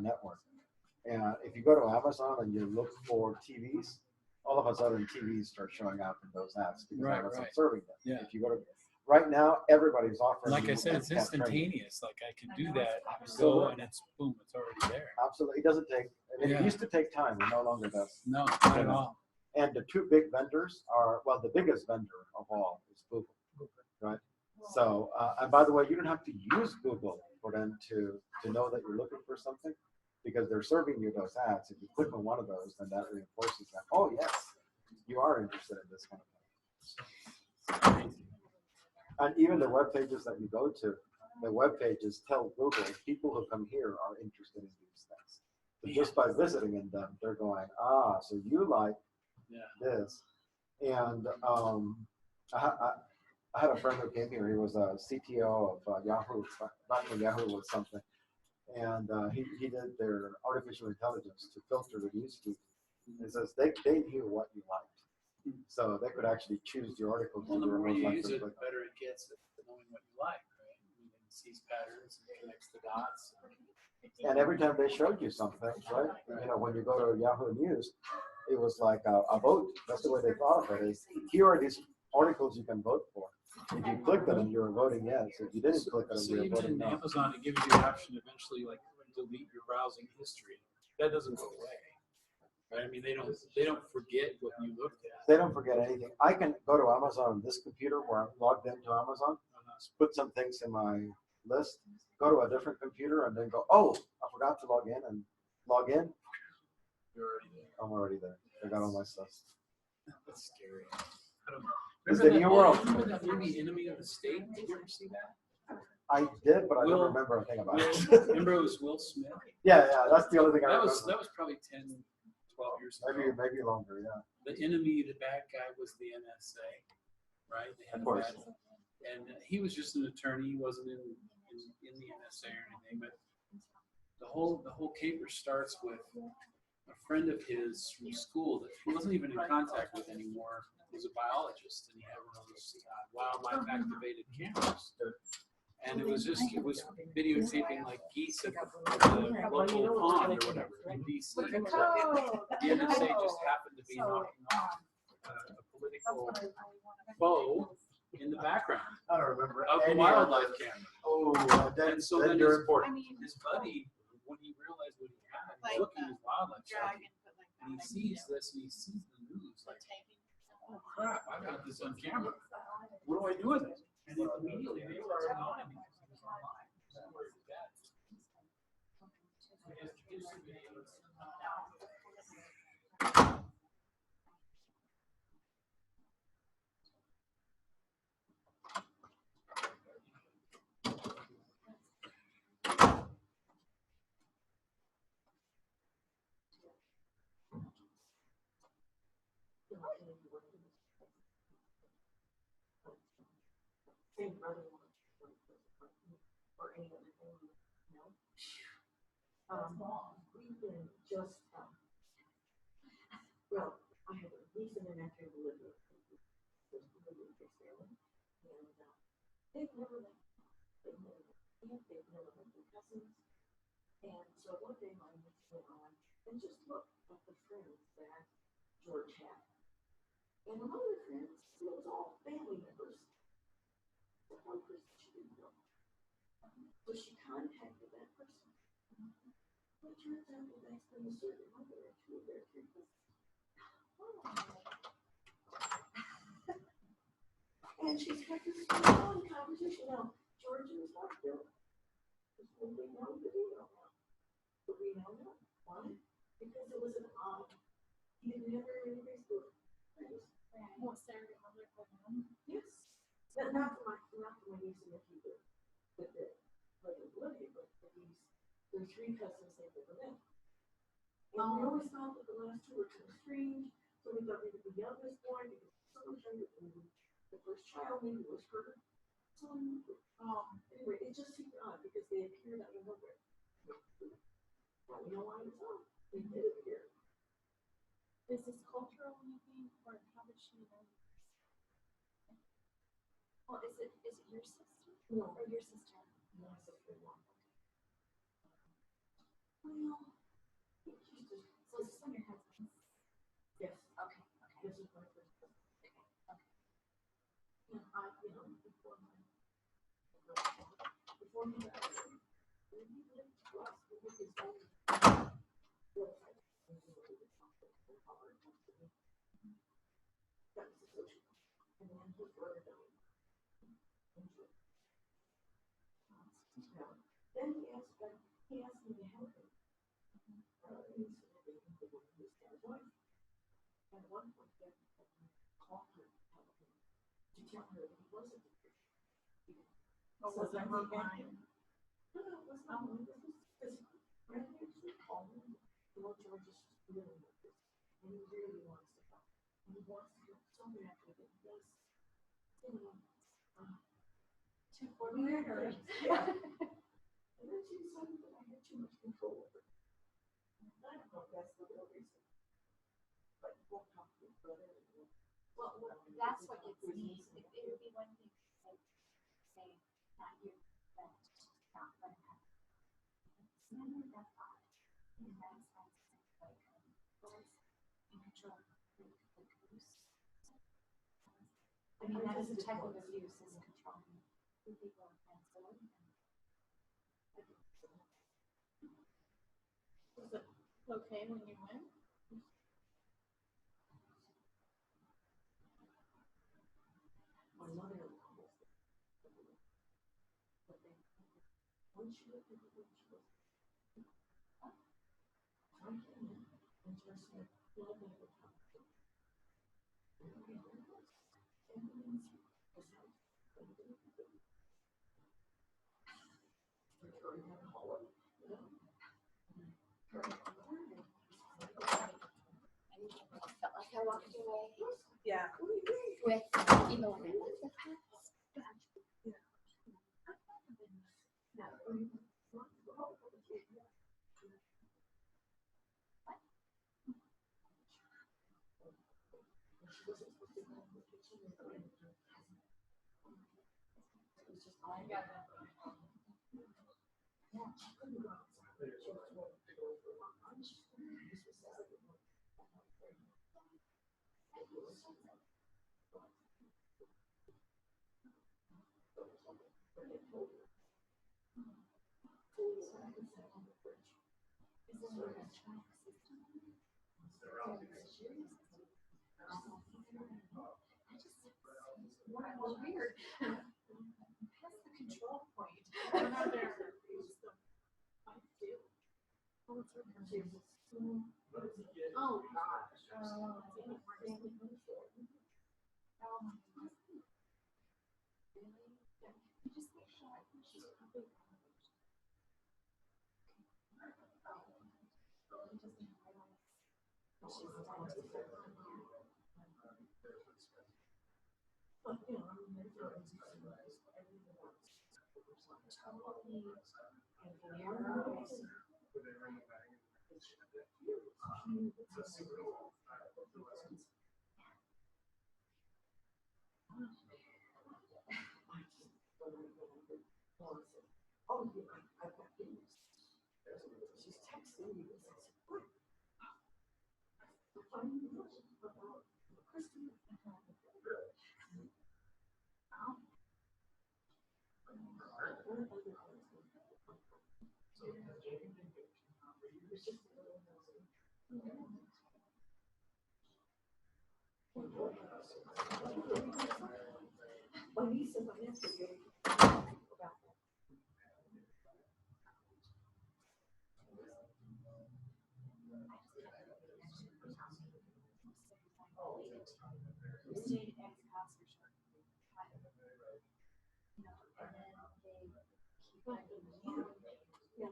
network. And if you go to Amazon and you look for TVs, all of a sudden TVs start showing up in those ads because Amazon's serving them. Yeah. If you go to right now, everybody's offering. Like I said, it's instantaneous. Like I can do that, Absolutely. go and it's boom, it's already there. Absolutely, it doesn't take. I mean, it used to take time. It no longer does. No, not at all. And the two big vendors are, well, the biggest vendor of all is Google, right? So, and by the way, you don't have to use Google for them to know that you're looking for something, because they're serving you those ads. If you click on one of those, then that reinforces that, oh yes, you are interested in this kind of thing. And even the web pages that you go to, the web pages tell Google people who come here are interested in these things. So just by visiting in them, they're going, ah, so you like this. And I had a friend who came here. He was a CTO of Yahoo, back when Yahoo was something. And he did their artificial intelligence to filter the newsfeed. It says they knew what you liked. So they could actually choose the articles. Well, the more you use it, the click. better it gets at knowing what you like, right? And it sees patterns and connects the dots. And every time they showed you something, right? You know, when you go to Yahoo News, it was like a vote. That's the way they thought of it. Is here are these articles you can vote for. If you clicked on them, you were voting yes. If you didn't click on them, So you were even voting in no. Amazon, it gives you the option to eventually like delete your browsing history. That doesn't go away, right? I mean, they don't forget what you looked at. They don't forget anything. I can go to Amazon on this computer where I'm logged into Amazon, put some things in my list, go to a different computer, and then go, oh, I forgot to log in, and log in. You're already there. I'm already there. I got all my stuff. That's scary. I don't know. It's the new world. Remember that movie Enemy of the State? Did you ever see that? I did, but I don't Will- remember a thing about it. Remember it was Will Smith? Yeah, that's the only thing I That remember. was probably 10, 12 years ago. Maybe longer, yeah. The enemy, the bad guy, was the NSA, right? They had Of course. and he was just an attorney. He wasn't in the NSA or anything. But the whole caper starts with a friend of his from school that he wasn't even in contact with anymore. He was a biologist, and he had one of those wildlife activated cameras. And it was videotaping like geese at the local pond or whatever in DC. The NSA just happened to be knocking off a political foe in the background I don't remember. of the any wildlife of it. camera. Oh, And so then you're important. his buddy, when he realized what he had, he's looking at his wildlife tracking, and he sees this and he sees the news like, oh crap, I got this on camera. What do I do with it? And then immediately they were online because he was online. So where is that? So he has to do some videos. We've been just, well, I have a niece and a nephew who live with his family, and they've never met. They've never met their cousins. And so one day my niece went on and just looked at the friends that George had. And among the friends, it was all family members. The one person she didn't know. So she contacted that person. Well, it turns out that that's been a certain mother and two of their three cousins. And she's had this long conversation. Now, George is not there. We know the deal now. But we know now. Why? Because it was an he didn't have very many Facebook friends. What Sarah mother for him? Yes. Not for my niece and nephew, but the Olivia, but their three cousins they never met. And we always thought that the last two were kind of strange, so we thought maybe the youngest boy, because so much younger than the first child, maybe was her. So anyway, it just seemed odd because they appeared out of nowhere. Well, we know why it's odd. They did appear. Is this cultural, you think, or how did she know? Well, is it your sister? No. Or your sister? My sister-in-law. Well, she's just. So this one your husband? Yes. Okay. This is my first cousin. Okay. And before he when he lived to us, we were his own. That was the social. And then he wrote it down. Then he asked me to help him. At one point, he called her to help him, to tell her that he wasn't a Christian. Oh, was that her line? No, it was not. It was physical. Right? He actually called him. Lord George is dealing with this, and he really wants to help. And he wants to help so badly that he does, you know, 2 years. yeah. And then she decided that I had too much control over it. I don't know if that's the real reason. But we'll talk to your brother. Well, that's what gets me. It would be one thing to say, not you, but not let it happen. Remember that thought. And that's like, what's in control, like abuse. I mean, that is a type of abuse, is controlling who people are canceled. Was it okay when you went? My mother-in-law was there. But then, when she looked at the room, she was, I came in and just said, well, they were talking. Felt like I walked away Yeah. with, even when I left the house. I got that. Weird. That's the control point. When I'm there, it's the fight too. Oh, it's Oh, gosh. You just make sure she's probably Oh, I've got news. She's texting me. I said, what? Finding out about Christmas. My niece and my nephew about that. stayed at X's house for sure. You know, and then they keep finding you. Yeah.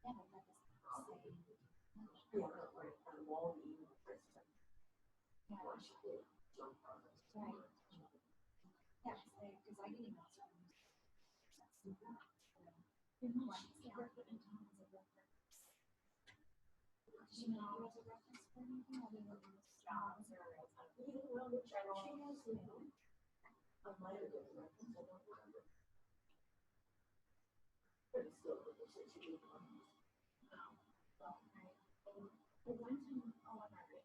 Yeah, but that doesn't say. Yeah, right. I'm all the president. Yeah, right. Yeah, because I get emails from you. What? Yeah, her put in time as a reference. Did you know as a reference for anything other than jobs or? Well, which she has now. I might have been reference, I don't remember. But it's still, she did one. Well, right. The one time, oh, I'm not right.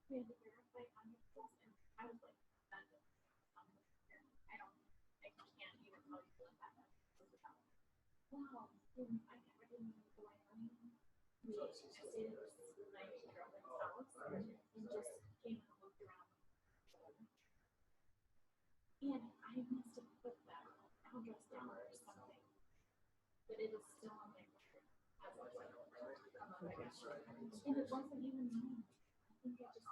We had to verify on your post, and I was like, I don't, I stayed at my girlfriend's house and just came and looked around. And I must have put that address down or something, but it is still on my record. And it wasn't even mine. I think I just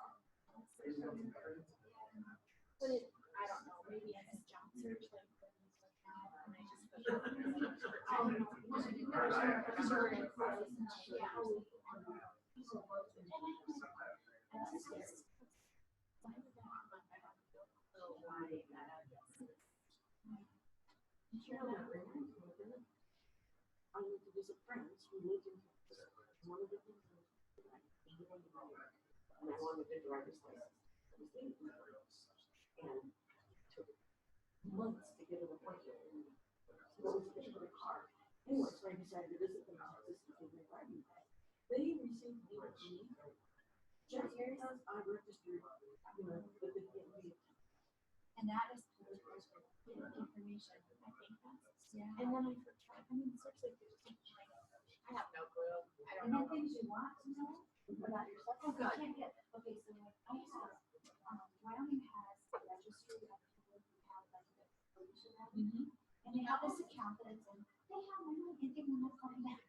put it, I don't know, maybe as a job search, like, and I just put it. I went to visit friends who lived in Texas. One of the things was I needed a driver, and I wanted a driver's license. I was dating a girl, and it took months to get an appointment. So it was really hard. Anyway, so I decided to visit them in Texas to give me a driving test. They received me with me just because I registered, but they didn't need it. And that is political information. I think that's, yeah. And then I forgot, I mean, seriously, I have no clue. I don't know. And then things you want to know about yourself. Oh, God. You can't get, okay, so like I have, Wyoming has a registry of people who have like the pollution revenue. And they have this account that it's in, they have my money and give me my money back.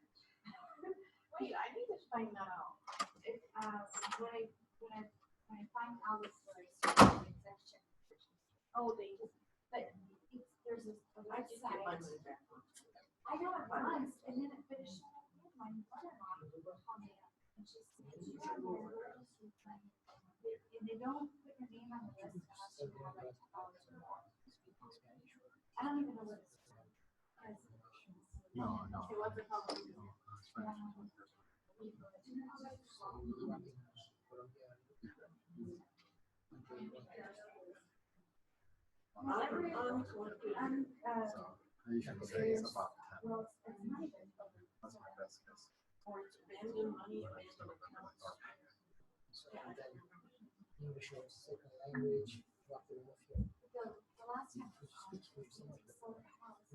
Wait, I need to find that out. It, when I find out it's where I start the exemption. Oh, they just, but it's, there's a website. I got it once, and then it finished. My mother-in-law called me up, and she said, and they don't put your name on the list unless you have like $2 or more. I don't even know what it's for. No. Okay, what's it called? You should say it's about 10. Well, it's not even. That's my best guess. Or it's abandoned money, abandoned accounts. English or second language, roughly enough here. The last time I sold a house,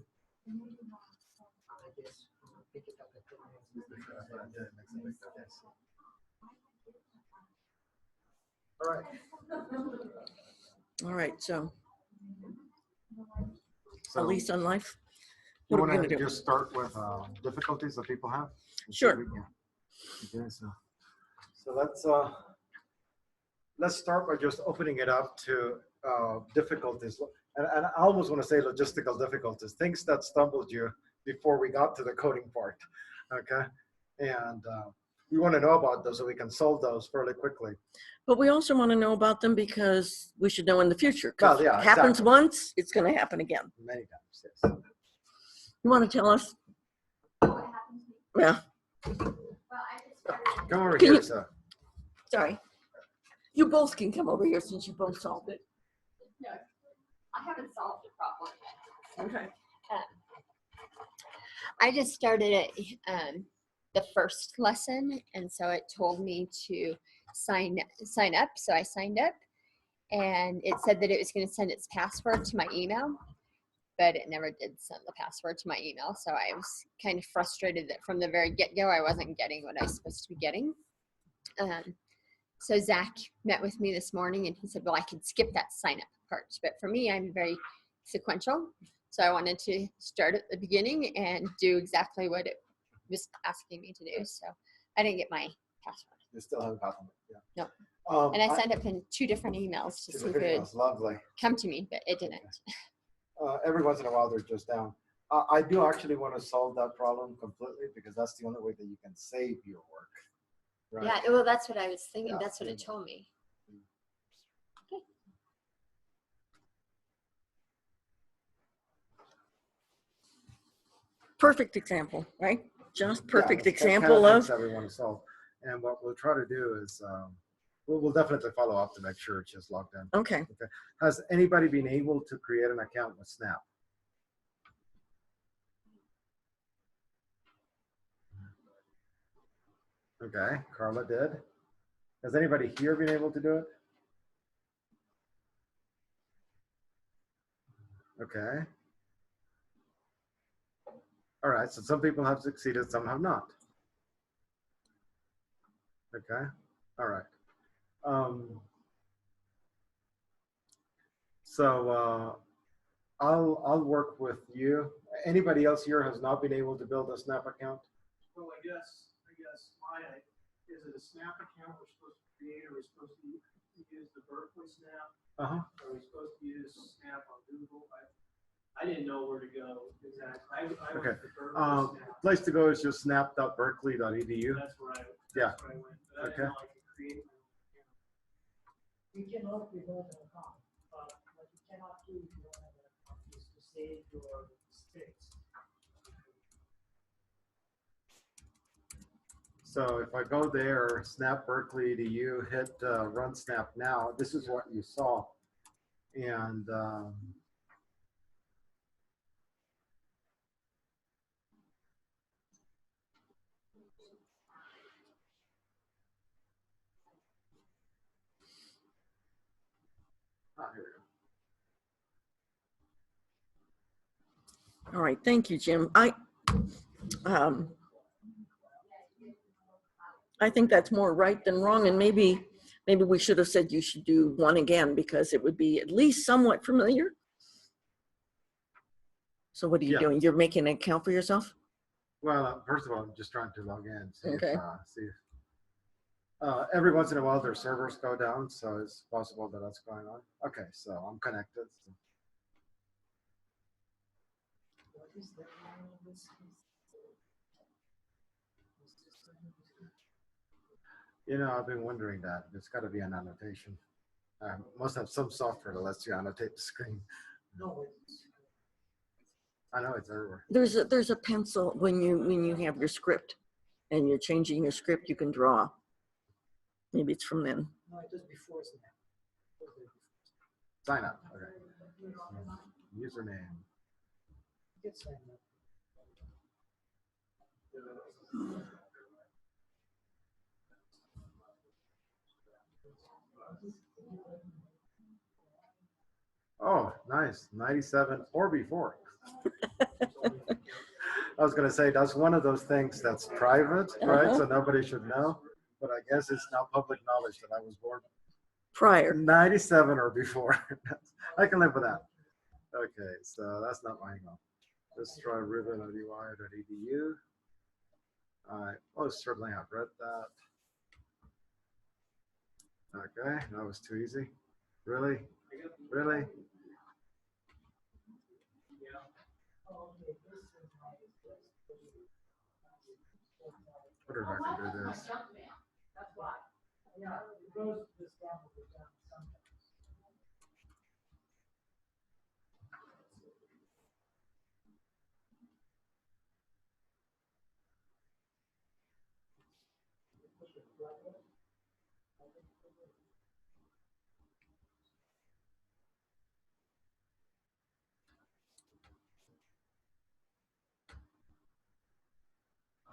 and they did not sell. I guess pick it up at 10 minutes. That's what I did. It makes a big difference. All right. All right, so So at least on life. you What are we want gonna to do? just start with difficulties that people have? Sure. Okay, so let's start by just opening it up to difficulties. And I almost want to say logistical difficulties, things that stumbled you before we got to the coding part, okay? And we want to know about those so we can solve those fairly quickly. But we also want to know about them because we should know in the future. 'Cause Well, yeah, it happens exactly. once, it's going to happen again. Many times, yes. You want to tell us? What happened to me? Yeah, Well, I just started. Come over Can here, you- sir. sorry. You both can come over here since you both solved it. No, I haven't solved the problem yet. Okay. I just started at the first lesson, and so it told me to sign up. So I signed up, and it said that it was going to send its password to my email, but it never did send the password to my email. So I was kind of frustrated that from the very get-go I wasn't getting what I was supposed to be getting. So Zach met with me this morning, and he said, well, I could skip that sign up part, but for me, I'm very sequential. So I wanted to start at the beginning and do exactly what it was asking me to do. So I didn't get my password. You still haven't gotten it, yeah. No. And I signed up in 2 different emails to see if it would Lovely. come to me, but it didn't. Every once in a while, they're just down. I do actually want to solve that problem completely because that's the only way that you can save your work. Right? Yeah, well, that's what I was thinking. Yeah. That's what it told me. Okay. Perfect example, right? Just perfect Yeah, example things of, that we want to solve. And what we'll try to do is we'll definitely follow up to make sure it's just logged in. okay. Has anybody been able to create an account with Snap? Okay, Carla did. Has anybody here been able to do it? Okay. All right, so some people have succeeded, some have not. Okay. All right. So I'll work with you. Anybody else here has not been able to build a Snap account? Well, I guess is it a Snap account we're supposed to create, or are we supposed to use the Berkeley Snap? Uh-huh. Are we supposed to use Snap on Google? I didn't know where to go exactly. I went Okay. to Berkeley Snap. Place to go is just snap.berkeley.edu. That's where I Yeah. went. But I Okay. didn't know I could create my own account. We cannot revoke an account, but what you cannot do if you don't have an account is to save your states. So if I go there, snap Berkeley to you, hit run snap now, this is what you saw. And here we go. All right, thank you, Jim. I think that's more right than wrong, and maybe we should have said you should do one again because it would be at least somewhat familiar. So what are you doing? You're making an account for yourself? Well, first of all, I'm just trying to log in. See Okay. see if, every once in a while their servers go down, so it's possible that that's going on. Okay, so I'm connected. So. What is the name of this? You know, I've been wondering that. There's got to be an annotation. Must have some software that lets you annotate the screen. No, I know it's everywhere. There's a pencil when you have your script and you're changing your script, you can draw. Maybe it's from then. no, it was before Snap. Sign up. Okay. Username. Get signed up. Oh, nice. 97 or before. I was going to say that's one of those things that's private, right? So nobody should know. But I guess it's now public knowledge that I was born prior 97 or before. I can live with that. Okay, so that's not my email. Let's try ribbon.ui.edu. I most certainly have read that. Okay, that was too easy. Really? Really? What if I can do this? That's why. Yeah, it goes to the Snap of the junk sometimes.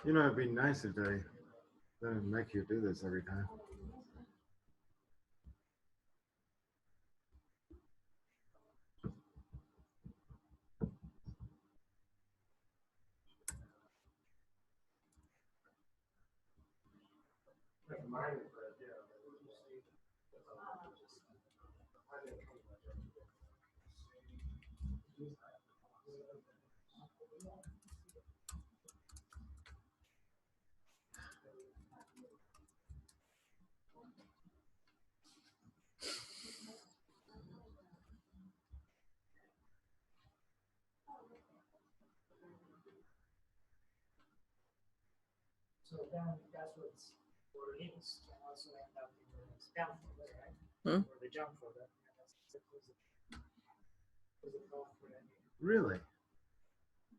You know, it'd be nice if they didn't make you do this every time. So then passwords for links can also end up in the spam folder, right? Or the junk folder. Really?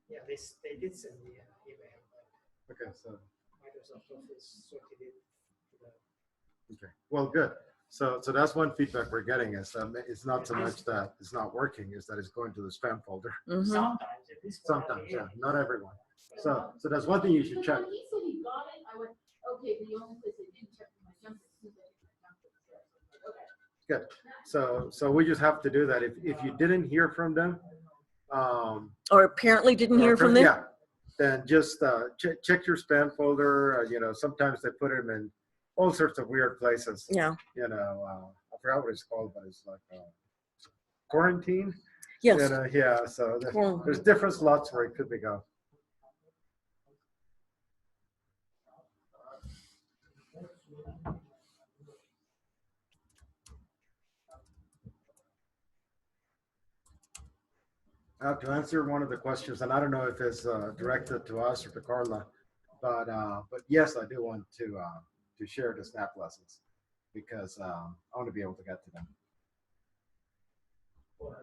Yeah, they did send me an email. Okay, so. Microsoft Office sorted it to the. Okay, well, good. So that's one feedback we're getting is it's not so much that it's not working, is that it's going to the spam folder. Sometimes, at least for Sometimes, yeah, not everyone. So that's one thing you should check. When he said he got it, I went, okay, the only place I didn't check my junk is my junk is there. Okay. Good. So we just have to do that. If you didn't hear from them, or apparently didn't hear from them, yeah, then just check your spam folder. You know, sometimes they put them all sorts of weird places. Yeah. You know, I forgot what it's called, but it's like quarantine. Yes. You know, yeah. So Well, there's different slots where it could be go. To answer one of the questions, and I don't know if it's directed to us or to Carla, but yes, I do want to share the snap lessons because I want to be able to get to them. Okay.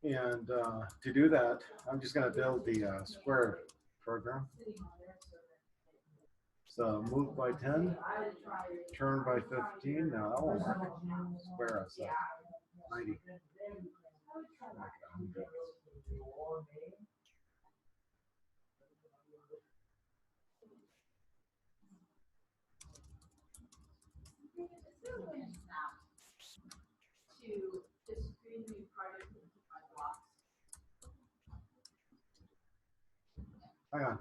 And to do that, I'm just going to build the square program. So move by 10, turn by 15. No, that won't work. Square us up. 90. Hang on.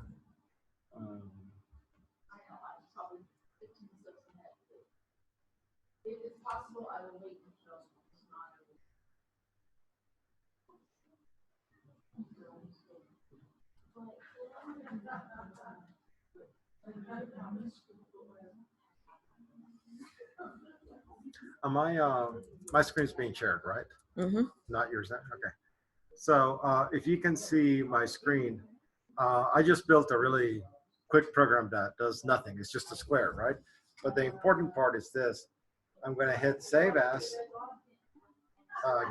If it's possible, I will wait until it's not. My screen's being shared, right? mm-hmm. Not yours then? Okay. So if you can see my screen, I just built a really quick program that does nothing. It's just a square, right? But the important part is this. I'm going to hit Save As,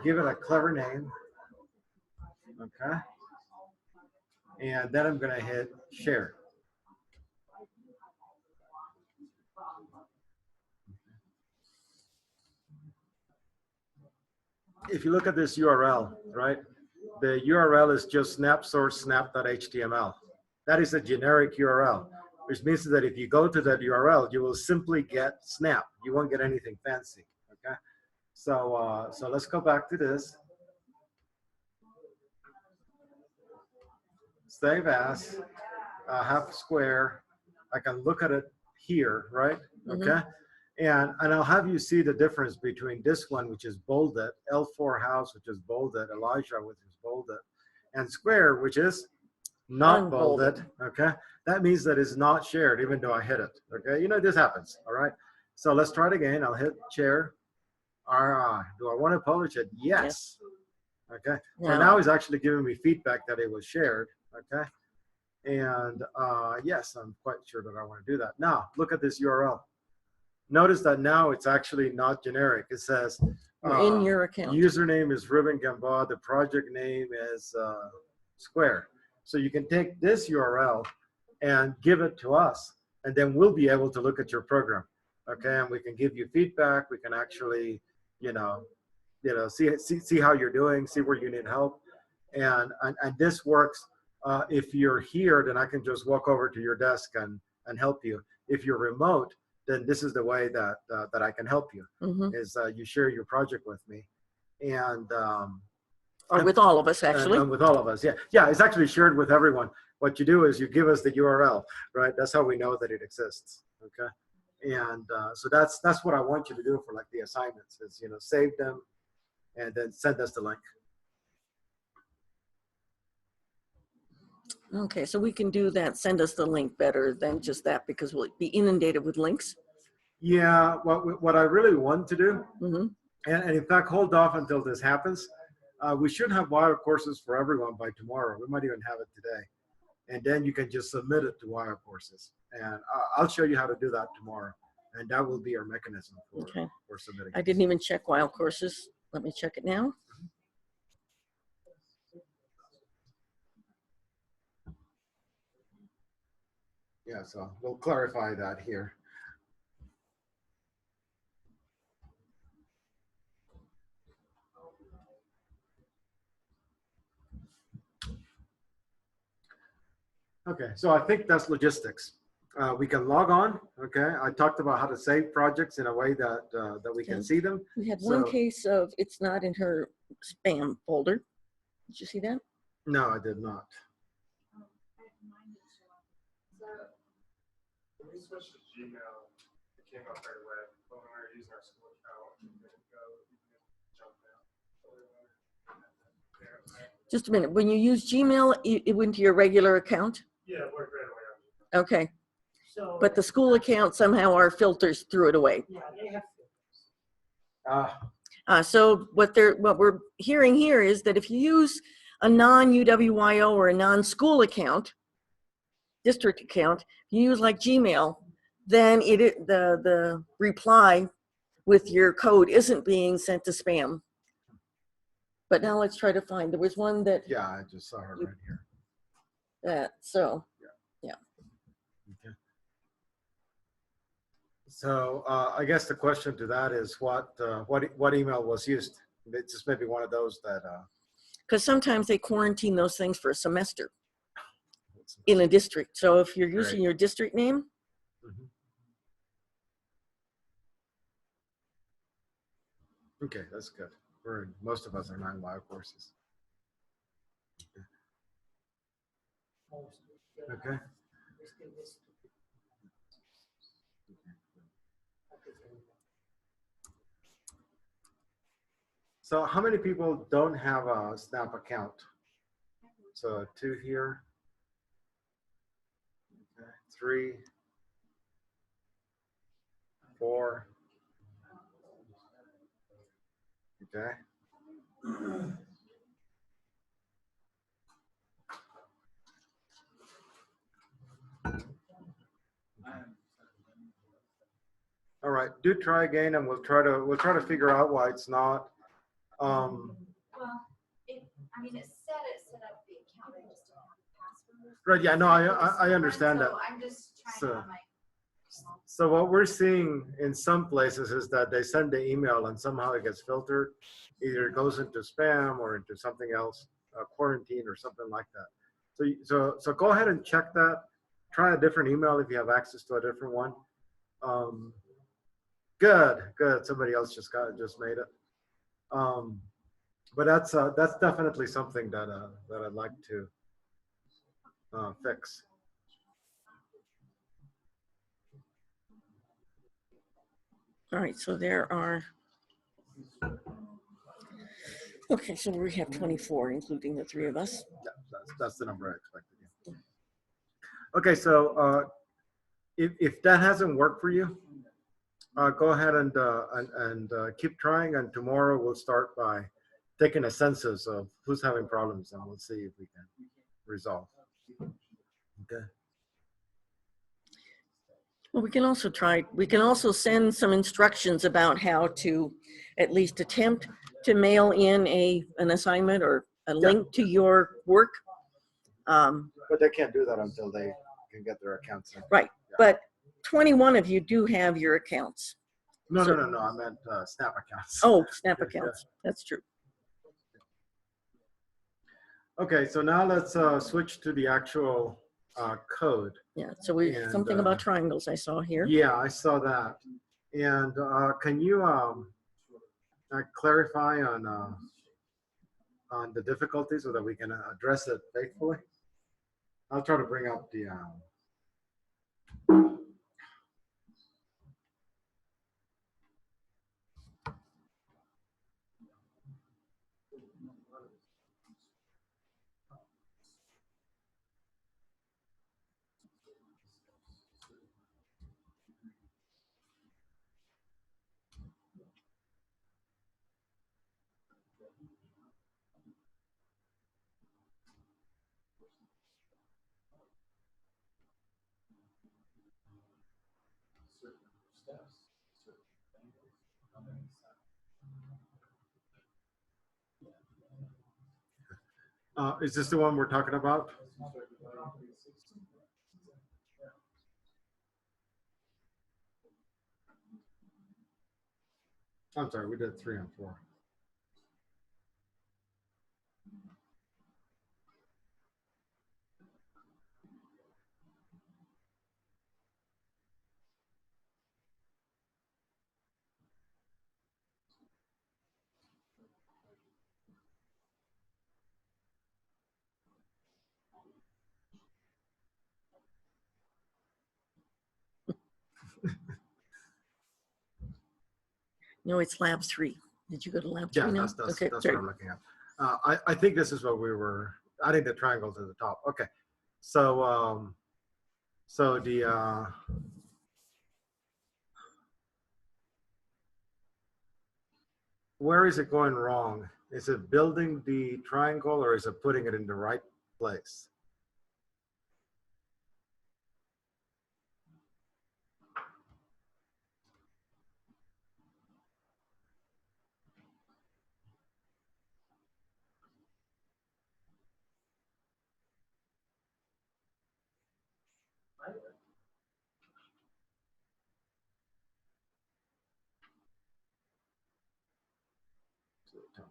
give it a clever name, okay? And then I'm going to hit Share. If you look at this URL, right? The URL is just snap/snap.html. That is a generic URL, which means that if you go to that URL, you will simply get Snap. You won't get anything fancy, okay? So, so let's go back to this. Save as, half square. I can look at it here, right? Okay. And I'll have you see the difference between this one, which is bolded, L4 house, which is bolded, Elijah, which is bolded, and square, which is not bolded. Okay. That means that it's not shared, even though I hit it. Okay. You know, this happens. All right. So let's try it again. I'll hit share. Do I want to publish it? Yes. Okay. Yeah. So now it's actually giving me feedback that it was shared. Okay. And yes, I'm quite sure that I want to do that. Now, look at this URL. Notice that now it's actually not generic. It says in your account. Username is Ruben Gamboa. The project name is Square. So you can take this URL and give it to us, and then we'll be able to look at your program. Okay, and we can give you feedback. We can actually, see how you're doing, see where you need help, and this works. If you're here, then I can just walk over to your desk and help you. If you're remote, then this is the way that that I can help you. Is you share your project with me, and or with all of us actually. And with all of us, yeah. It's actually shared with everyone. What you do is you give us the URL, right? That's how we know that it exists. Okay, and so that's what I want you to do for like the assignments is save them, and then send us the link. Okay, so we can do that. Send us the link better than just that because we'll be inundated with links. Yeah, what I really want to do, Mm-hmm. and in fact, hold off until this happens. We should have wire courses for everyone by tomorrow. We might even have it today. And then you can just submit it to wire courses. And I'll show you how to do that tomorrow. And that will be our mechanism for submitting. I didn't even check wire courses. Let me check it now. Yeah, so we'll clarify that here. Okay, so I think that's logistics. we can log on. Okay, I talked about how to save projects in a way that that we can Okay. see them. We had one So- case of it's not in her spam folder. Did you see that? No, I did not. When we switched to Gmail, it came up right away. But when we were using our school account, it didn't go, it jumped out. Just a minute. When you use Gmail, it went to your regular account? Yeah, it worked right away. Okay. So. But the school account somehow our filters threw it away. Yeah, they have filters. So what we're hearing here is that if you use a non-UWYO or a non-school account, district account, you use like Gmail, then the reply with your code isn't being sent to spam. But now let's try to find, there was one that, Yeah, I just saw her right here. so, Okay. So I guess the question to that is what email was used? It's just maybe one of those that. because sometimes they quarantine those things for a semester in a district. So if you're using Right. your district name, Mhm. Okay, that's good. Most of us are non-bio courses. Okay. So how many people don't have a Snap account? So 2 here. Okay, 3, 4. Okay. All right, do try again, and we'll try to figure out why it's not. Well, I mean, it set up the account, I just don't have the password. Right, yeah, no, I understand that. So I'm just trying So- to have my. So what we're seeing in some places is that they send the email and somehow it gets filtered. Either it goes into spam or into something else, quarantine or something like that. So go ahead and check that. Try a different email if you have access to a different one. Good. Somebody else just made it. But that's definitely something that I'd like to fix. all right, so there are, okay, so we have 24, including the 3 of us. Yeah, that's the number I expected. Yeah. Okay, so if that hasn't worked for you, go ahead and keep trying. And tomorrow we'll start by taking a census of who's having problems, and we'll see if we can resolve. Okay. Well, we can also send some instructions about how to at least attempt to mail in an assignment or a link to your work. But they can't do that until they can get their accounts in. Right, but 21 of you do have your accounts. No, So- no. I meant Snap accounts. Oh, Snap Yeah. accounts, that's true. Okay, so now let's switch to the actual code. Yeah, so And, something about triangles I saw here. Yeah, I saw that. And can you clarify on the difficulties so that we can address it faithfully? I'll try to bring up the. Is this the one we're talking about? I'm sorry, we did 3 and 4. No, it's lab 3. Did you go to lab 3 Yeah, now? that's Okay, what sorry. I'm looking at. I think this is what we were adding the triangle to the top. Okay, so so the where is it going wrong? Is it building the triangle or is it putting it in the right place?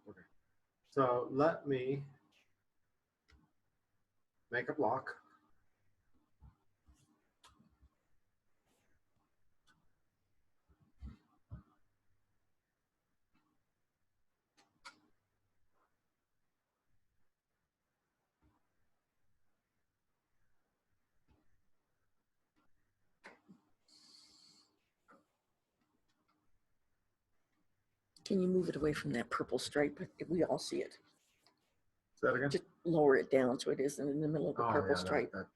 Okay. So let me make a block. Can you move it away from that purple stripe? We all see it. Say that again? Just lower it down so it isn't in the middle of the purple yeah, stripe. that.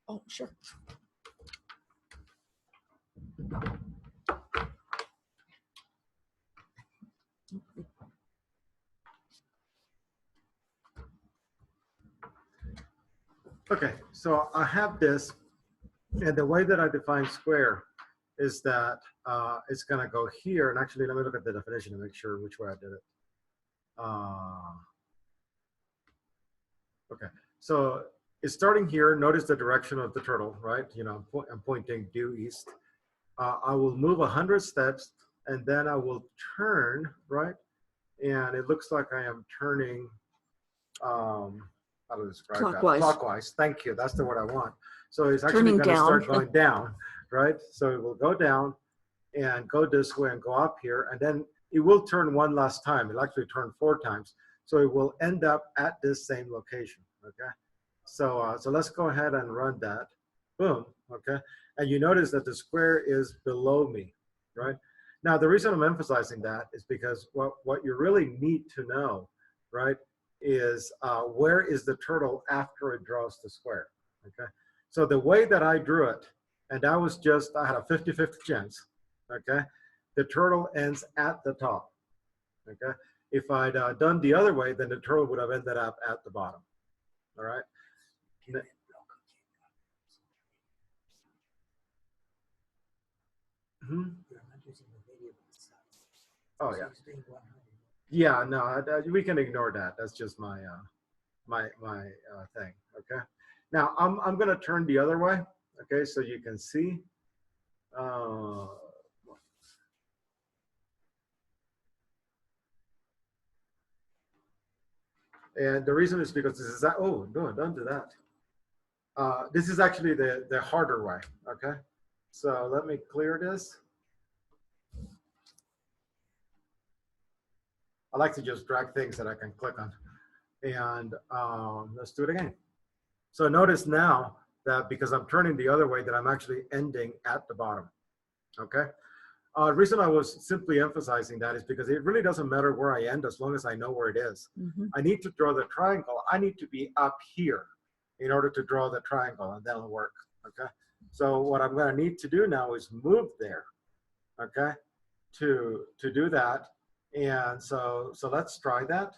Oh, sure. Okay, so I have this, and the way that I define square is that it's going to go here. And actually, let me look at the definition to make sure which way I did it. Okay, so it's starting here. Notice the direction of the turtle, right? You know, I'm pointing due east. I will move 100 steps, and then I will turn, right? And it looks like I am turning, how to describe Clockwise. that? Clockwise. Thank you. That's the word I want. So it's actually going to start going down, right? So it will go down and go this way and go up here, and then it will turn one last time. It'll actually turn 4 times. So it will end up at this same location, okay? So, so let's go ahead and run that. Boom, okay? And you notice that the square is below me, right? Now, the reason I'm emphasizing that is because what you really need to know, right, is where is the turtle after it draws the square, okay? So the way that I drew it, and that was just, I had a 50-50 chance, okay? The turtle ends at the top, okay? If I'd done the other way, then the turtle would have ended up at the bottom, all right? Mm-hmm. Oh, yeah. Yeah, no, we can ignore that. That's just my my thing, okay? Now, I'm going to turn the other way, okay, so you can see. And the reason is because this is that, oh, no, don't do that. This is actually the harder way, okay? So let me clear this. I like to just drag things that I can click on. And let's do it again. So notice now that because I'm turning the other way, that I'm actually ending at the bottom, okay? The reason I was simply emphasizing that is because it really doesn't matter where I end as long as I know where it is. Mm-hmm. I need to draw the triangle. I need to be up here in order to draw the triangle, and that'll work, okay? So what I'm going to need to do now is move there, okay, to do that. And so let's try that.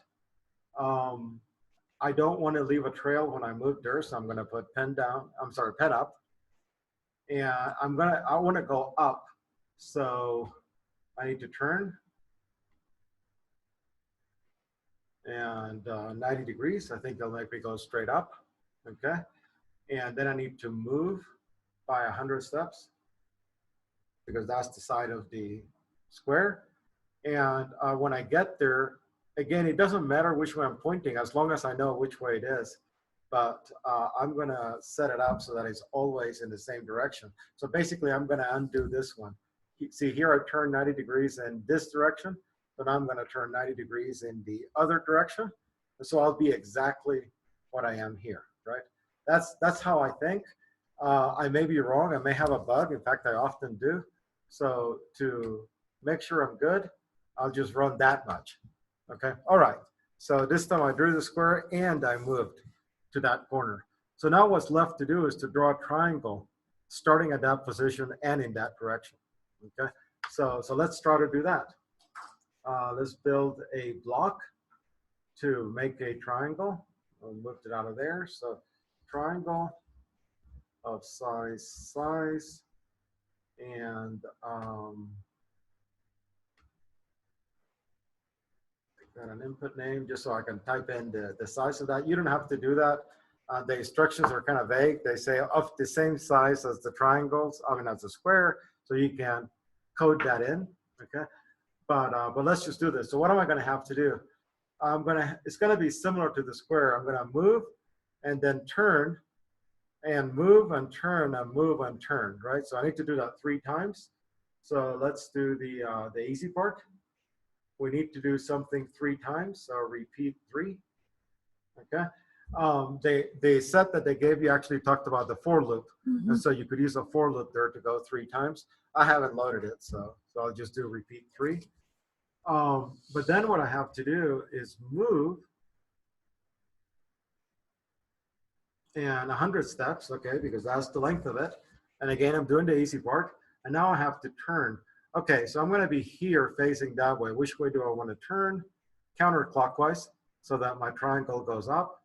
I don't want to leave a trail when I move there, so I'm going to put pen down. I'm sorry, pen up. And I want to go up. So I need to turn and 90 degrees. I think they'll make me go straight up, okay? And then I need to move by 100 steps because that's the side of the square. And when I get there, again, it doesn't matter which way I'm pointing as long as I know which way it is. But I'm going to set it up so that it's always in the same direction. So basically, I'm going to undo this one. See, here I turn 90 degrees in this direction, but I'm going to turn 90 degrees in the other direction. So I'll be exactly what I am here, right? That's how I think. I may be wrong. I may have a bug. In fact, I often do. So to make sure I'm good, I'll just run that much. Okay. All right. So this time I drew the square and I moved to that corner. So now what's left to do is to draw a triangle starting at that position and in that direction. Okay. So let's try to do that. Let's build a block to make a triangle. I'll move it out of there. So triangle of size, and got an input name just so I can type in the size of that. You don't have to do that. The instructions are kind of vague. They say of the same size as the triangles, I mean as the square, so you can code that in, okay? But let's just do this. So what am I gonna have to do? It's gonna be similar to the square. I'm gonna move and then turn and move and turn and move and turn, right? So I need to do that 3 times. So let's do the easy part. We need to do something 3 times, so repeat 3, okay? The set that they gave you actually talked about the for loop, and so you could use a for loop there to go 3 times. I haven't loaded it, so I'll just do repeat 3. But then what I have to do is move and 100 steps, okay, because that's the length of it. And again, I'm doing the easy part, and now I have to turn. Okay, so I'm gonna be here facing that way. Which way do I wanna turn? Counterclockwise, so that my triangle goes up.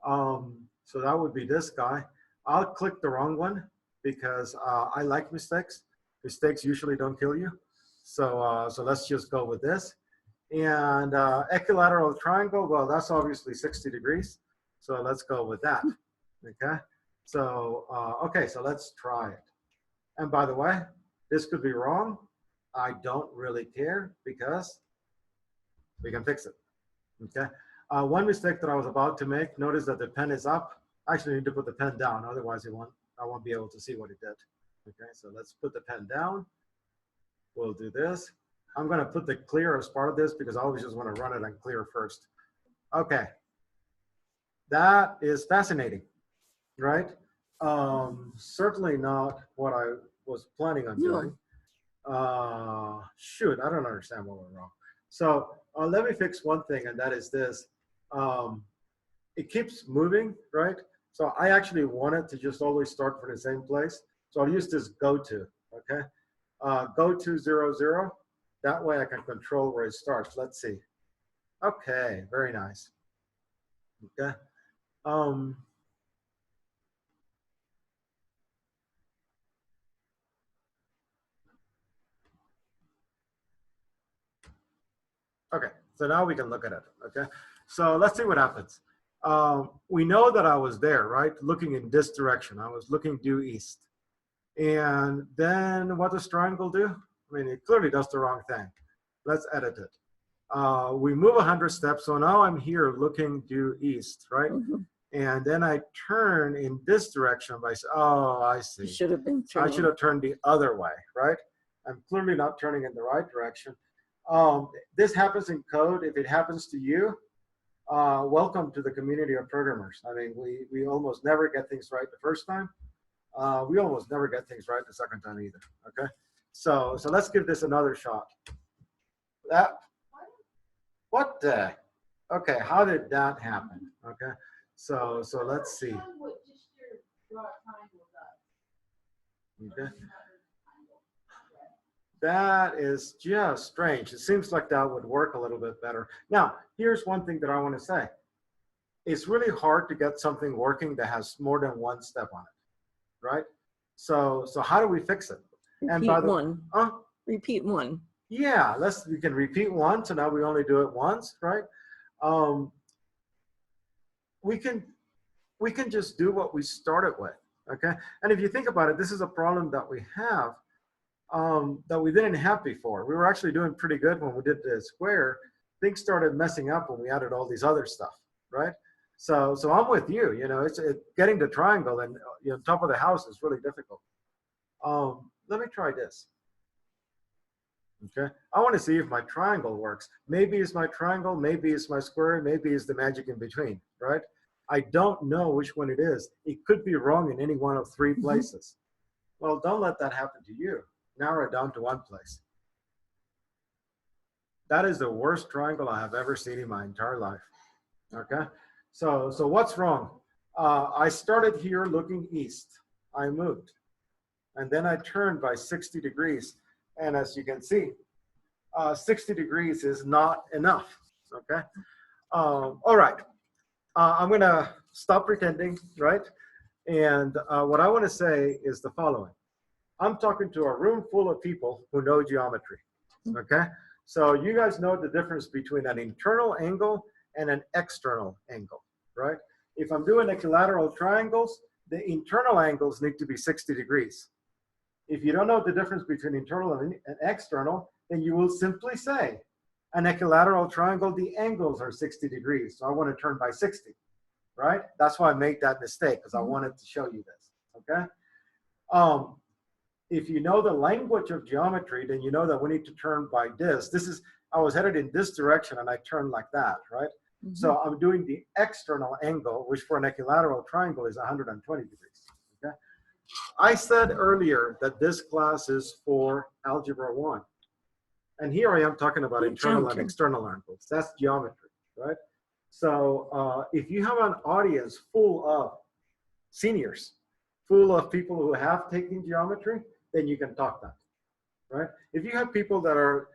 So that would be this guy. I'll click the wrong one because I like mistakes. Mistakes usually don't kill you. So let's just go with this. And equilateral triangle, well, that's obviously 60 degrees. So let's go with that, okay? So, okay, so let's try it. And by the way, this could be wrong. I don't really care because we can fix it, okay? One mistake that I was about to make, notice that the pen is up. I actually need to put the pen down, otherwise I won't be able to see what it did. Okay, so let's put the pen down. We'll do this. I'm gonna put the clear as part of this because I always just wanna run it on clear first. Okay, that is fascinating, right? Certainly not what I was planning on doing. Shoot, I don't understand what went wrong. So let me fix one thing, and that is this. It keeps moving, right? So I actually want it to just always start from the same place. So I'll use this go to, okay? Go to 0, 0. That way I can control where it starts. Let's see. Okay, very nice. Okay. Okay, so now we can look at it, okay? So let's see what happens. We know that I was there, right? Looking in this direction. I was looking due east. And then what does triangle do? I mean, it clearly does the wrong thing. Let's edit it. We move 100 steps, so now I'm here looking due east, right? And then I turn in this direction by, oh, I see. You should have been I should have turned the other way, right? I'm clearly not turning in the right direction. This happens in code. If it happens to you, welcome to the community of programmers. I mean, we almost never get things right the first time. We almost never get things right the second time either, okay? So let's give this another shot. What the? Okay, how did that happen? Okay, so let's see. Okay. That is just strange. It seems like that would work a little bit better. Now, here's one thing that I want to say. It's really hard to get something working that has more than one step on it, right? So how do we fix it? And by the one. Repeat one. Yeah, we can repeat one. So now we only do it once, right? We can just do what we started with, okay? And if you think about it, this is a problem that we have that we didn't have before. We were actually doing pretty good when we did the square. Things started messing up when we added all these other stuff, right? So I'm with you. You know, getting the triangle and top of the house is really difficult. Let me try this. Okay, I want to see if my triangle works. Maybe it's my triangle, maybe it's my square, maybe it's the magic in between, right? I don't know which one it is. It could be wrong in any one of three places. Well, don't let that happen to you. Narrow it down to one place. That is the worst triangle I have ever seen in my entire life. Okay, so what's wrong? I started here looking east. I moved, and then I turned by 60 degrees. And as you can see, 60 degrees is not enough. Okay, all right. I'm gonna stop pretending, right? And what I want to say is the following. I'm talking to a room full of people who know geometry. Okay, so you guys know the difference between an internal angle and an external angle, right? If I'm doing equilateral triangles, the internal angles need to be 60 degrees. If you don't know the difference between internal and external, then you will simply say, an equilateral triangle, the angles are 60 degrees. So I want to turn by 60, right? That's why I made that mistake, because I wanted to show you this, okay? If you know the language of geometry, then you know that we need to turn by this. I was headed in this direction and I turned like that, right? So I'm doing the external angle, which for an equilateral triangle is 120 degrees, okay? I said earlier that this class is for Algebra 1. And here I am talking about internal and external angles. That's geometry, right? So if you have an audience full of seniors, full of people who have taken geometry, then you can talk that, right? If you have people that are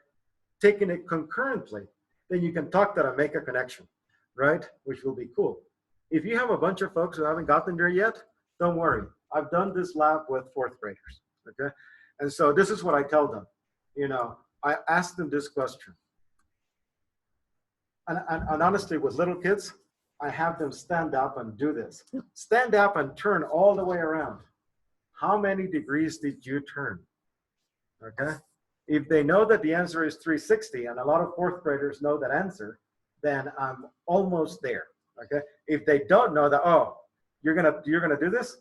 taking it concurrently, then you can talk that and make a connection, right? Which will be cool. If you have a bunch of folks who haven't gotten there yet, don't worry. I've done this lab with fourth graders, okay? And so this is what I tell them. You know, I ask them this question. And honestly, with little kids, I have them stand up and do this. Stand up and turn all the way around. How many degrees did you turn? Okay? If they know that the answer is 360, and a lot of fourth graders know that answer, then I'm almost there. Okay? If they don't know that, oh, you're gonna do this?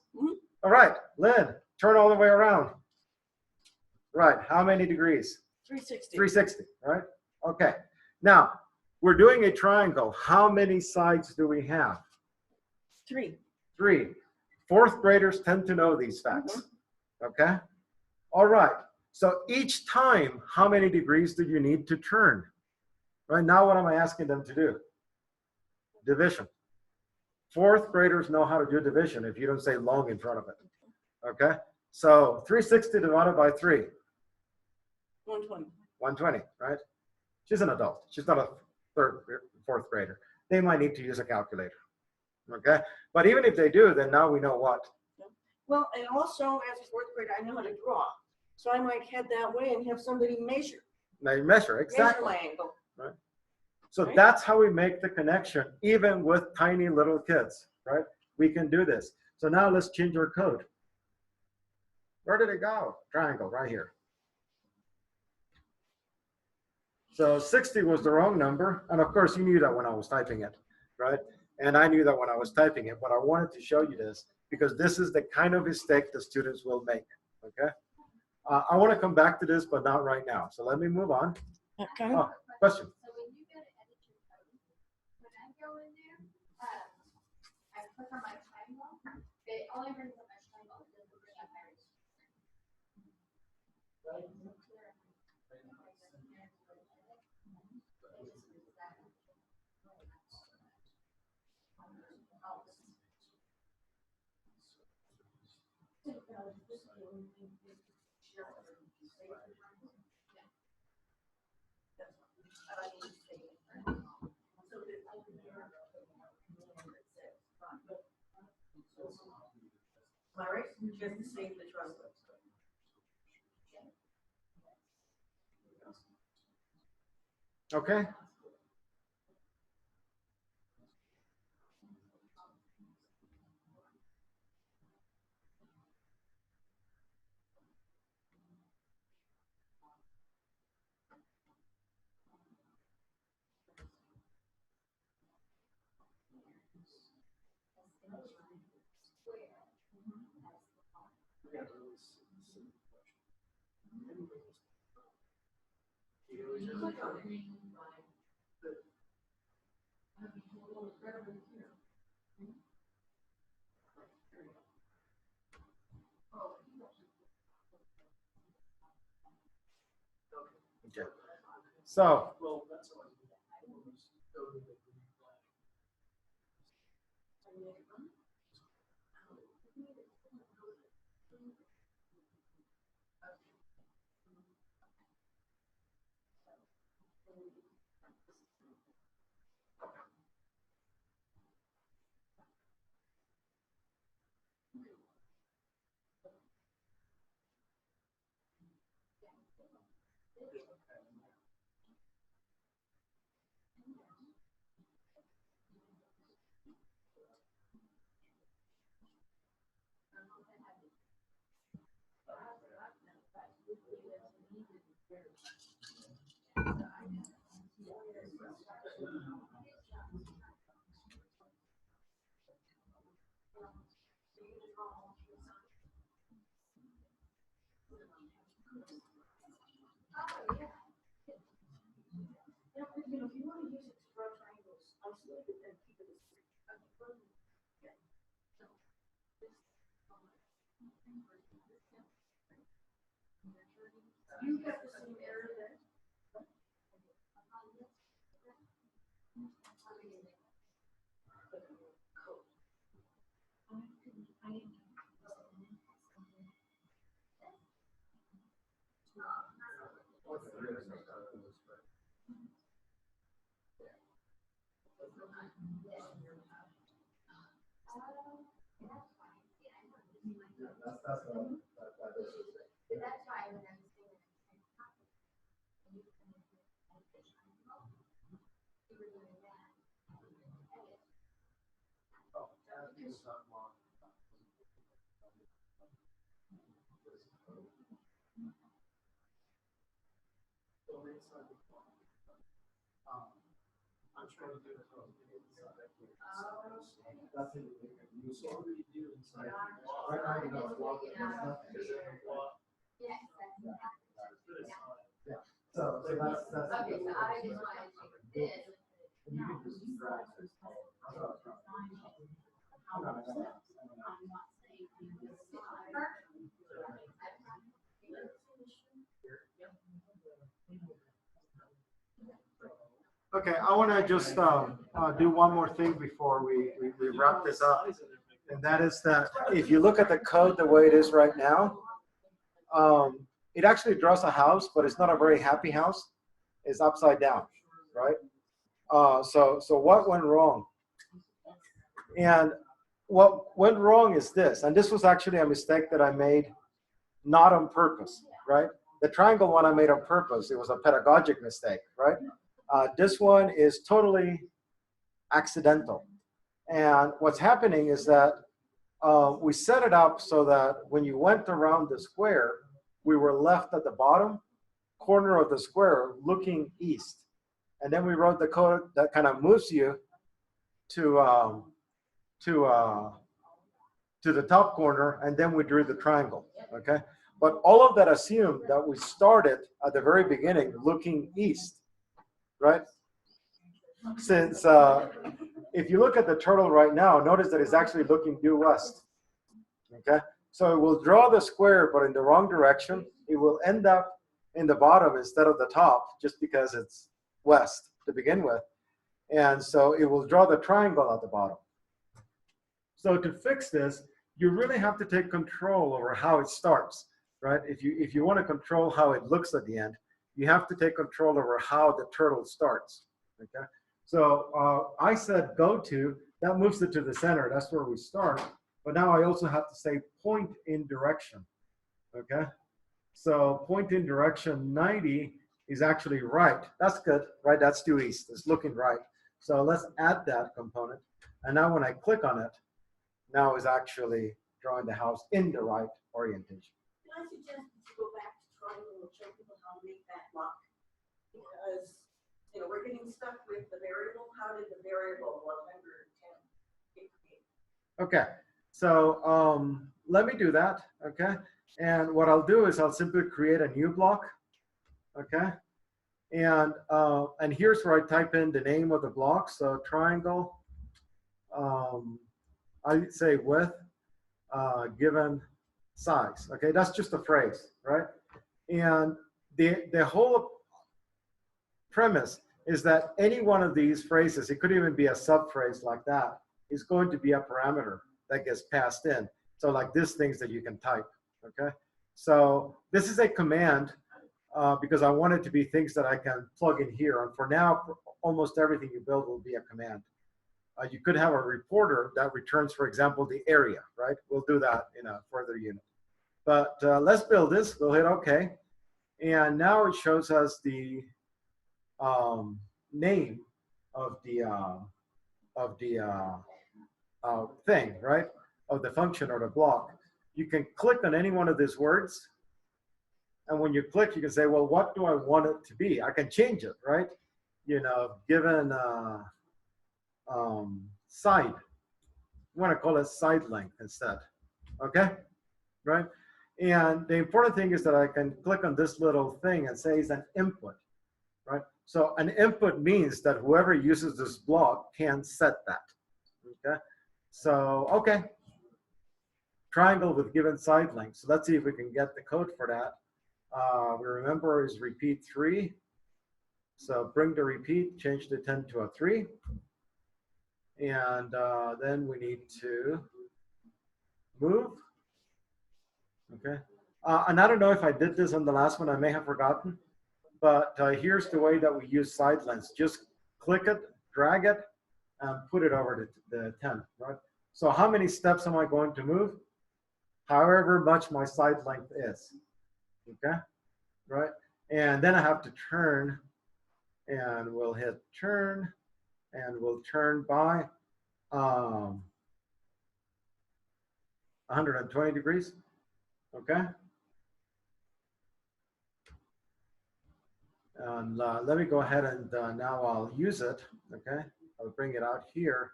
All right, Lynn, turn all the way around. Right, how many degrees? 360. 360, right? Okay. Now, we're doing a triangle. How many sides do we have? 3. 3. Fourth graders tend to know these facts. Okay? All right. So each time, how many degrees do you need to turn? Right now, what am I asking them to do? Division. Fourth graders know how to do division if you don't say long in front of it. Okay? So 360 divided by 3. 120. 120, right? She's an adult. She's not a fourth grader. They might need to use a calculator. Okay? But even if they do, then now we know what? Well, and also as a fourth grader, I know how to draw. So I might head that way and have somebody measure. Measure, exactly. Measure my angle. Right? So that's how we make the connection, even with tiny little kids, right? We can do this. So now let's change our code. Where did it go? Triangle, right here. So 60 was the wrong number. And of course, you knew that when I was typing it, right? And I knew that when I was typing it, but I wanted to show you this because this is the kind of mistake the students will make, okay? I want to come back to this, but not right now. So let me move on. Okay. Oh, question. So when you go to edit your code, when I go in there, I click on my triangle, it only brings up my triangle, it doesn't bring up my All right, just to save the trouble. Okay. So Well, that's what I do. Go to the green flag. I'm trying to do it. that's it. So what do you do inside? Right now, you know, Is it a block? Yes. Yeah. So that's. Okay, so I just wanted to do this. And you can just drag this. Okay, I want to just do one more thing before we wrap this up. And that is that if you look at the code the way it is right now, it actually draws a house, but it's not a very happy house. It's upside down, right? So what went wrong? And what went wrong is this, and this was actually a mistake that I made not on purpose, right? The triangle one I made on purpose. It was a pedagogic mistake, right? This one is totally accidental. And what's happening is that we set it up so that when you went around the square, we were left at the bottom corner of the square looking east. And then we wrote the code that kind of moves you to the top corner, and then we drew the triangle, okay? But all of that assumed that we started at the very beginning looking east, right? Since if you look at the turtle right now, notice that it's actually looking due west, okay? So it will draw the square, but in the wrong direction. It will end up in the bottom instead of the top, just because it's west to begin with. And so it will draw the triangle at the bottom. So to fix this, you really have to take control over how it starts, right? If you want to control how it looks at the end, you have to take control over how the turtle starts, okay? So I said go to, that moves it to the center. That's where we start. But now I also have to say point in direction, okay? So point in direction 90 is actually right. That's good, right? That's due east. It's looking right. So let's add that component. And now when I click on it, now is actually drawing the house in the right orientation. Can I suggest that you go back to triangle and show people how to make that lock? Because, you know, we're getting stuck with the variable. How did the variable 110 get created? Okay, so let me do that, okay? And what I'll do is I'll simply create a new block, okay? And here's where I type in the name of the block. So triangle, I'd say width, given size, okay? That's just a phrase, right? And the whole premise is that any one of these phrases, it could even be a subphrase like that, is going to be a parameter that gets passed in. So like this things that you can type, okay? So this is a command because I want it to be things that I can plug in here. And for now, almost everything you build will be a command. You could have a reporter that returns, for example, the area, right? We'll do that in a further unit. But let's build this. We'll hit OK. And now it shows us the name of the thing, right? Of the function or the block. You can click on any one of these words. And when you click, you can say, well, what do I want it to be? I can change it, right? You know, given side. You want to call it side length instead. Okay? Right? And the important thing is that I can click on this little thing and say it's an input, right? So an input means that whoever uses this block can set that, okay? So, okay. Triangle with given side length. So let's see if we can get the code for that. We remember is repeat 3. So bring the repeat, change the 10 to a 3. And then we need to move. Okay. And I don't know if I did this on the last one. I may have forgotten. But here's the way that we use side lengths. Just click it, drag it, and put it over the 10. Right. So how many steps am I going to move? However much my side length is. Okay. Right. And then I have to turn. And we'll hit turn. And we'll turn by 120 degrees. Okay. And let me go ahead and now I'll use it. Okay. I'll bring it out here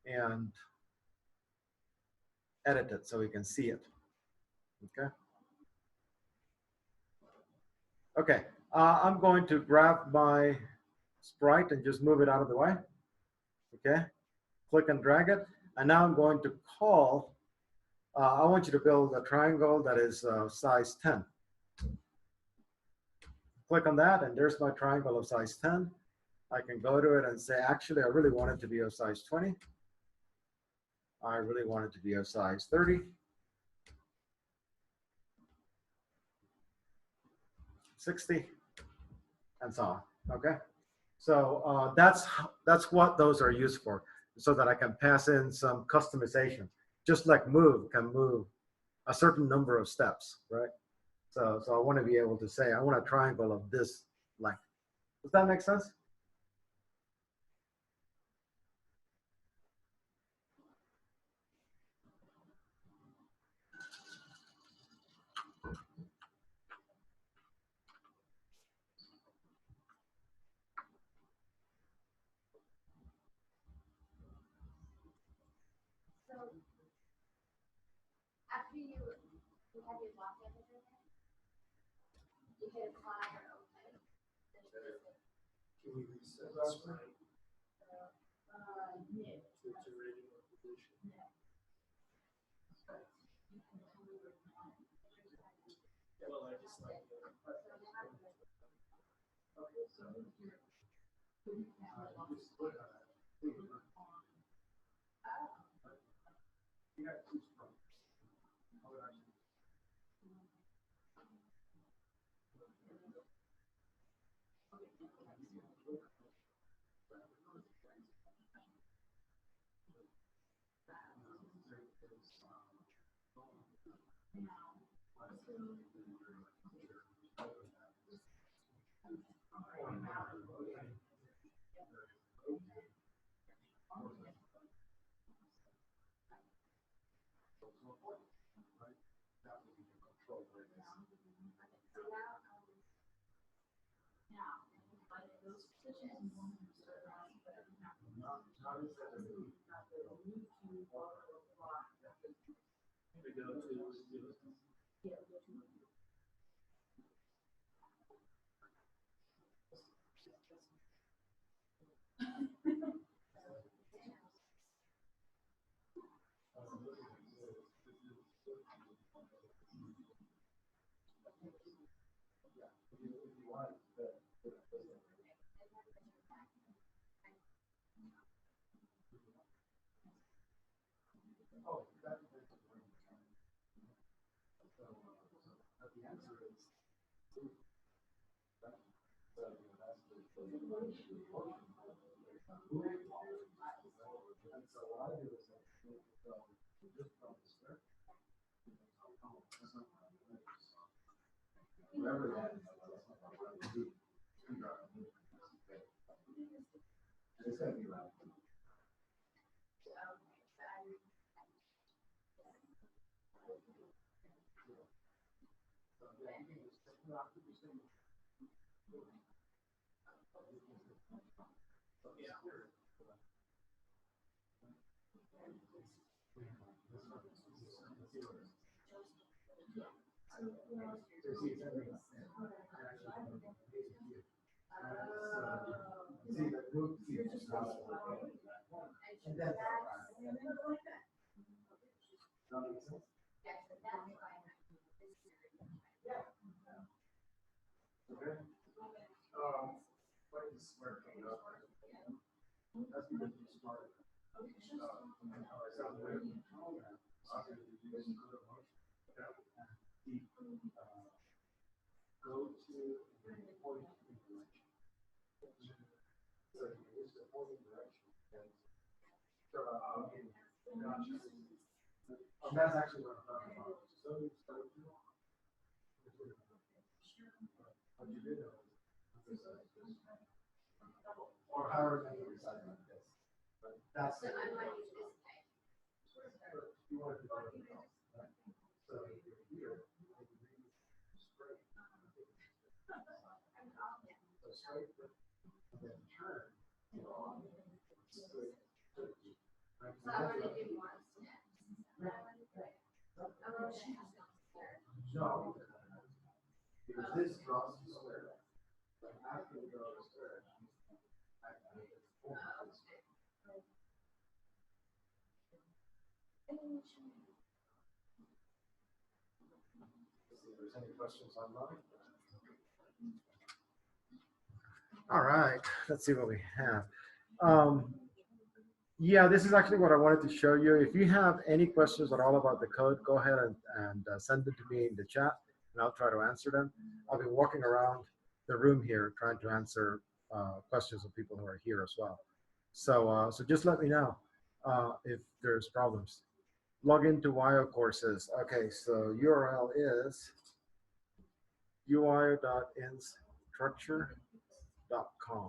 and edit it so we can see it. Okay. Okay. I'm going to grab my sprite and just move it out of the way. Okay. Click and drag it. And now I'm going to call, I want you to build a triangle that is size 10. Click on that, and there's my triangle of size 10. I can go to it and say, actually, I really want it to be of size 20. I really want it to be of size 30. 60, and so on, okay? So that's what those are used for, so that I can pass in some customization. Just like move can move a certain number of steps, right? So I want to be able to say, I want a triangle of this length. Does that make sense? So after you have your block editor, you hit apply or OK. Can we reset that? No. Well, I just like That's actually what I'm talking about. Or however many you decide like this. But that's the you want to do it. So here, straight. So straight, and then turn. Straight. No, because this draws the square. But after we draw the square, if there's any questions online. All right, let's see what we have. Yeah, this is actually what I wanted to show you. If you have any questions at all about the code, go ahead and send them to me in the chat, and I'll try to answer them. I'll be walking around the room here trying to answer questions of people who are here as well. So, so just let me know if there's problems. Log into WIO courses. Okay, so URL is uio.instructure.com.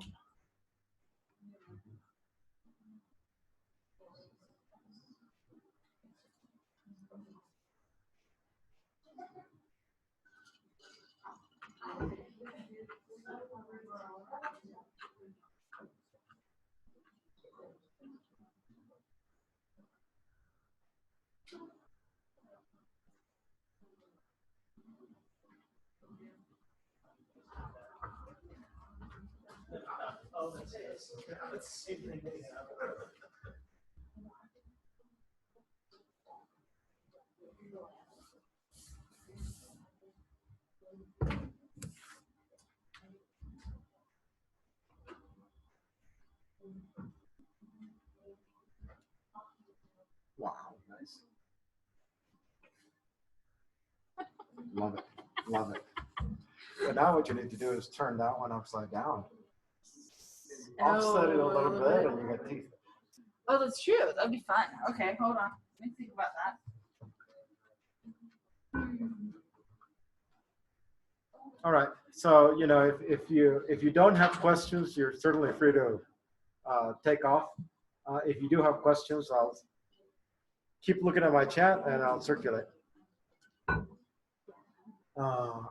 Oh, that's it. Let's see. Wow, nice. Love it, love it. So now what you need to do is turn that one upside down. Offset it a little bit and you got teeth. Oh, that's true. That'd be fun. Okay, hold on. Let me think about that. All right. So, you know, if you don't have questions, you're certainly free to take off. If you do have questions, I'll keep looking at my chat and I'll circulate. I'll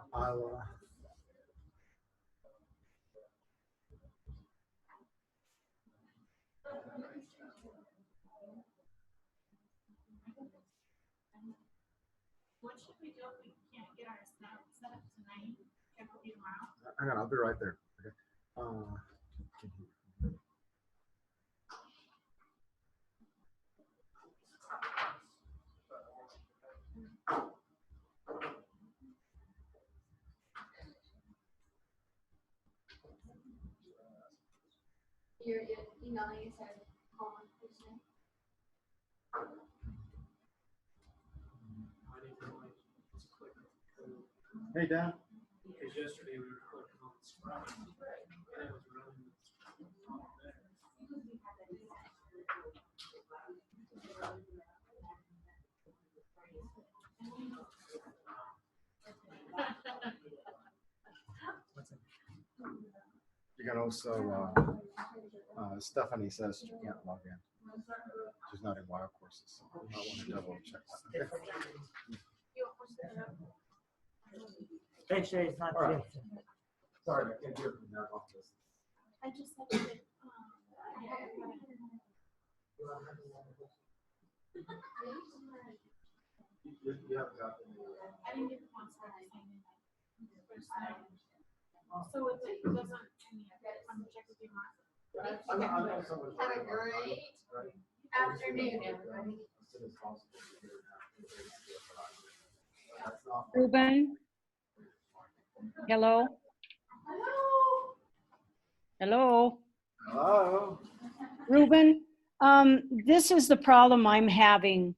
What should we do if we can't get our setup tonight? Can we do tomorrow? hang on, I'll be right there. Okay. You're emailing us our home person. Hey, Dan. Because yesterday we were clicking on the screen and it was running You can also, Stephanie says she can't log in. She's not in wild courses. So I want to double check that. Make sure it's not All right. here. Sorry, I can't hear from that office. I just said that, You haven't got the I didn't get the ones that I came in. So it doesn't, I'm gonna check with you. I know someone's Have a working on it, great right? afternoon, everybody. As soon as possible. That's not- Ruben? Hello? Hello? Hello? Ruben, this is the problem I'm having.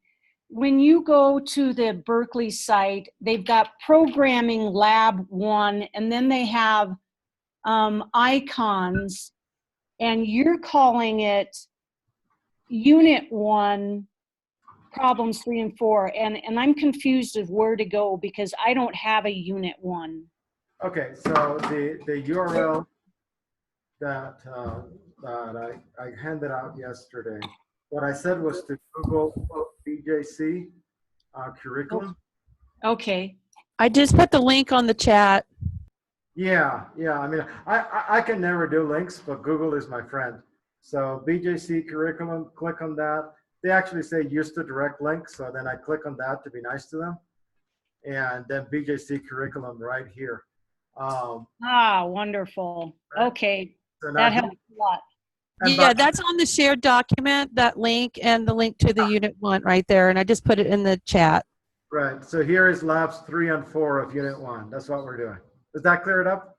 When you go to the Berkeley site, they've got Programming Lab 1, and then they have icons, and you're calling it Unit 1, Problems 3 and 4, and I'm confused of where to go because I don't have a Unit 1. Okay, so the URL that I handed out yesterday, what I said was to Google BJC curriculum. Okay. I just put the link on the chat. Yeah, I mean, I can never do links, but Google is my friend. So BJC curriculum, click on that. They actually say use the direct link, so then I click on that to be nice to them. And then BJC curriculum right here. Wonderful. Okay, So now that helps a lot. and Yeah, by- that's on the shared document, that link and the link to the Unit 1 right there. And I just put it in the chat. Right, so here is labs 3 and 4 of Unit 1. That's what we're doing. Does that clear it up?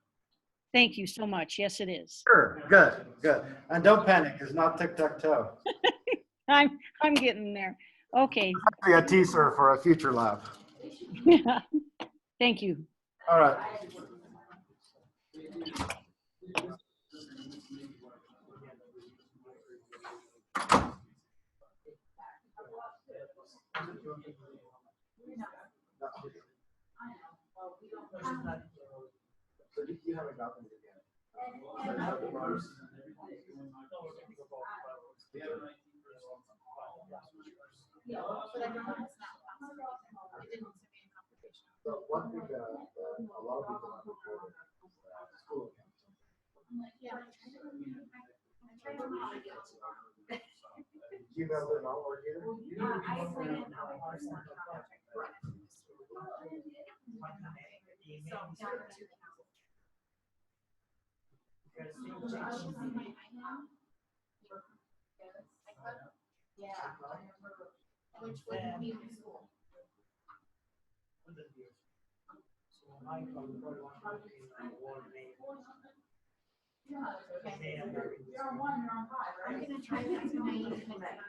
Thank you so much. Yes, it is. Sure, good. And don't panic, it's not tic-tac-toe. I'm getting there. Okay. Actually a teaser for a future lab. Thank you. All right. So you haven't got them So one thing that a lot of people have reported is that school Gmail did not work either? Which would be useful. I'm gonna try that tonight.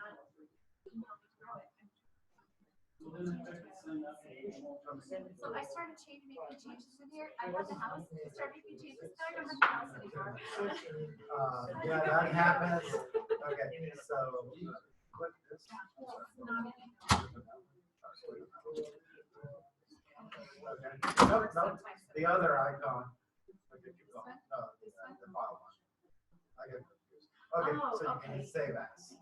So I started making changes in here. I had the house, started making changes. Now I don't have the house anymore. Yeah, that happens. Okay, so click this. Okay. No, the other icon. Okay, keep going. No, the file one. I get confused. Okay, so you can save as.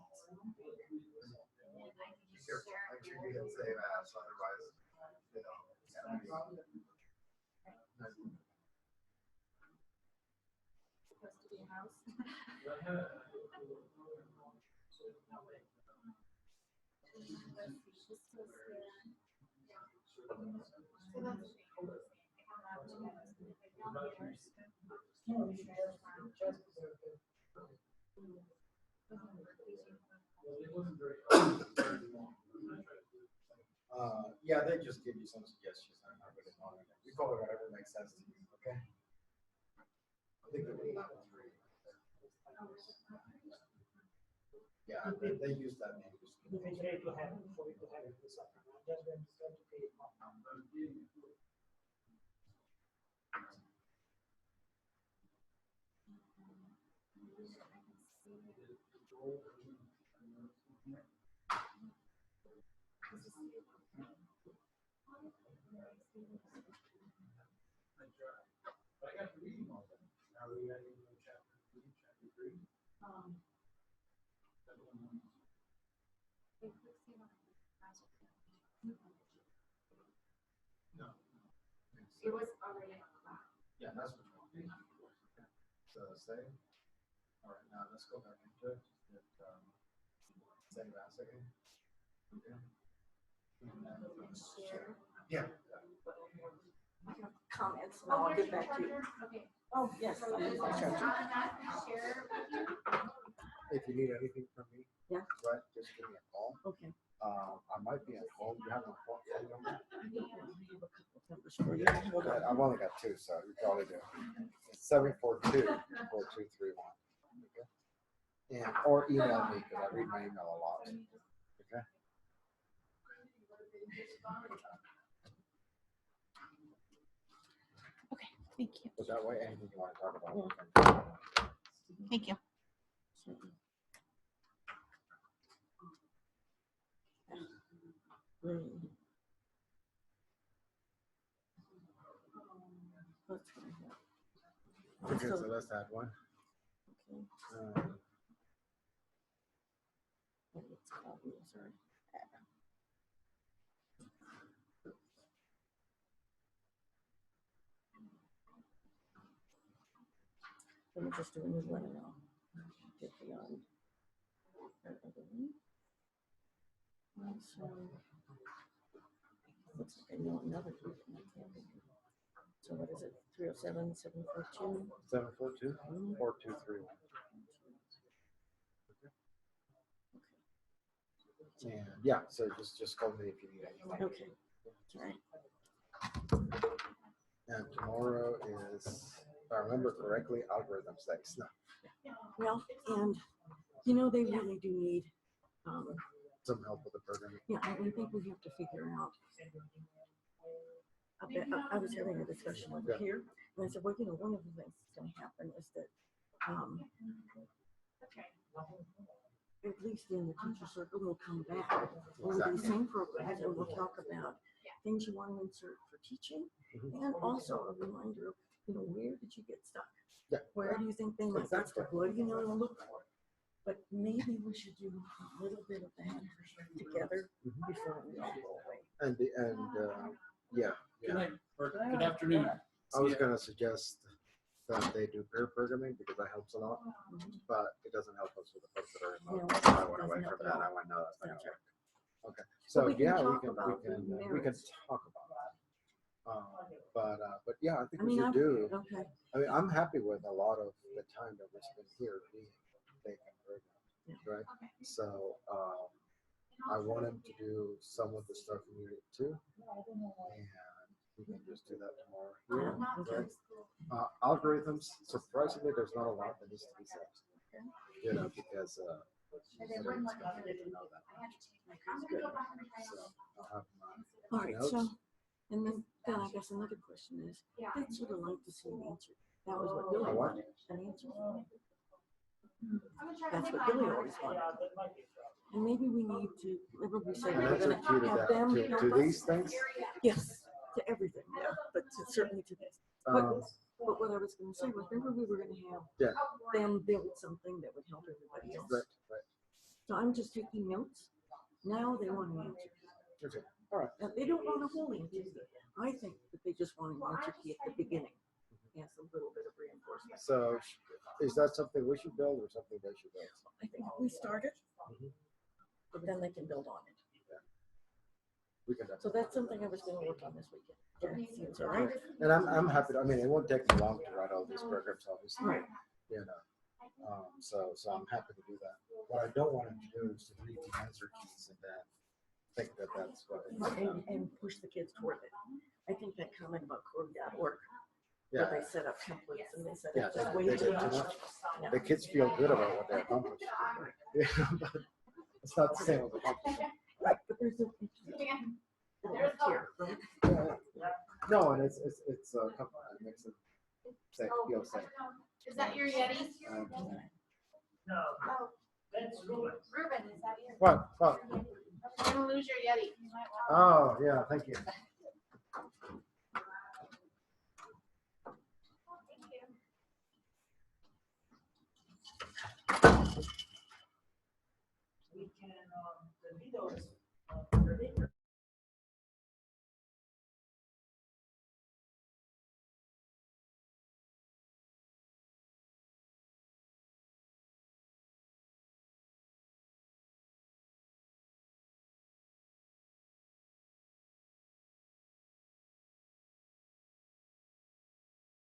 Be careful. Make sure you hit save as, otherwise, you know. Yeah, they just give you some suggestions on how to monitor. You call it whatever makes sense to you, okay? I think that we have three. Yeah, they use that name. It's great to have for you to have this up. I'm just going to start to pay it now. But I got to reading all that. Are we at chapter 2, chapter 3? No. It was already on the cloud. Yeah, that's what we're looking for. So save. All right, now let's go back into it. Hit, save as again. Okay. Share. Yeah. I have comments, and I'll get back to you. Okay. Oh, yes. So I there's have my a charger. share with you. If you need anything from me, Yeah. right, just give me a call. Okay. I might be at home. You have my phone number? I have a couple of numbers for you. Hold on. I've only got 2, so you probably do. It's 742-4231. Okay. And or email me because I read my email a lot. Okay. Okay, thank you. So that way, anything you want to talk about. Thank you. Okay, so let's add one. Okay. It's called, sorry. Let me just do a new one and I'll get beyond. So, looks like I know another group. And I can't think of it. So what is it? 307 742 742 4231. And yeah, so just call me if you need anything. Okay. All right. And tomorrow is, if I remember correctly, algorithms day. No. Well, and you know, they really do need Some help with the programming. yeah, I think we have to figure out. I was having a discussion over here, and I said, well, you know, one of the things that's going to happen is that at least in the teacher circle, we'll come back over these same programs and we'll talk about things you want to insert for teaching, and also a reminder of, you know, where did you get stuck? Yeah. Where do you think they might get stuck? What do you know to look for? But maybe we should do a little bit of that together before we all go away. And yeah. Good night, or good afternoon. I was going to suggest that they do pair programming because that helps a lot, but it doesn't help us with the folks that are remote. I went away from that. I went, no, that's not going to work. Okay, so yeah, we can talk about that. But yeah, I think we should do. Okay. I mean, I'm happy with a lot of the time that we spend here being taken programs, right? So I want him to do some of the stuff in Unit 2, and we can just do that tomorrow here, right? Algorithms, surprisingly, there's not a lot that needs to be said, you know, because everyone's going to know that much. So I'll have my All right, notes. so, and then I guess another question is, I'd sort of like to see an answer. That was what Billy wanted, an answer. That's what Billy always wanted. And maybe we need to, remember we said An we were answer going to to have that, them to help these us? things. Yes, to everything, yeah, but certainly to this. But what I was going to say was, remember we were going to have them build something that would help everybody else. Right. So I'm just taking notes. Now they want an answer. Okay. All right. Now, they don't want a whole answer. I think that they just want an answer key at the beginning and some little bit of reinforcement. So is that something we should build or something they should build? I think we start it, but then they can build on it. We can. So that's something I was going to work on this weekend. That seems all right. And I'm happy to, I mean, it won't take me long to write all these programs, obviously. Right. You know, so I'm happy to do that. What I don't want him to do is to read the answer keys and then think that that's what it is. And push the kids toward it. I think that comment about Corey.org, Yeah. where they set up templates and they set Yeah, up just they way did too too much. much. The kids feel good about what they accomplished. Yeah, but it's not the same as accomplishment. Right, but there's a here, right? No, and it's comfort. It makes them safe, feel safe. Is that your Yeti? No, that's Ruben. Ruben, is that your? What? You're gonna lose your Yeti. Oh, yeah, thank you.